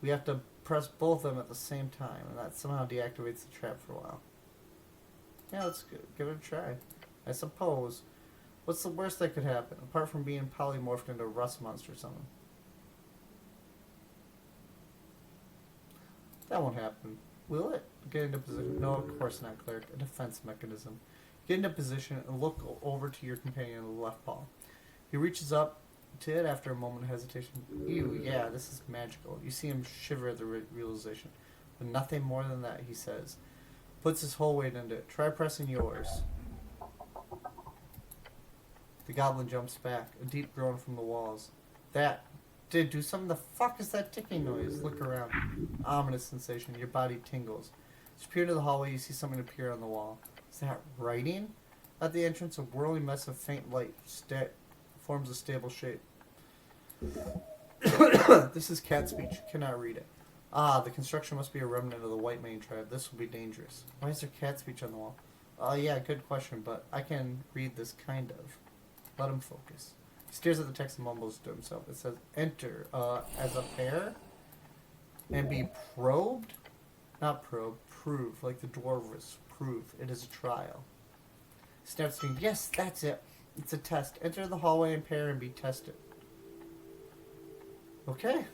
we have to press both of them at the same time, and that somehow deactivates the trap for a while. Yeah, let's give it a try. I suppose. What's the worst that could happen, apart from being polymorphed into a rust monster or something? That won't happen. Will it? Get into position. No, of course not, cleric. A defense mechanism. Get into position and look over to your companion in the left paw. He reaches up to it after a moment of hesitation. Ew, yeah, this is magical. You see him shiver at the realization. But nothing more than that, he says. Puts his whole weight into it. Try pressing yours. The goblin jumps back, a deep groan from the walls. That Dude, do something. The fuck is that ticking noise? Look around. Ominous sensation. Your body tingles. As you peer into the hallway, you see something appear on the wall. Is that writing? At the entrance, a whirling mess of faint light forms a stable shape. This is cat speech. You cannot read it. Ah, the construction must be a remnant of the white mane tribe. This will be dangerous. Why is there cat speech on the wall? Yeah, good question, but I can read this kind of. Let him focus. He stares at the text and mumbles to himself. It says, enter, as a pair, and be probed? Not probe, prove, like the dwarves. Prove. It is a trial. Snaps me, yes, that's it. It's a test. Enter the hallway in pair and be tested. Okay.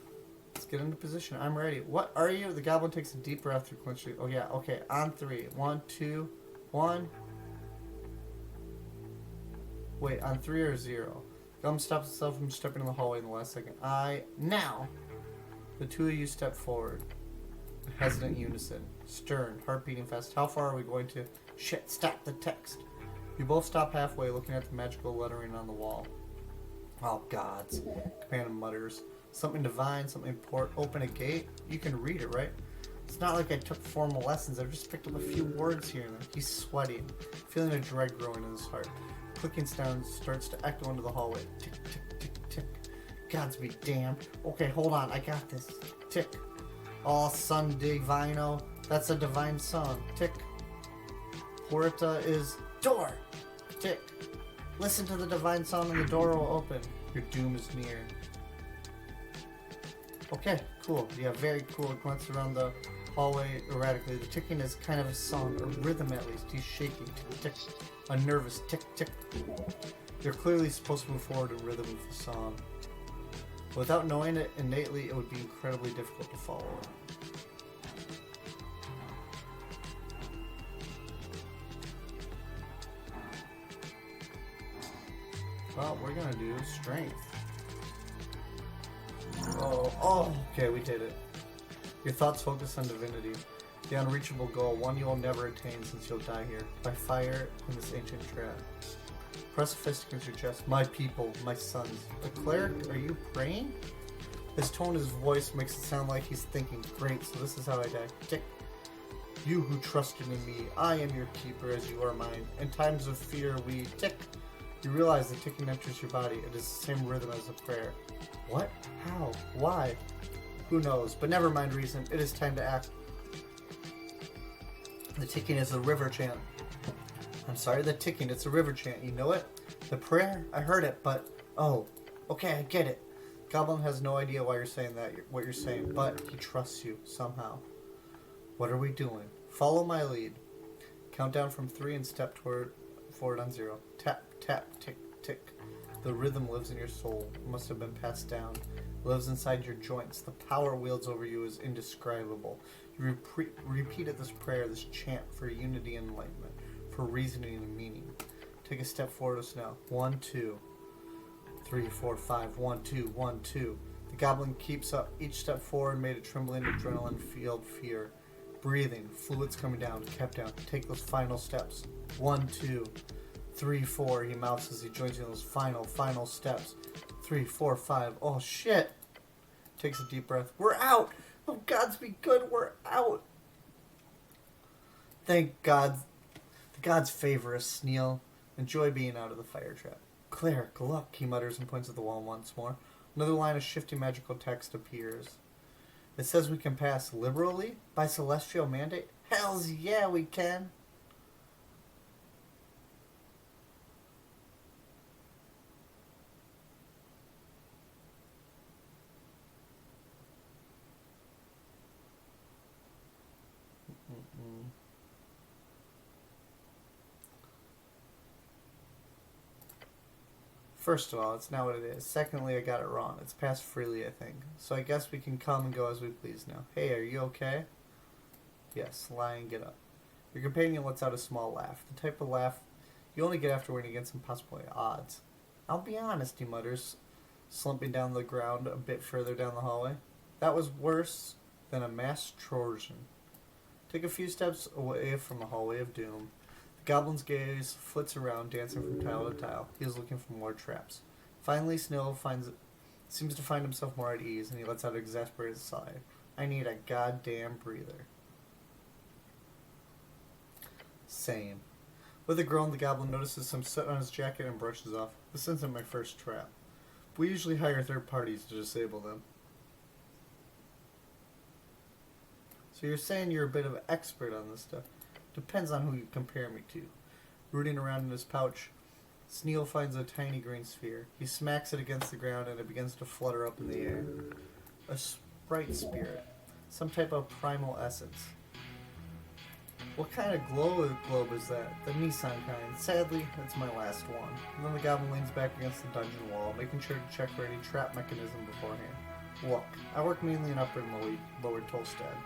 Let's get into position. I'm ready. What are you? The goblin takes a deep breath through clenched teeth. Oh, yeah. Okay. On 3. 1, 2, 1. Wait, on 3 or 0? The goblin stops itself from stepping in the hallway in the last second. Now! The two of you step forward. Hesitant unison. Stern. Heart beating fast. How far are we going to... Shit, stop the text. You both stop halfway, looking at the magical lettering on the wall. Oh, gods. Companion mutters. Something divine, something important. Open a gate. You can read it, right? It's not like I took formal lessons. I've just picked up a few words here and there. He's sweating, feeling a dread growing in his heart. Clicking sound starts to echo into the hallway. Tick, tick, tick, tick. Gods be damned. Okay, hold on. I got this. Tick. Oh, son divino. That's a divine song. Tick. Puerta is door. Tick. Listen to the divine song and the door will open. Your doom is near. Okay, cool. Yeah, very cool. It glance around the hallway erratically. The ticking is kind of a song, a rhythm at least. He's shaking. Tick, tick. A nervous tick, tick. You're clearly supposed to move forward in rhythm with the song. Without knowing it innately, it would be incredibly difficult to follow it. Well, we're gonna do strength. Oh, okay, we did it. Your thoughts focus on divinity, the unreachable goal, one you will never attain since you'll die here, by fire in this ancient trap. Press a fist against your chest. My people, my sons. The cleric, are you praying? His tone, his voice makes it sound like he's thinking, great, so this is how I die. Tick. You who trusted in me, I am your keeper as you are mine. In times of fear, we tick. You realize the ticking enters your body. It is the same rhythm as a prayer. What? How? Why? Who knows? But never mind reason. It is time to act. The ticking is a river chant. I'm sorry, the ticking, it's a river chant. You know it? The prayer? I heard it, but... Oh. Okay, I get it. Goblin has no idea why you're saying that, what you're saying, but he trusts you, somehow. What are we doing? Follow my lead. Count down from 3 and step forward on 0. Tap, tap, tick, tick. The rhythm lives in your soul. It must have been passed down. It lives inside your joints. The power wields over you is indescribable. You repeated this prayer, this chant for unity and enlightenment, for reasoning and meaning. Take a step forward with us now. 1, 2, 3, 4, 5. 1, 2, 1, 2. The goblin keeps up. Each step forward made a trembling adrenaline-filled fear. Breathing, fluids coming down, kept down. Take those final steps. 1, 2, 3, 4. He mouths as he joins in those final steps. 3, 4, 5. Oh shit! Takes a deep breath. We're out! Oh, gods be good, we're out! Thank God. The gods favor us, Sneal. Enjoy being out of the fire trap. Cleric, look, he mutters and points at the wall once more. Another line of shifting magical text appears. It says we can pass liberally by celestial mandate. Hells yeah, we can. First of all, it's not what it is. Secondly, I got it wrong. It's passed freely, I think. So I guess we can come and go as we please now. Hey, are you okay? Yes, lie and get up. Your companion lets out a small laugh. The type of laugh you only get after winning against some possible odds. I'll be honest, he mutters, slumping down the ground a bit further down the hallway. That was worse than a mass Trojan. Take a few steps away from the hallway of doom. The goblin's gaze flits around, dancing from tile to tile. He is looking for more traps. Finally, Sneal finds Seems to find himself more at ease, and he lets out an exasperated sigh. I need a goddamn breather. Same. With a groan, the goblin notices some soot on his jacket and brushes off. This isn't my first trap. We usually hire third parties to disable them. So you're saying you're a bit of an expert on this stuff. Depends on who you compare me to. Rooting around in his pouch, Sneal finds a tiny green sphere. He smacks it against the ground and it begins to flutter up in the air. A sprite spirit. Some type of primal essence. What kind of globe is that? The Nissan kind. Sadly, that's my last one. And then the goblin leans back against the dungeon wall, making sure to check for any trap mechanism beforehand. Look, I work mainly in Upper and Lower Tolstad.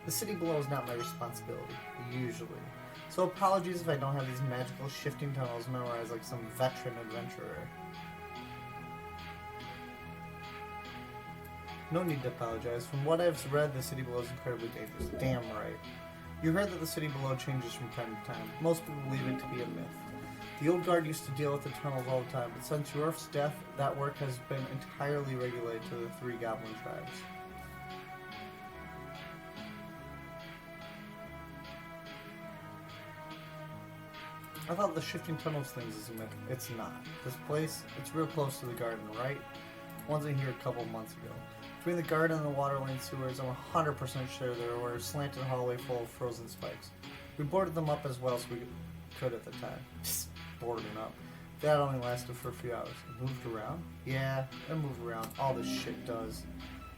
The city below is not my responsibility, usually. So apologies if I don't have these magical shifting tunnels memorized like some veteran adventurer. No need to apologize. From what I've read, the city below is incredibly dangerous. Damn right. You heard that the city below changes from time to time. Most people believe it to be a myth. The old guard used to deal with the tunnels all the time, but since Yorf's death, that work has been entirely regulated to the 3 goblin tribes. I thought the shifting tunnels things is a myth. It's not. This place, it's real close to the garden, right? Ones in here a couple months ago. Between the garden and the water lane sewers, I'm 100% sure there were a slanted hallway full of frozen spikes. We boarded them up as well as we could at the time. Just boarding up. That only lasted for a few hours. It moved around? Yeah, it moved around. All this shit does.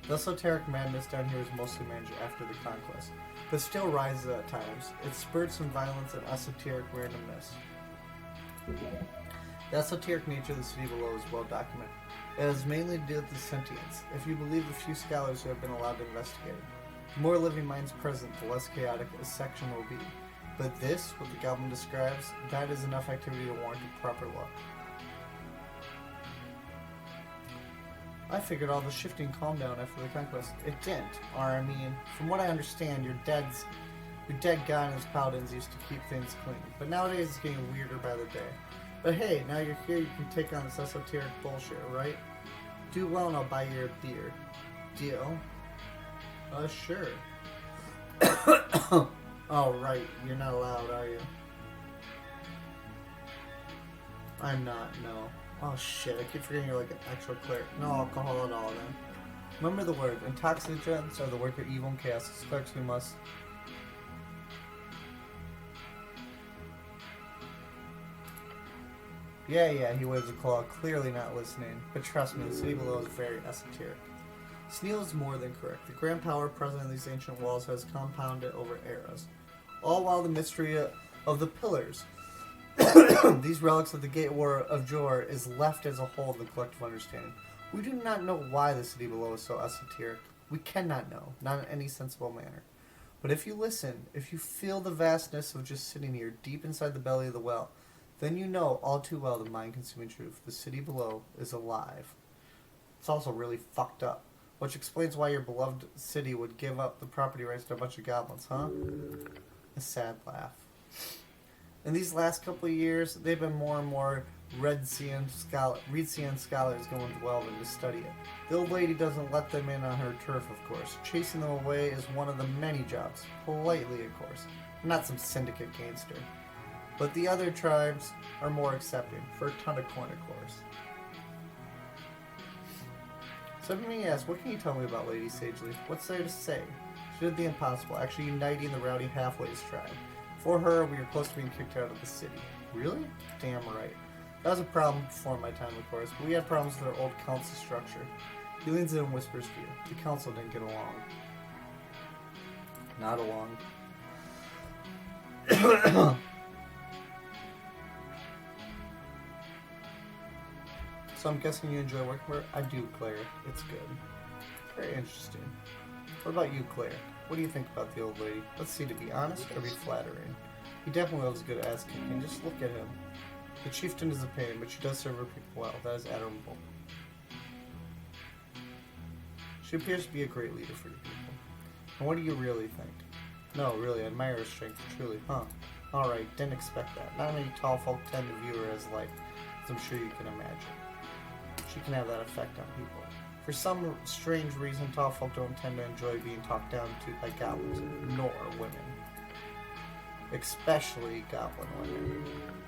The esoteric madness down here is mostly managed after the conquest, but still rises at times. It spurts in violence and esoteric randomness. The esoteric nature of the city below is well documented. It has mainly to do with the sentience, if you believe the few scholars who have been allowed to investigate. The more living minds present, the less chaotic a section will be. But this, what the goblin describes, that is enough activity to warrant a proper look. I figured all the shifting calmed down after the conquest. It didn't. Or I mean, from what I understand, your dead god and his paladins used to keep things clean. But nowadays it's getting weirder by the day. But hey, now you're here, you can take on this esoteric bullshit, right? Do well and I'll buy you a beer. Deal? Sure. Oh, right. You're not allowed, are you? I'm not, no. Oh shit, I keep forgetting you're like an actual cleric. No alcohol at all then. Remember the word, intoxicants are the work of evil and chaos. As clerics we must... Yeah, he waves a claw, clearly not listening. But trust me, the city below is very esoteric. Sneal is more than correct. The grand power present in these ancient walls has compounded over eras. All while the mystery of the pillars, these relics of the Gate War of Jor, is left as a whole in the collective understanding. We do not know why the city below is so esoteric. We cannot know, not in any sensible manner. But if you listen, if you feel the vastness of just sitting here deep inside the belly of the well, then you know all too well the mind-consuming truth. The city below is alive. It's also really fucked up, which explains why your beloved city would give up the property rights to a bunch of goblins, huh? A sad laugh. In these last couple of years, they've been more and more Redsean scholars going to Welvin to study it. The old lady doesn't let them in on her turf, of course. Chasing them away is one of the many jobs. Politely, of course. Not some syndicate gangster. But the other tribes are more accepting, for a ton of coin, of course. So let me ask, what can you tell me about Lady Sageleaf? What's there to say? She did the impossible, actually uniting the rowdy Halfways tribe. For her, we were close to being kicked out of the city. Really? Damn right. That was a problem before my time, of course, but we had problems with our old council structure. He leans in and whispers to you. The council didn't get along. Not along. So I'm guessing you enjoy working with her? I do, Claire. It's good. Very interesting. What about you, Claire? What do you think about the old lady? Let's see, to be honest or be flattering. He definitely loves a good ass kicking. Just look at him. The chieftain is a pain, but she does serve her people well. That is admirable. She appears to be a great leader for your people. And what do you really think? No, really, I admire her strength, truly. Huh. Alright, didn't expect that. Not many tall folk tend to view her as light, as I'm sure you can imagine. She can have that effect on people. For some strange reason, tall folk don't tend to enjoy being talked down to by goblins, nor women. Especially goblin women.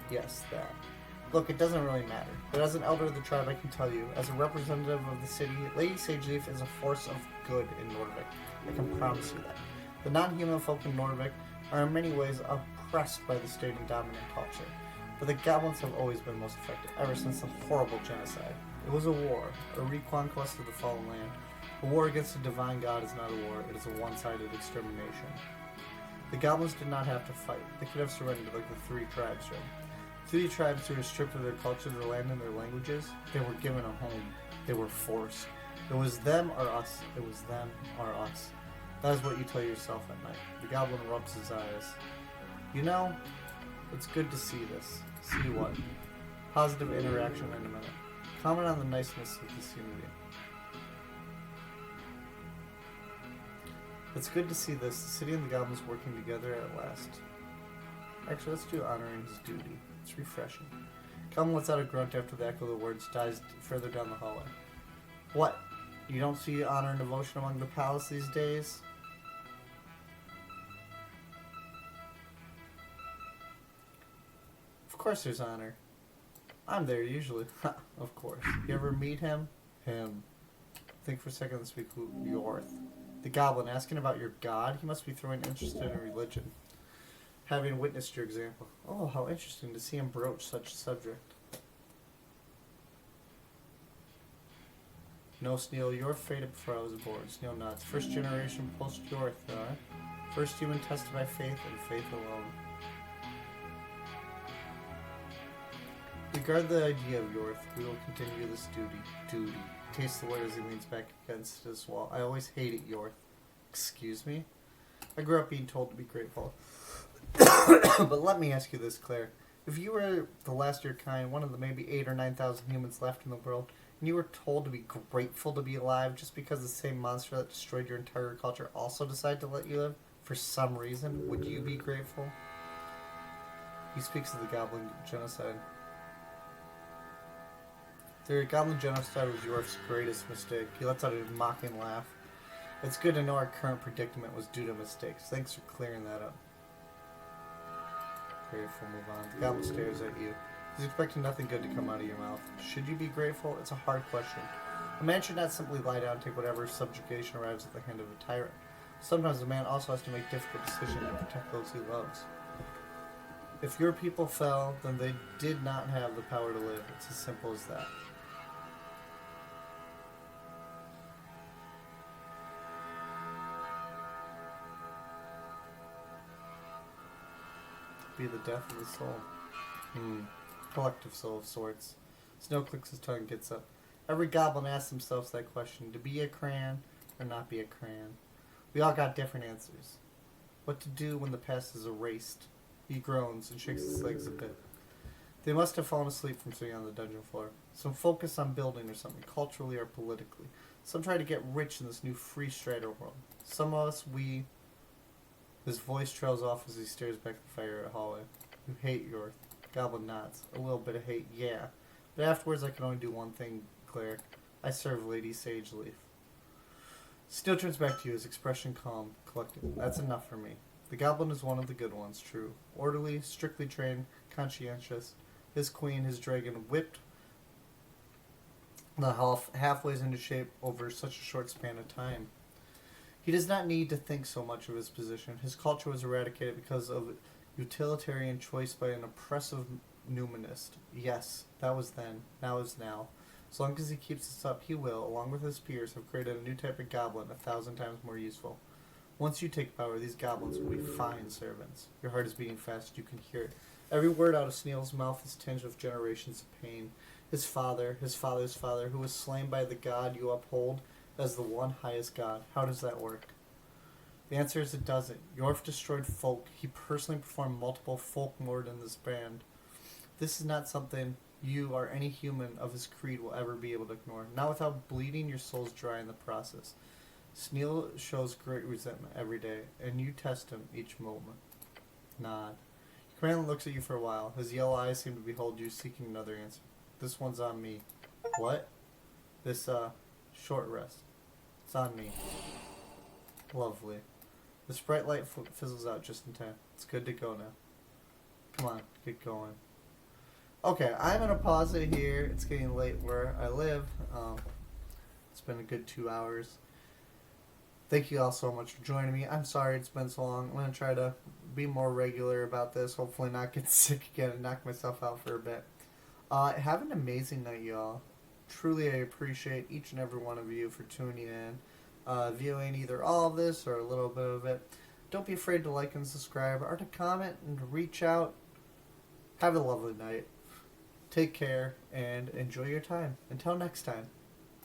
Yes, that. Look, it doesn't really matter, but as an elder of the tribe, I can tell you, as a representative of the city, Lady Sageleaf is a force of good in Nordvik. I can promise you that. The non-human folk in Nordvik are in many ways oppressed by the state and dominant culture, but the goblins have always been most effective, ever since the horrible genocide. It was a war, a reconquest of the fallen land. A war against a divine god is not a war, it is a one-sided extermination. The goblins did not have to fight. They could have surrendered like the three tribes did. 3 tribes who were stripped of their culture, their land, and their languages, they were given a home. They were forced. It was them or us. It was them or us. That is what you tell yourself at night. The goblin rubs his eyes. You know, it's good to see this. See what? Positive interaction in a minute. Comment on the niceness of this unity. It's good to see this. The city and the goblins working together at last. Actually, let's do honoring his duty. It's refreshing. Goblin lets out a grunt after the echo of the words dies further down the hallway. What? You don't see honor and devotion among the palace these days? Of course there's honor. I'm there usually. Ha, of course. You ever meet him? Him. Think for a second this week who Yorth. The goblin asking about your god? He must be throwing interest in religion. Having witnessed your example. Oh, how interesting to see him broach such a subject. No, Sneal, you're fated before I was born. Sneal nods. First generation post-Yorth, First human tested by faith and faith alone. Regard the idea of Yorth. We will continue this duty. Taste the word as he leans back against his wall. I always hated Yorth. Excuse me? I grew up being told to be grateful. But let me ask you this, Claire. If you were the last of your kind, one of the maybe 8,000 or 9,000 humans left in the world, and you were told to be grateful to be alive just because the same monster that destroyed your entire culture also decided to let you live, for some reason, would you be grateful? He speaks of the goblin genocide. The goblin genocide was Yorf's greatest mistake. He lets out a mocking laugh. It's good to know our current predicament was due to mistakes. Thanks for clearing that up. Grateful, move on. The goblin stares at you. He's expecting nothing good to come out of your mouth. Should you be grateful? It's a hard question. A man should not simply lie down and take whatever subjugation arrives at the hand of a tyrant. Sometimes a man also has to make difficult decisions to protect those he loves. If your people fell, then they did not have the power to live. It's as simple as that. Be the death of the soul. Collective soul of sorts. Snow clicks his tongue and gets up. Every goblin asks themselves that question. To be a crayon or not be a crayon? We all got different answers. What to do when the past is erased? He groans and shakes his legs a bit. They must have fallen asleep from sitting on the dungeon floor. Some focus on building or something, culturally or politically. Some try to get rich in this new free strider world. Some of us, we... His voice trails off as he stares back at the fire hallway. You hate Yorth. Goblin nods. A little bit of hate, yeah. But afterwards I can only do one thing, Claire. I serve Lady Sageleaf. Still turns back to you, his expression calm, collected. That's enough for me. The goblin is one of the good ones, true. Orderly, strictly trained, conscientious. His queen, his dragon, whipped the halfways into shape over such a short span of time. He does not need to think so much of his position. His culture was eradicated because of utilitarian choice by an oppressive numinist. Yes, that was then. Now is now. As long as he keeps this up, he will, along with his peers, have created a new type of goblin 1,000 times more useful. Once you take power, these goblins will be fine servants. Your heart is beating fast. You can hear it. Every word out of Sneal's mouth is tinged with generations of pain. His father, his father's father, who was slain by the god you uphold as the one highest god. How does that work? The answer is it doesn't. Yorf destroyed folk. He personally performed multiple folk mord in this band. This is not something you or any human of his creed will ever be able to ignore. Not without bleeding your souls dry in the process. Sneal shows great resentment every day, and you test him each moment. Nod. Command looks at you for a while. His yellow eyes seem to behold you, seeking another answer. This one's on me. What? This Short rest. It's on me. Lovely. This bright light fizzles out just in time. It's good to go now. Come on, get going. Okay, I'm gonna pause it here. It's getting late where I live. It's been a good 2 hours. Thank you all so much for joining me. I'm sorry it's been so long. I'm gonna try to be more regular about this. Hopefully not get sick again and knock myself out for a bit. Have an amazing night, y'all. Truly, I appreciate each and every one of you for tuning in, viewing either all of this or a little bit of it. Don't be afraid to like and subscribe or to comment and to reach out. Have a lovely night. Take care and enjoy your time. Until next time.